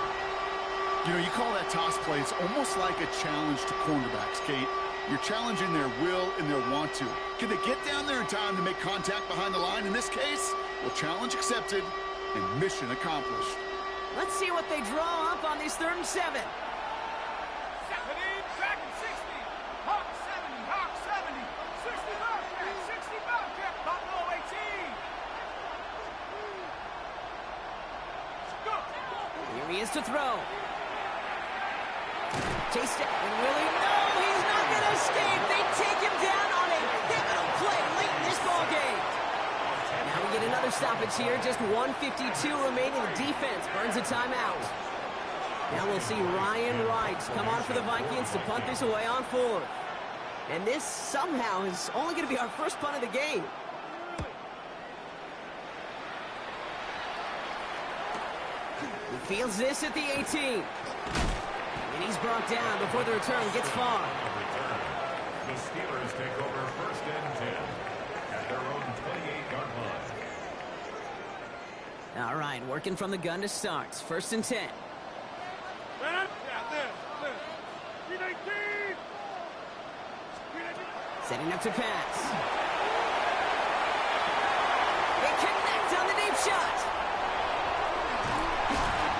You know, you call that toss play, it's almost like a challenge to cornerbacks, Kate. You're challenging their will and their want to. Can they get down there in time to make contact behind the line? In this case, well, challenge accepted and mission accomplished. Let's see what they draw up on this 3rd and 7. 60, Here he is to throw. Chased it, and really, no, he's not going to escape. They take him down on a pivotal play late in this ballgame. Now we get another stoppage here. Just 1:52 remaining. The defense burns a timeout. Now we'll see Ryan Wright come on for the Vikings to punt this away on 4th. And this somehow is only going to be our first punt of the game. He fields this at the 18. And he's brought down before the return gets far. The Steelers take over 1st and 10 at their own 28-yard line. All right, working from the gun to start. 1st and 10. Setting up to pass. They connect on the deep shot.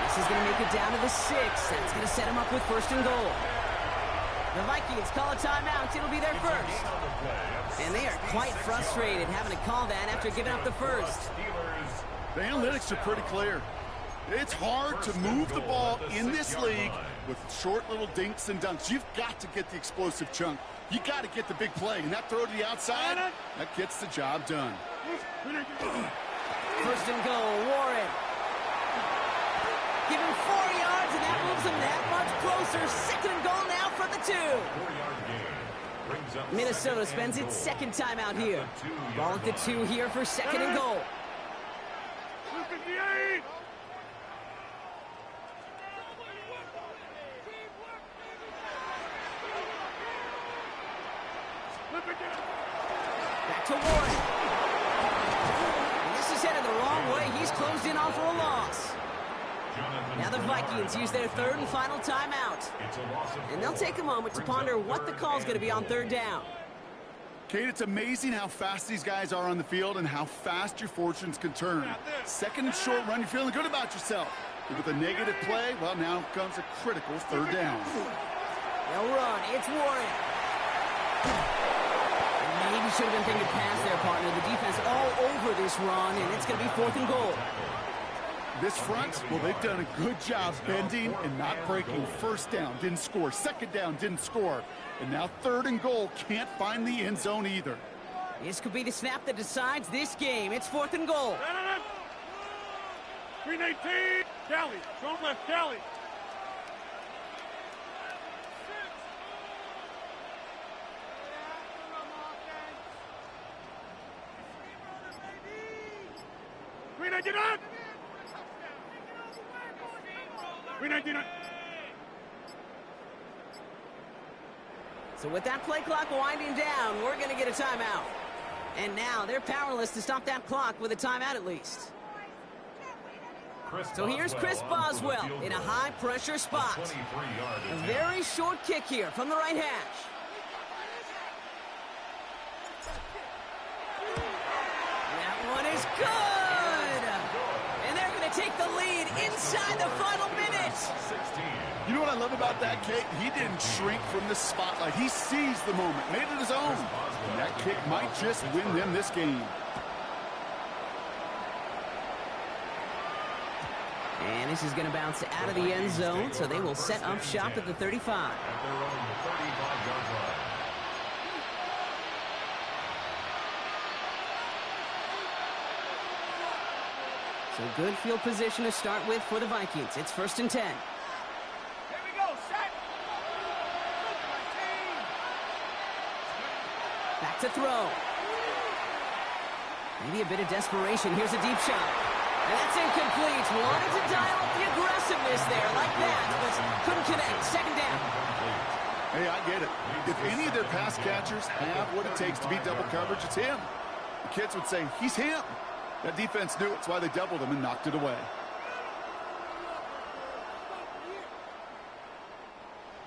This is going to make it down to the 6. That's going to set him up with 1st and goal. The Vikings call a timeout. It'll be their first. And they are quite frustrated having to call that after giving up the first. The analytics are pretty clear. It's hard to move the ball in this league with short little dinks and dunks. You've got to get the explosive chunk. You got to get the big play. And that throw to the outside, that gets the job done. 1st and goal, Warren. Give him 4 yards, and that moves him that much closer. 2nd and goal now from the 2. Minnesota spends its 2nd timeout here. Ball at the 2 here for 2nd and goal. Back to Warren. And this is headed the wrong way. He's closed in on for a loss. Now the Vikings use their 3rd and final timeout. And they'll take a moment to ponder what the call is going to be on 3rd down. Kate, it's amazing how fast these guys are on the field and how fast your fortunes can turn. 2nd and short run, you're feeling good about yourself. But with a negative play, well, now comes a critical 3rd down. They'll run. It's Warren. Maybe should have been thinking pass there, partner. The defense all over this run, and it's going to be 4th and goal. This front, well, they've done a good job bending and not breaking. 1st down, didn't score. 2nd down, didn't score. And now 3rd and goal, can't find the end zone either. This could be the snap that decides this game. It's 4th and goal. Green 18. Cali. Don't left, Cali. Green 99. Green 99. So with that play clock winding down, we're going to get a timeout. And now they're powerless to stop that clock with a timeout at least. So here's Chris Boswell in a high-pressure spot. A very short kick here from the right hash. That one is good! And they're going to take the lead inside the final minute. You know what I love about that, Kate? He didn't shrink from the spotlight. He seized the moment, made it his own. And that kick might just win them this game. And this is going to bounce out of the end zone, so they will set up shop at the 35. At their own 35-yard line. So good field position to start with for the Vikings. It's 1st and 10. Here we go, set. Back to throw. Maybe a bit of desperation. Here's a deep shot. And that's incomplete. Wanted to dial up the aggressiveness there like that, but couldn't connect. 2nd down. Hey, I get it. If any of their pass catchers have what it takes to beat double coverage, it's him. The kids would say, he's him. That defense knew it. That's why they doubled him and knocked it away.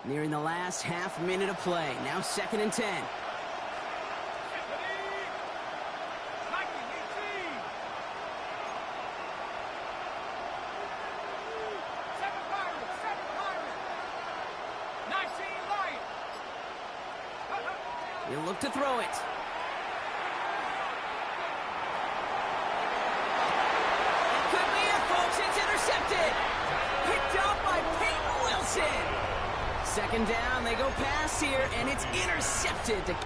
Nearing the last half minute of play. Now 2nd and 10. He'll look to throw it. It could be it, folks. It's intercepted. Picked up by Peyton Wilson. 2nd down. They go pass here, and it's intercepted.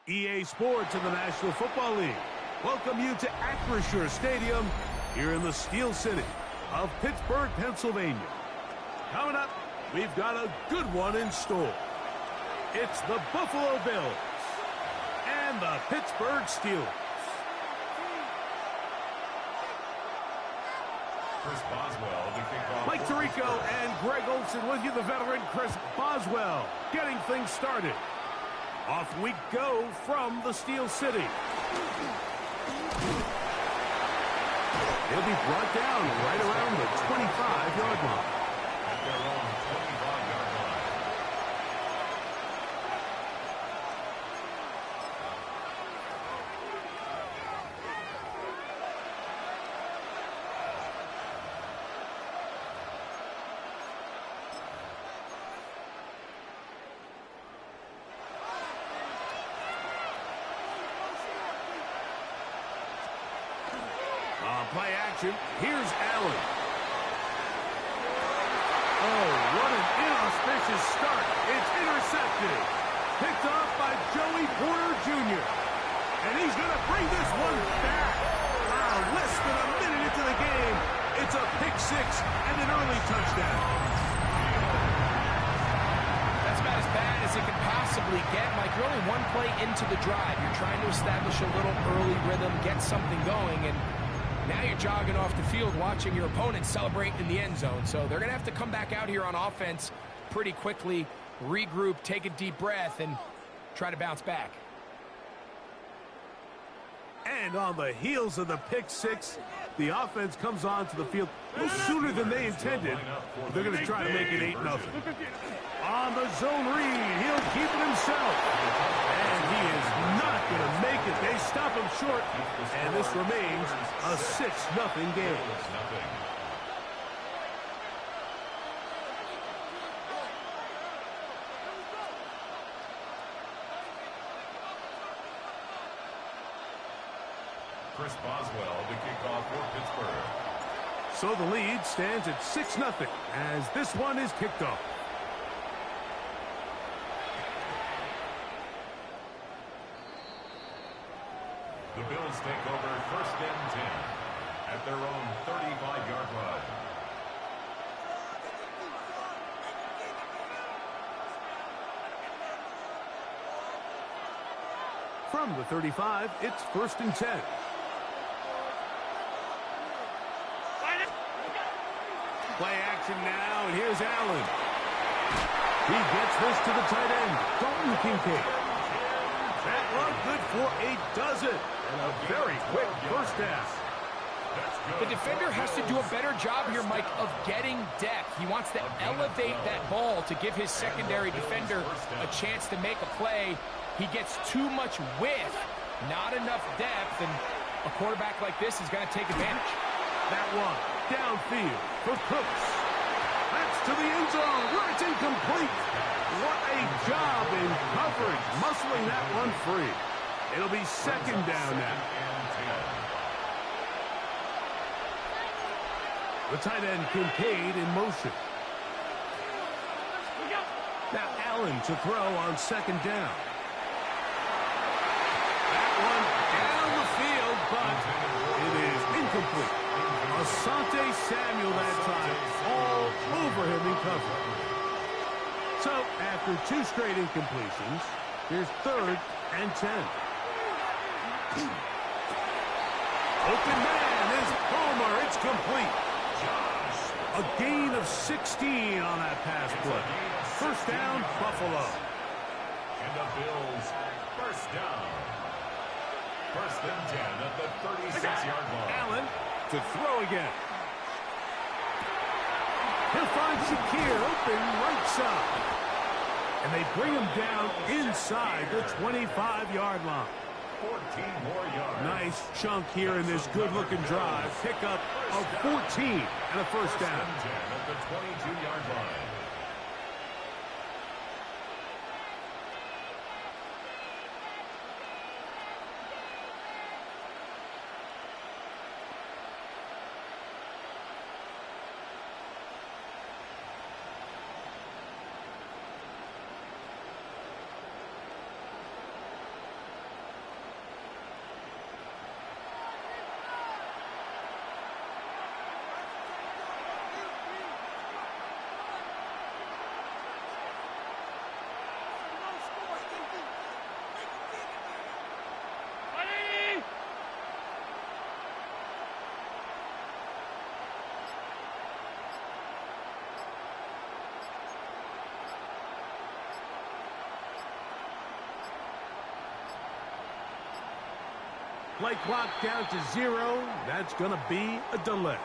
EA Sports and the National Football League welcome you to Acrisure Stadium here in the Steel City of Pittsburgh, Pennsylvania. Coming up, we've got a good one in store. It's the Buffalo Bills and the Pittsburgh Steelers. Chris Boswell to kick off. Mike Tirico and Greg Olson with you, the veteran Chris Boswell, getting things started. Off we go from the Steel City. He'll be brought down right around the 25-yard line. At their own 25-yard line. Play action. Here's Allen. Oh, what an inauspicious start. It's intercepted. Picked off by Joey Porter Jr. And he's going to bring this one back. Wow, less than a minute into the game. It's a pick six and an early touchdown. That's about as bad as it can possibly get. Mike, you're only one play into the drive. You're trying to establish a little early rhythm, get something going, and now you're jogging off the field watching your opponent celebrate in the end zone. So they're going to have to come back out here on offense pretty quickly, regroup, take a deep breath, and try to bounce back. And on the heels of the pick six, the offense comes onto the field a little sooner than they intended. They're going to try to make it 8-0. On the zone read, he'll keep it himself. And he is not going to make it. They stop him short, and this remains a 6-0 game. Chris Boswell to kick off for Pittsburgh. So the lead stands at 6-0 as this one is kicked off. The Bills take over 1st and 10 at their own 35-yard line. From the 35, it's 1st and 10. Play action now, and here's Allen. He gets this to the tight end, Dalton Kincaid. That run good for a dozen, and a very quick first down. The defender has to do a better job here, Mike, of getting depth. He wants to elevate that ball to give his secondary defender a chance to make a play. He gets too much width, not enough depth, and a quarterback like this is going to take advantage. That one downfield for Cooks. That's to the end zone where it's incomplete. What a job in coverage, muscling that one free. It'll be 2nd down now. The tight end Kincaid in motion. Now Allen to throw on 2nd down. That one down the field, but it is incomplete. Asante Samuel that time, all over him in coverage. So, after 2 straight incompletions, here's 3rd and 10. Open man is Homer. It's complete. A gain of 16 on that pass play. 1st down, Buffalo. And the Bills, 1st down. 1st and 10 at the 36-yard line. Allen to throw again. He'll find Shakir open right side. And they bring him down inside the 25-yard line. 14 more yards. Nice chunk here in this good-looking drive. Pickup of 14 and a 1st down. 10 at the 22-yard line. Play clock down to 0. That's going to be a delay.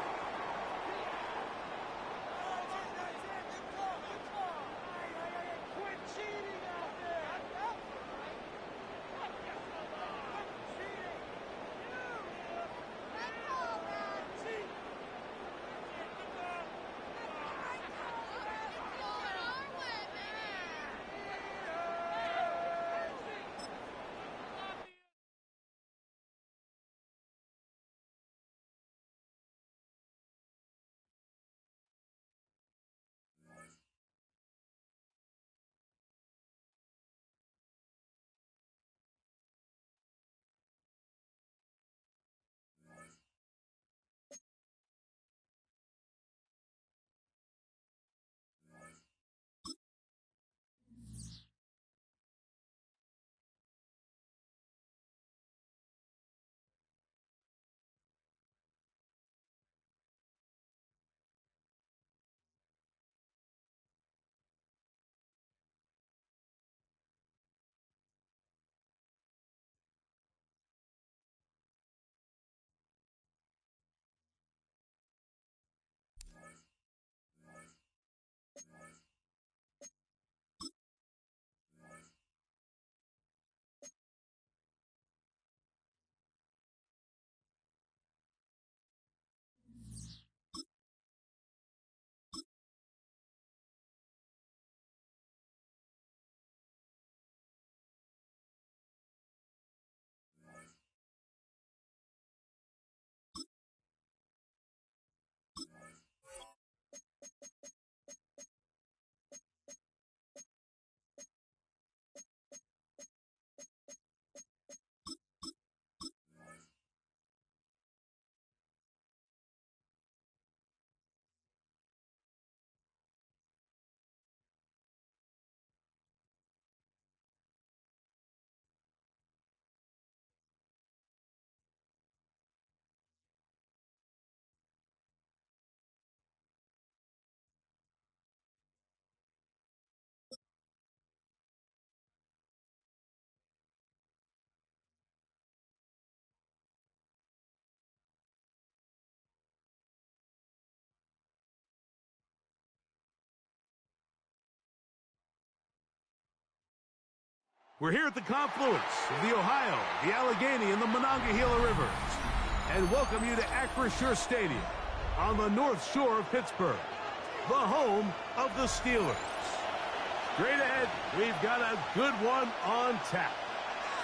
We're here at the confluence of the Ohio, the Allegheny, and the Monongahela Rivers, and welcome you to Acrisure Stadium on the North Shore of Pittsburgh, the home of the Steelers. Straight ahead, we've got a good one on tap.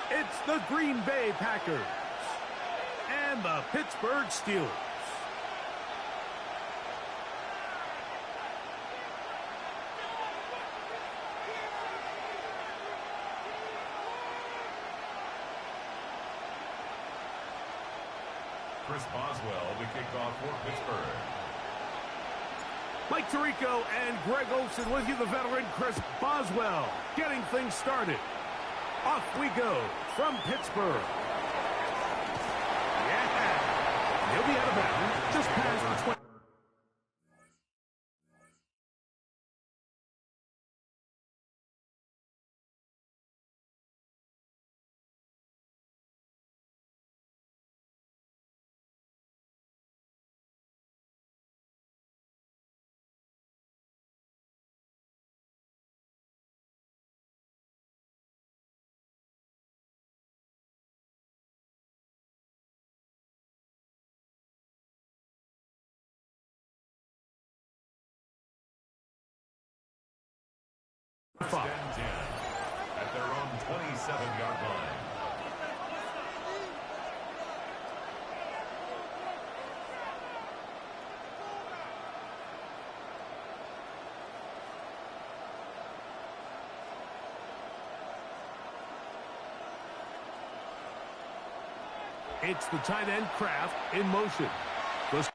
It's the Green Bay Packers and the Pittsburgh Steelers. Chris Boswell to kick off for Pittsburgh. Mike Tirico and Greg Olsen with you, the veteran Chris Boswell, getting things started. Off we go from Pittsburgh. Yeah, he'll be out of bounds just past the 20. First and 10 at their own 27-yard line. It's the tight end Kraft in motion. The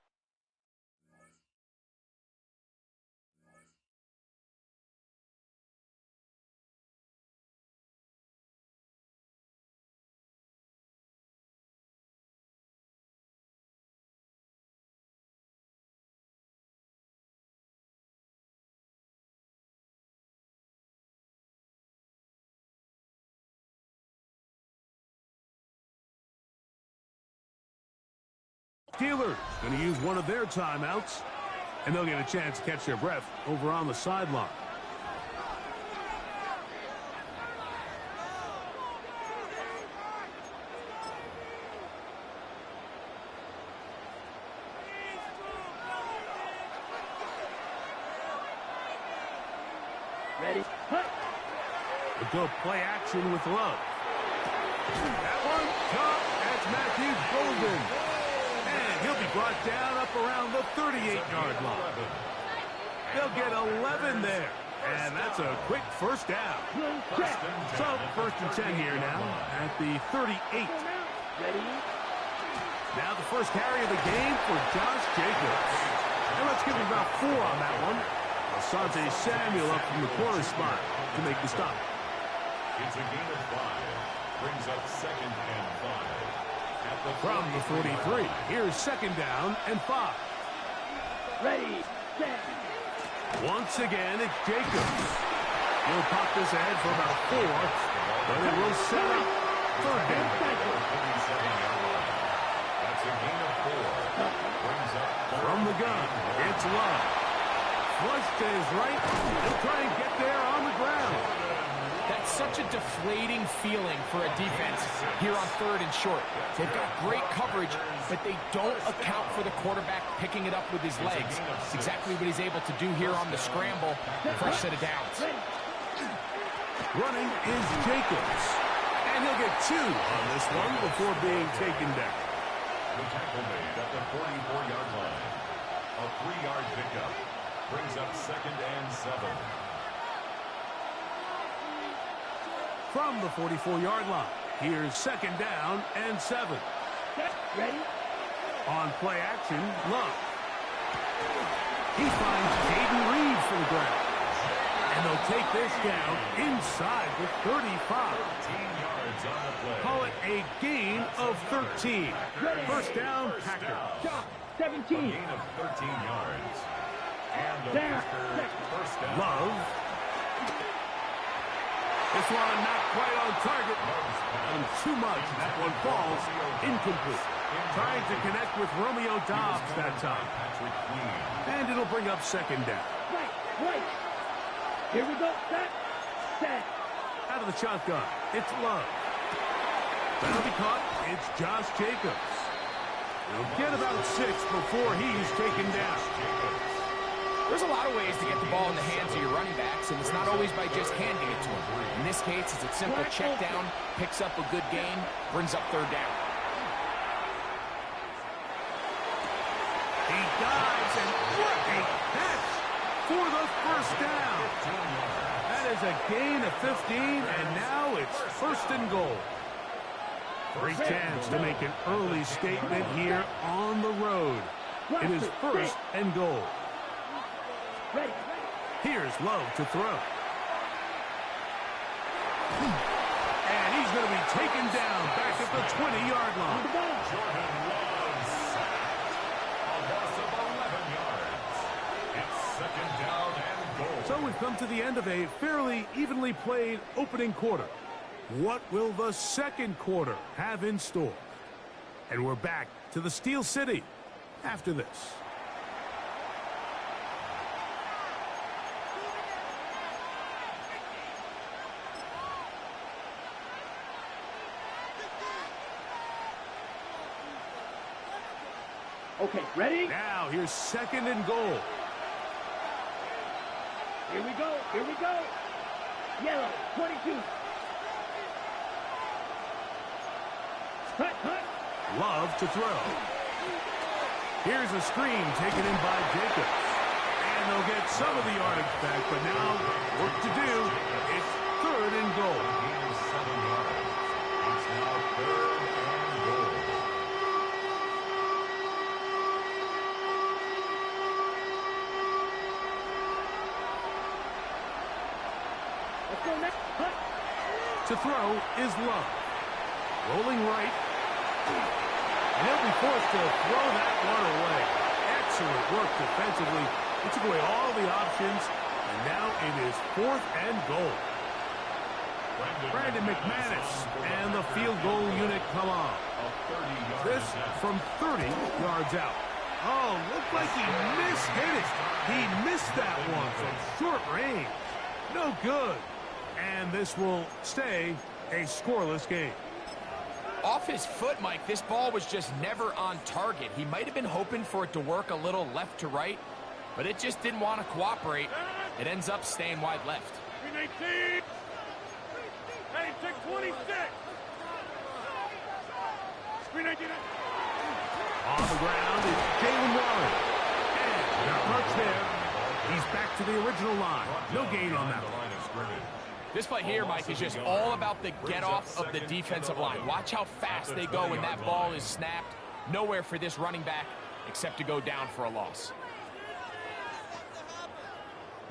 Steelers going to use one of their timeouts, and they'll get a chance to catch their breath over on the sideline. Ready? Hut. We'll go play action with Love. That one, caught. That's Matthew Golden. And he'll be brought down up around the 38-yard line. They'll get 11 there. And that's a quick first down. So, first and 10 here now at the 38. Ready? Now the first carry of the game for Josh Jacobs. And let's give him about 4 on that one. Asante Samuel up from the corner spot to make the stop. It's a gain of 5. Brings up 2nd and 5. At the From the 43, here's 2nd down and 5. Ready? Set. Once again, it's Jacobs. He'll pop this ahead for about 4, but it will set up 3rd down. That's a gain of 4. Brings up From the gun, it's Love. Flush to his right. He'll try and get there on the ground. That's such a deflating feeling for a defense here on 3rd and short. They've got great coverage, but they don't account for the quarterback picking it up with his legs. It's exactly what he's able to do here on the scramble. Fresh set of downs. Running is Jacobs. And he'll get 2 on this one before being taken down. the tackle made at the 44-yard line. A 3-yard pickup. Brings up 2nd and 7. From the 44-yard line, here's 2nd down and 7. Ready? On play action, Love. He finds Jaden Reed for the ground. And they'll take this down inside the 35. 13 yards on the play. Call it a gain of 13. First down, Packers. 17. A gain of 13 yards. And the Packers first down. Love. This one not quite on target. And too much. That one falls incomplete. Trying to connect with Romeo Dobbs that time. And it'll bring up 2nd down. Right. Here we go. Set. Out of the shotgun, it's Love. That'll be caught. It's Josh Jacobs. He'll get about 6 before he's taken down. There's a lot of ways to get the ball in the hands of your running backs, and it's not always by just handing it to them. In this case, it's a simple check down, picks up a good gain, brings up 3rd down. He dives, and what a catch for the first down. That is a gain of 15, and now it's 1st and goal. Great chance to make an early statement here on the road. It is 1st and goal. Ready. Here's Love to throw. And he's going to be taken down back at the 20-yard line. Jordan Love sacked. A loss of 11 yards. It's 2nd down and goal. So we've come to the end of a fairly evenly played opening quarter. What will the 2nd quarter have in store? And we're back to the Steel City after this. Okay, ready? Now here's 2nd and goal. Here we go. Yellow, 22. Hut. Love to throw. Here's a screen taken in by Jacobs. And they'll get some of the yardage back, but now work to do. It's 3rd and goal. Here's 7 yards. It's now 3rd and goal. Let's go next. Hut. To throw is Love. Rolling right. And he'll be forced to throw that one away. Excellent work defensively. He took away all the options, and now it is 4th and goal. Brandon McManus and the field goal unit come on. This from 30 yards out. Oh, looked like he mishit it. He missed that one from short range. No good. And this will stay a scoreless game. Off his foot, Mike, this ball was just never on target. He might have been hoping for it to work a little left to right, but it just didn't want to cooperate. It ends up staying wide left. 18. Hey, take 26. Screen 19. On the ground is Jalen Warren. And not much there. He's back to the original line. No gain on that one. This play here, Mike, is just all about the get-off of the defensive line. Watch how fast they go when that ball is snapped. Nowhere for this running back except to go down for a loss.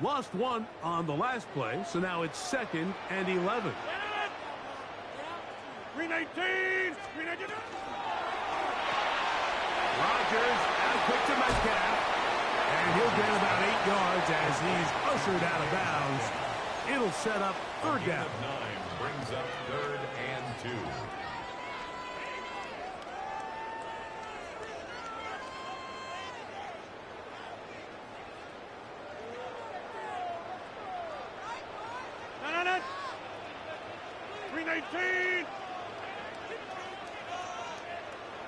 Lost one on the last play, so now it's 2nd and 11. Screen 18. Screen 19. Rodgers out quick to Metcalf. And he'll get about 8 yards as he's ushered out of bounds. It'll set up 3rd down. 9 brings up 3rd and 2. No. 319.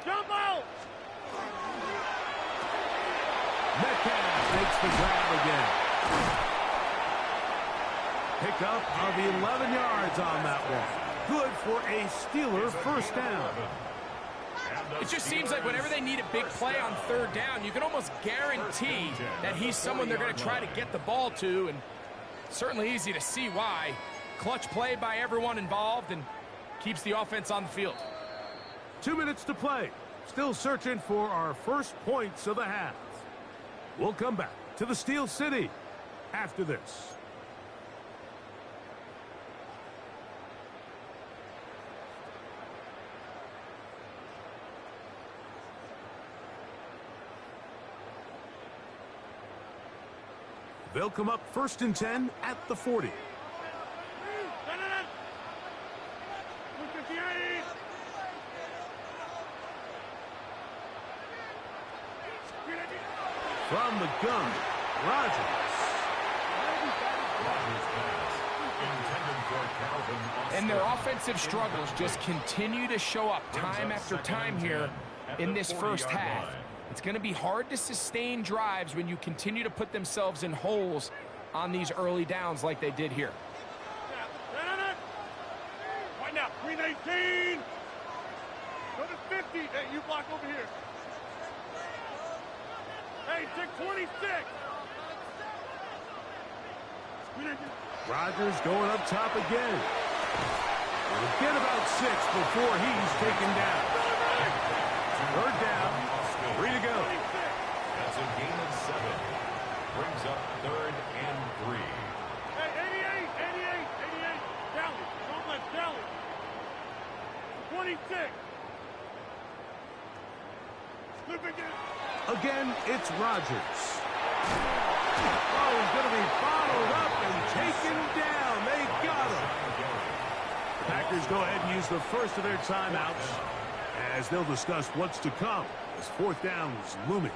Jump out. Metcalf makes the grab again. Pickup of 11 yards on that one. Good for a Steeler 1st down. It just seems like whenever they need a big play on 3rd down, you can almost guarantee that he's someone they're going to try to get the ball to, and certainly easy to see why. Clutch play by everyone involved and keeps the offense on the field. 2 minutes to play. Still searching for our first points of the half. We'll come back to the Steel City after this. They'll come up 1st and 10 at the 40. From the gun, Rodgers. And their offensive struggles just continue to show up time after time here in this first half. It's going to be hard to sustain drives when you continue to put themselves in holes on these early downs like they did here. Right now, 319. Go to 50. Hey, you block over here. Hey, take 26. Rodgers going up top again. It'll get about 6 before he's taken down. 3rd down. 3 to go. That's a gain of 7. Brings up 3rd and 3. Hey, 88. Dally. Don't let Dally. 26. Slip again. Again, it's Rodgers. Oh, he's going to be bottled up and taken down. They got him. Packers go ahead and use the first of their timeouts as they'll discuss what's to come as 4th down is looming.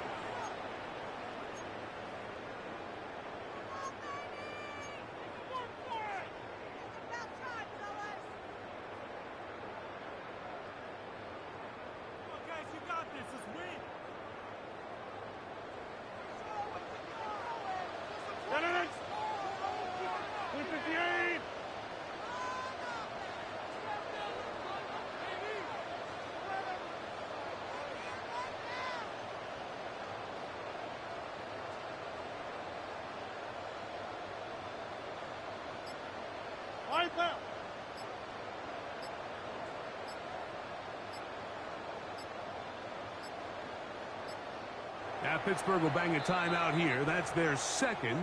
Now Pittsburgh will bang a timeout here. That's their 2nd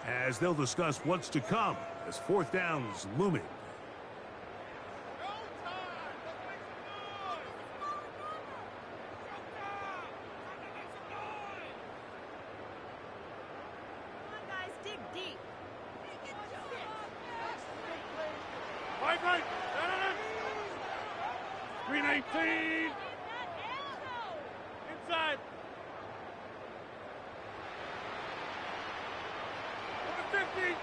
as they'll discuss what's to come as 4th down is looming. Right. 319. Inside. Number 50.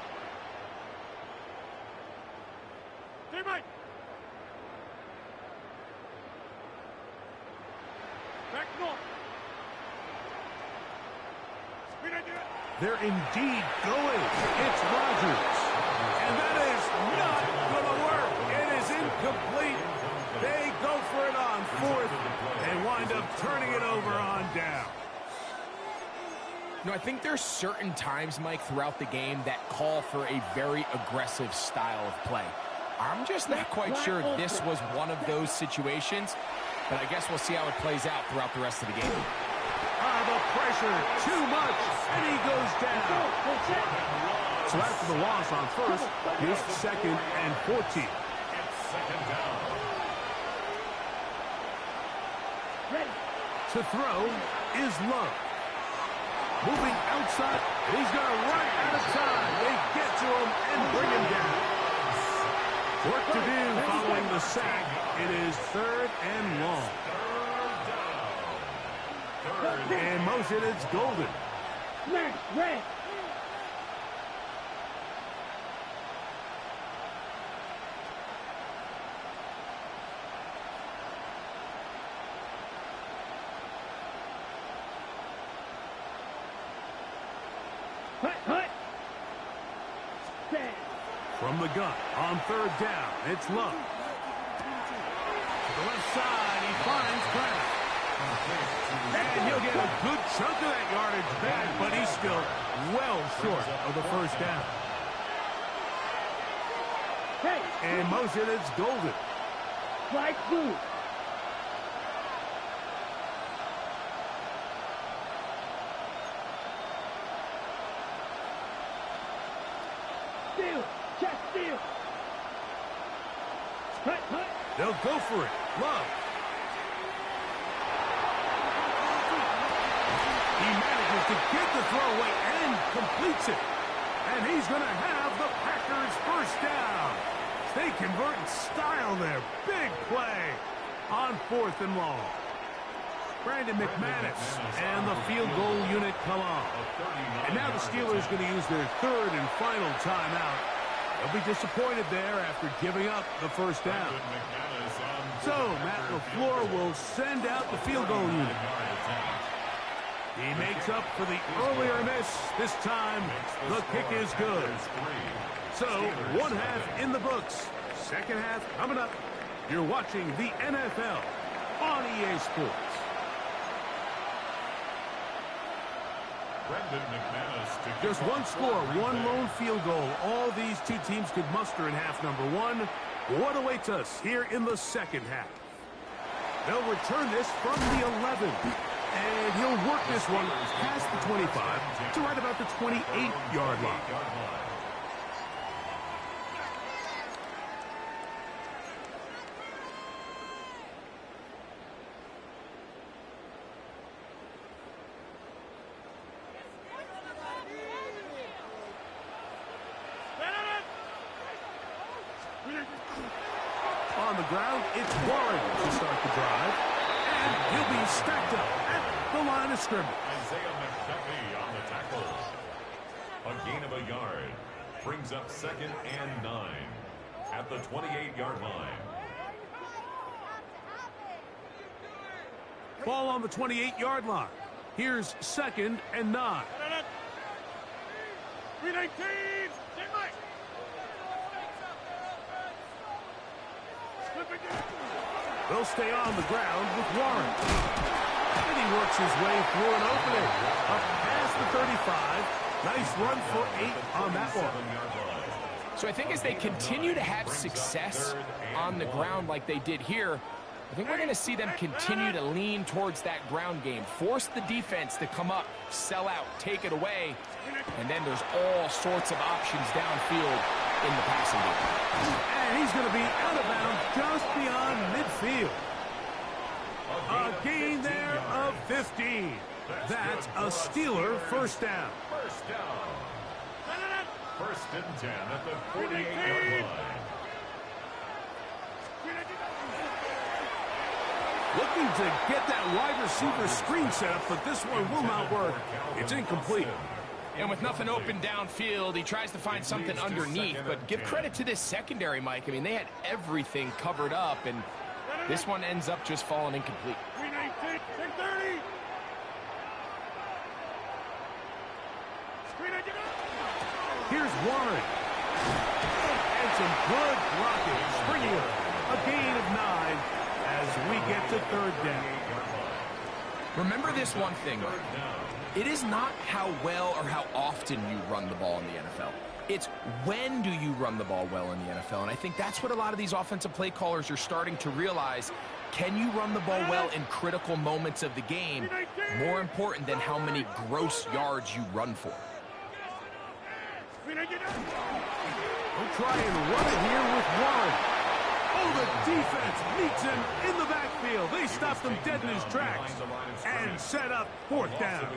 Teammate. Back north. They're indeed going. It's Rodgers. And that is not going to work. It is incomplete. They go for it on fourth and wind up turning it over on down. I think there's certain times, Mike, throughout the game that call for a very aggressive style of play. I'm just not quite sure this was one of those situations, but I guess we'll see how it plays out throughout the rest of the game. The pressure, too much, and he goes down. So after the loss on first, here's 2nd and 14. It's 2nd down. To throw is Love. Moving outside, and he's going to run out of time. They get to him and bring him down. Work to do following the sack. It is 3rd and long. And motion, it's Golden. Red. Hut. From the gun, on 3rd down, it's Love. To the left side, he finds Brown. And he'll get a good chunk of that yardage back, but he's still well short of the 1st down. And motion, it's Golden. Right through. Steal. Hut. They'll go for it. Love. He manages to get the throw away and completes it. And he's going to have the Packers 1st down. They convert in style there. Big play on 4th and long. Brandon McManus and the field goal unit come on. And now the Steelers going to use their 3rd and final timeout. They'll be disappointed there after giving up the 1st down. So Matt LaFleur will send out the field goal unit. He makes up for the earlier miss. This time, the kick is good. So, 1 half in the books. 2nd half coming up. You're watching the NFL on EA Sports. Just one score, one lone field goal. All these two teams could muster in half number 1. What awaits us here in the 2nd half? They'll return this from the 11. And he'll work this one past the 25 to right about the 28-yard line. On the ground, it's Warren to start the drive. And he'll be stacked up at the line of scrimmage. Isaiah McDuffie on the tackle. A gain of a yard. Brings up 2nd and 9 at the 28-yard line. Ball on the 28-yard line. Here's 2nd and 9. 319. They'll stay on the ground with Warren. And he works his way through an opening. Up past the 35. Nice run for 8 on that one. So I think as they continue to have success on the ground like they did here, I think we're going to see them continue to lean towards that ground game. Force the defense to come up, sell out, take it away, and then there's all sorts of options downfield in the passing game. And he's going to be out of bounds just beyond midfield. A gain there of 15. That's a Steeler 1st down. 1st and 10 at the 48-yard line. looking to get that wide receiver screen set up, but this one will not work. It's incomplete. And with nothing open downfield, he tries to find something underneath. But give credit to this secondary, Mike. I mean, they had everything covered up, and this one ends up just falling incomplete. 319, 630. Here's Warren. And some good blocking. Springer, a gain of 9 as we get to third down. Remember this one thing, Mike. It is not how well or how often you run the ball in the NFL. It's when do you run the ball well in the NFL. And I think that's what a lot of these offensive play callers are starting to realize. Can you run the ball well in critical moments of the game? More important than how many gross yards you run for. We'll try and run it here with Warren. Oh, the defense meets him in the backfield. They stopped him dead in his tracks and set up fourth down.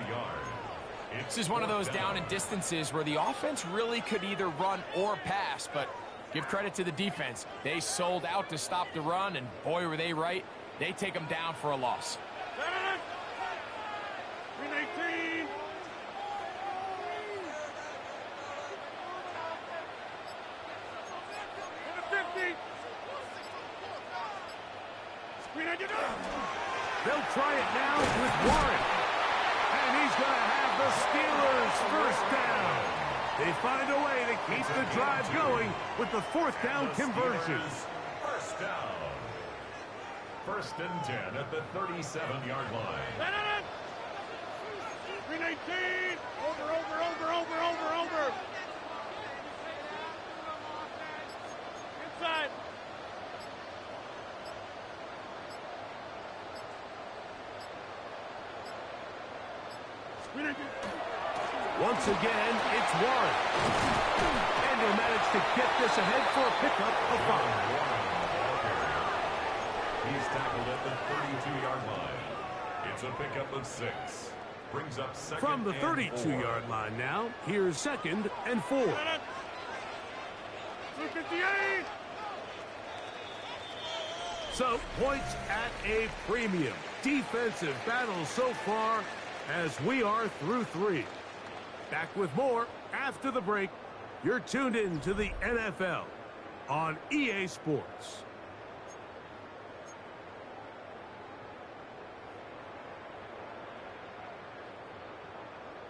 This is one of those down and distances where the offense really could either run or pass, but give credit to the defense. They sold out to stop the run, and boy, were they right. They take them down for a loss. 319. They'll try it now with Warren. And he's going to have the Steelers first down. They find a way to keep the drive going with the fourth down conversion. First down. First and 10 at the 37-yard line. 319. Over. Inside. Once again, it's Warren. And he'll manage to get this ahead for a pickup of 5. He's tackled at the 32-yard line. It's a pickup of 6. Brings up second from the 32-yard line now. Here's second and 4. 258. So, points at a premium. Defensive battle so far as we are through 3. Back with more after the break. You're tuned in to the NFL on EA Sports.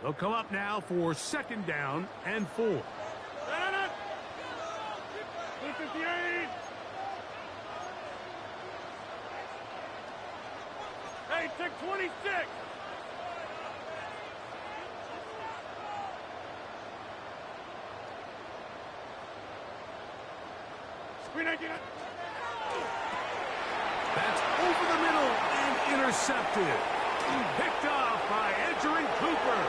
They'll come up now for second down and 4. 258. Hey, take 26. That's over the middle and intercepted. Picked off by Edgerrin Cooper.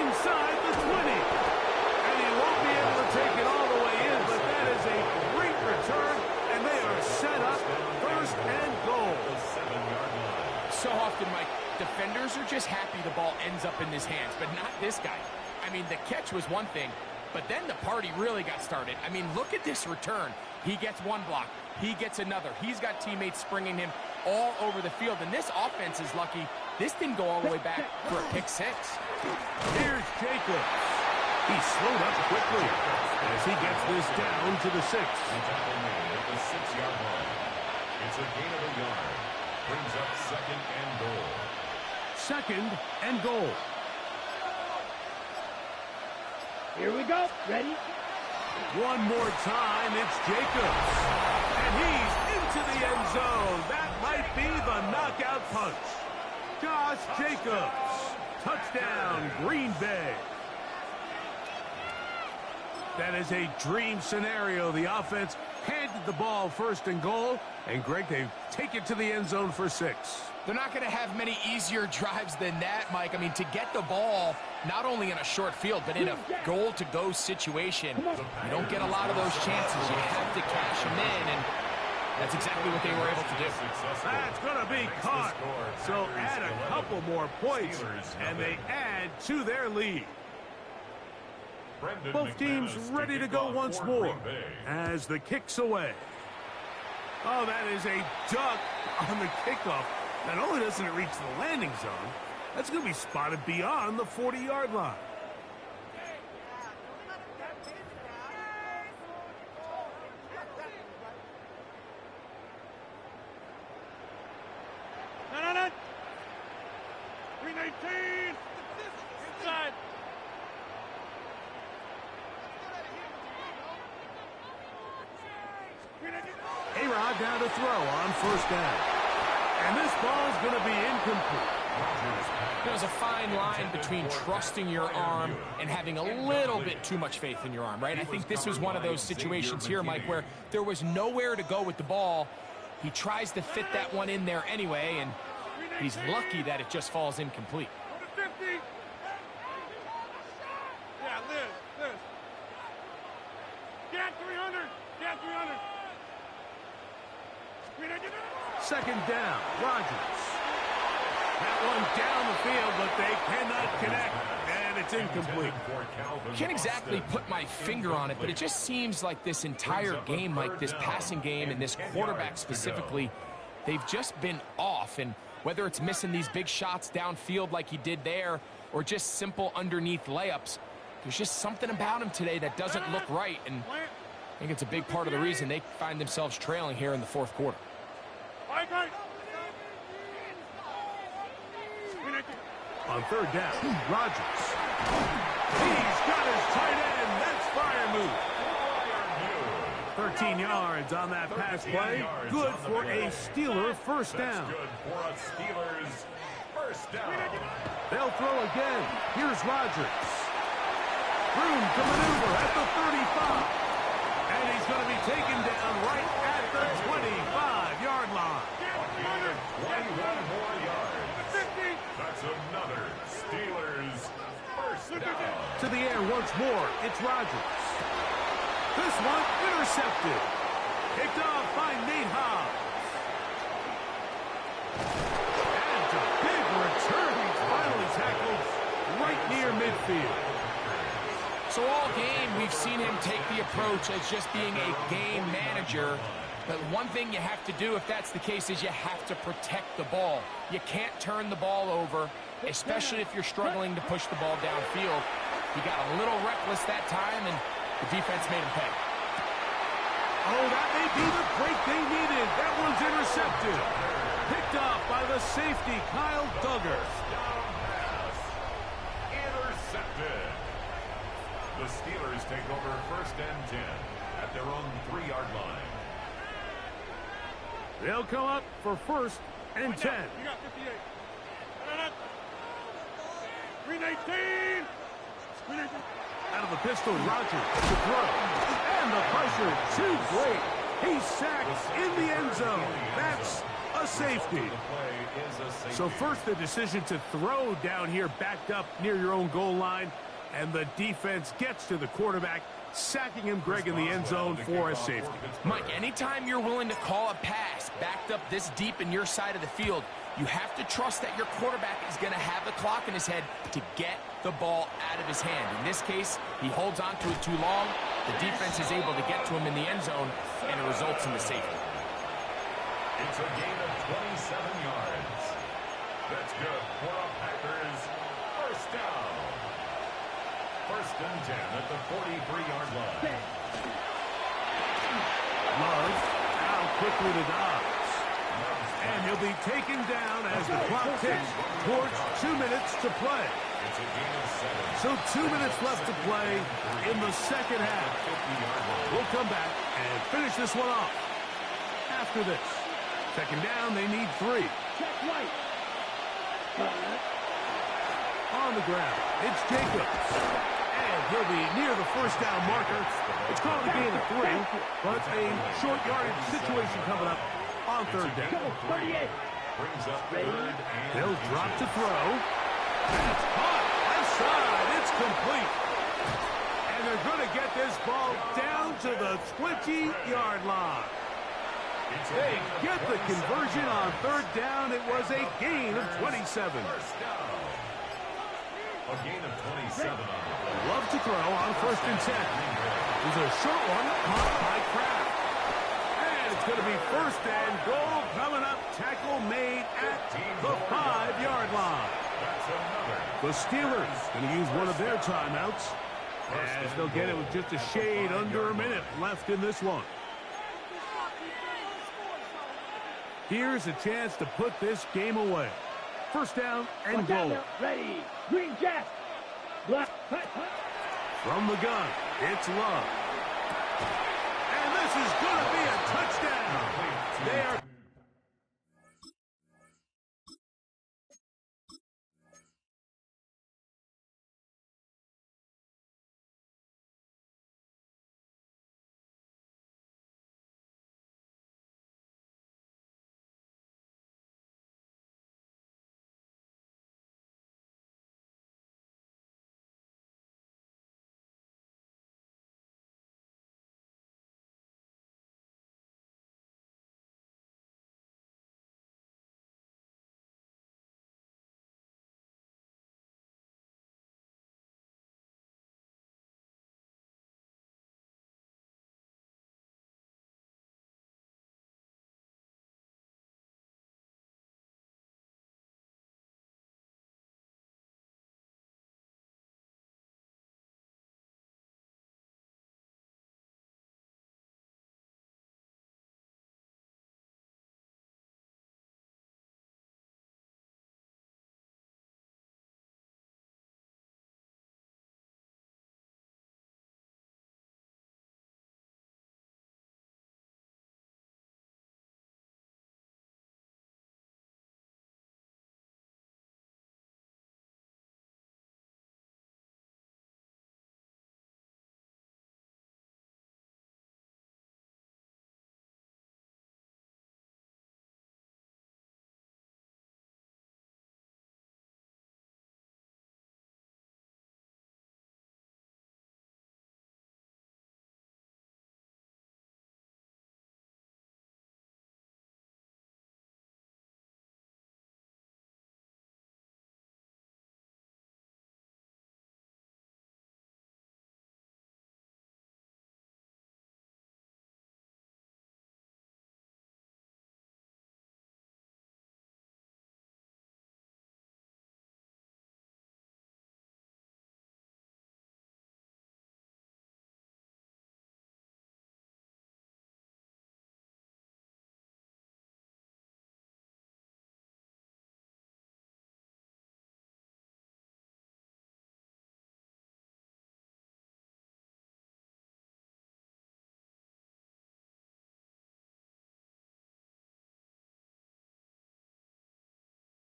Inside the 20. And he won't be able to take it all the way in, but that is a great return, and they are set up first and goal. So often, Mike, defenders are just happy the ball ends up in his hands, but not this guy. I mean, the catch was one thing, but then the party really got started. I mean, look at this return. He gets one block. He gets another. He's got teammates springing him all over the field. And this offense is lucky. This didn't go all the way back for a pick 6. Here's Jacobs. He slowed up quickly as he gets this down to the 6. At the 6-yard line. It's a gain of a yard. Brings up second and goal. Second and goal. Here we go. Ready? One more time, it's Jacobs. And he's into the end zone. That might be the knockout punch. Josh Jacobs. Touchdown, Green Bay. That is a dream scenario. The offense handed the ball first and goal. And, Greg, they take it to the end zone for 6. They're not going to have many easier drives than that, Mike. I mean, to get the ball not only in a short field, but in a goal-to-go situation, you don't get a lot of those chances. You have to cash them in, and that's exactly what they were able to do. That's going to be caught. So add a couple more points, and they add to their lead. Both teams ready to go once more as the kick's away. Oh, that is a duck on the kickoff. Not only doesn't it reach the landing zone, that's going to be spotted beyond the 40-yard line. No. 319. Inside. A-Rod down to throw on first down. And this ball's going to be incomplete. There's a fine line between trusting your arm and having a little bit too much faith in your arm, right? I think this was one of those situations here, Mike, where there was nowhere to go with the ball. He tries to fit that one in there anyway, and he's lucky that it just falls incomplete. Yeah, Liz. Get 300. Get 300. Second down, Rodgers. That one down the field, but they cannot connect, and it's incomplete. Can't exactly put my finger on it, but it just seems like this entire game, like this passing game and this quarterback specifically, they've just been off. And whether it's missing these big shots downfield like he did there or just simple underneath layups, there's just something about him today that doesn't look right. And I think it's a big part of the reason they find themselves trailing here in the fourth quarter. On third down, Rodgers. He's got his tight end. That's fire move. 13 yards on that pass play. Good for a Steeler first down. Good for a Steelers first down. They'll throw again. Here's Rodgers. Room to maneuver at the 35. And he's going to be taken down right at the 25-yard line. 21 more yards. That's another Steelers first down. To the air once more. It's Rodgers. This one intercepted. Picked off by Nate Hobbs. And a big return. He's finally tackled right near midfield. So all game, we've seen him take the approach as just being a game manager. But one thing you have to do, if that's the case, is you have to protect the ball. You can't turn the ball over, especially if you're struggling to push the ball downfield. He got a little reckless that time, and the defense made him pay. Oh, that may be the break they needed. That one's intercepted. Picked off by the safety, Kyle Duggar. Intercepted. The Steelers take over first and 10 at their own 3-yard line. They'll come up for first and 10. You got 58. 319. Out of the pistol, Rodgers to throw. And the pressure too great. He's sacked in the end zone. That's a safety. So first the decision to throw down here backed up near your own goal line. And the defense gets to the quarterback, sacking him, Greg, in the end zone for a safety. Mike, anytime you're willing to call a pass backed up this deep in your side of the field, you have to trust that your quarterback is going to have the clock in his head to get the ball out of his hand. In this case, he holds on to it too long. The defense is able to get to him in the end zone, and it results in the safety. It's a gain of 27 yards. That's good for a Packers first down. First and 10 at the 43-yard line. Love now quickly to Dobbs. And he'll be taken down as the clock ticks towards 2 minutes to play. It's a gain of 7. So 2 minutes left to play in the second half. We'll come back and finish this one off after this. Second down, they need 3. Check right. On the ground, it's Jacobs. And he'll be near the first down marker. It's called a gain of 3, but a short yardage situation coming up on third down. Brings up third and They'll drop to throw. And it's caught. Left side. It's complete. And they're going to get this ball down to the 20-yard line. They get the conversion on third down. It was a gain of 27. first down. A gain of 27 on the play. Love to throw on first and 10. There's a short one caught by Kraft. And it's going going to be first and goal coming up. Tackle made at the 5-yard line. The Steelers going to use one of their timeouts, as they'll get it with just a shade under a minute left in this one. Here's a chance to put this game away. First down and goal. Ready. Green Jack. Black. From the gun, it's Love.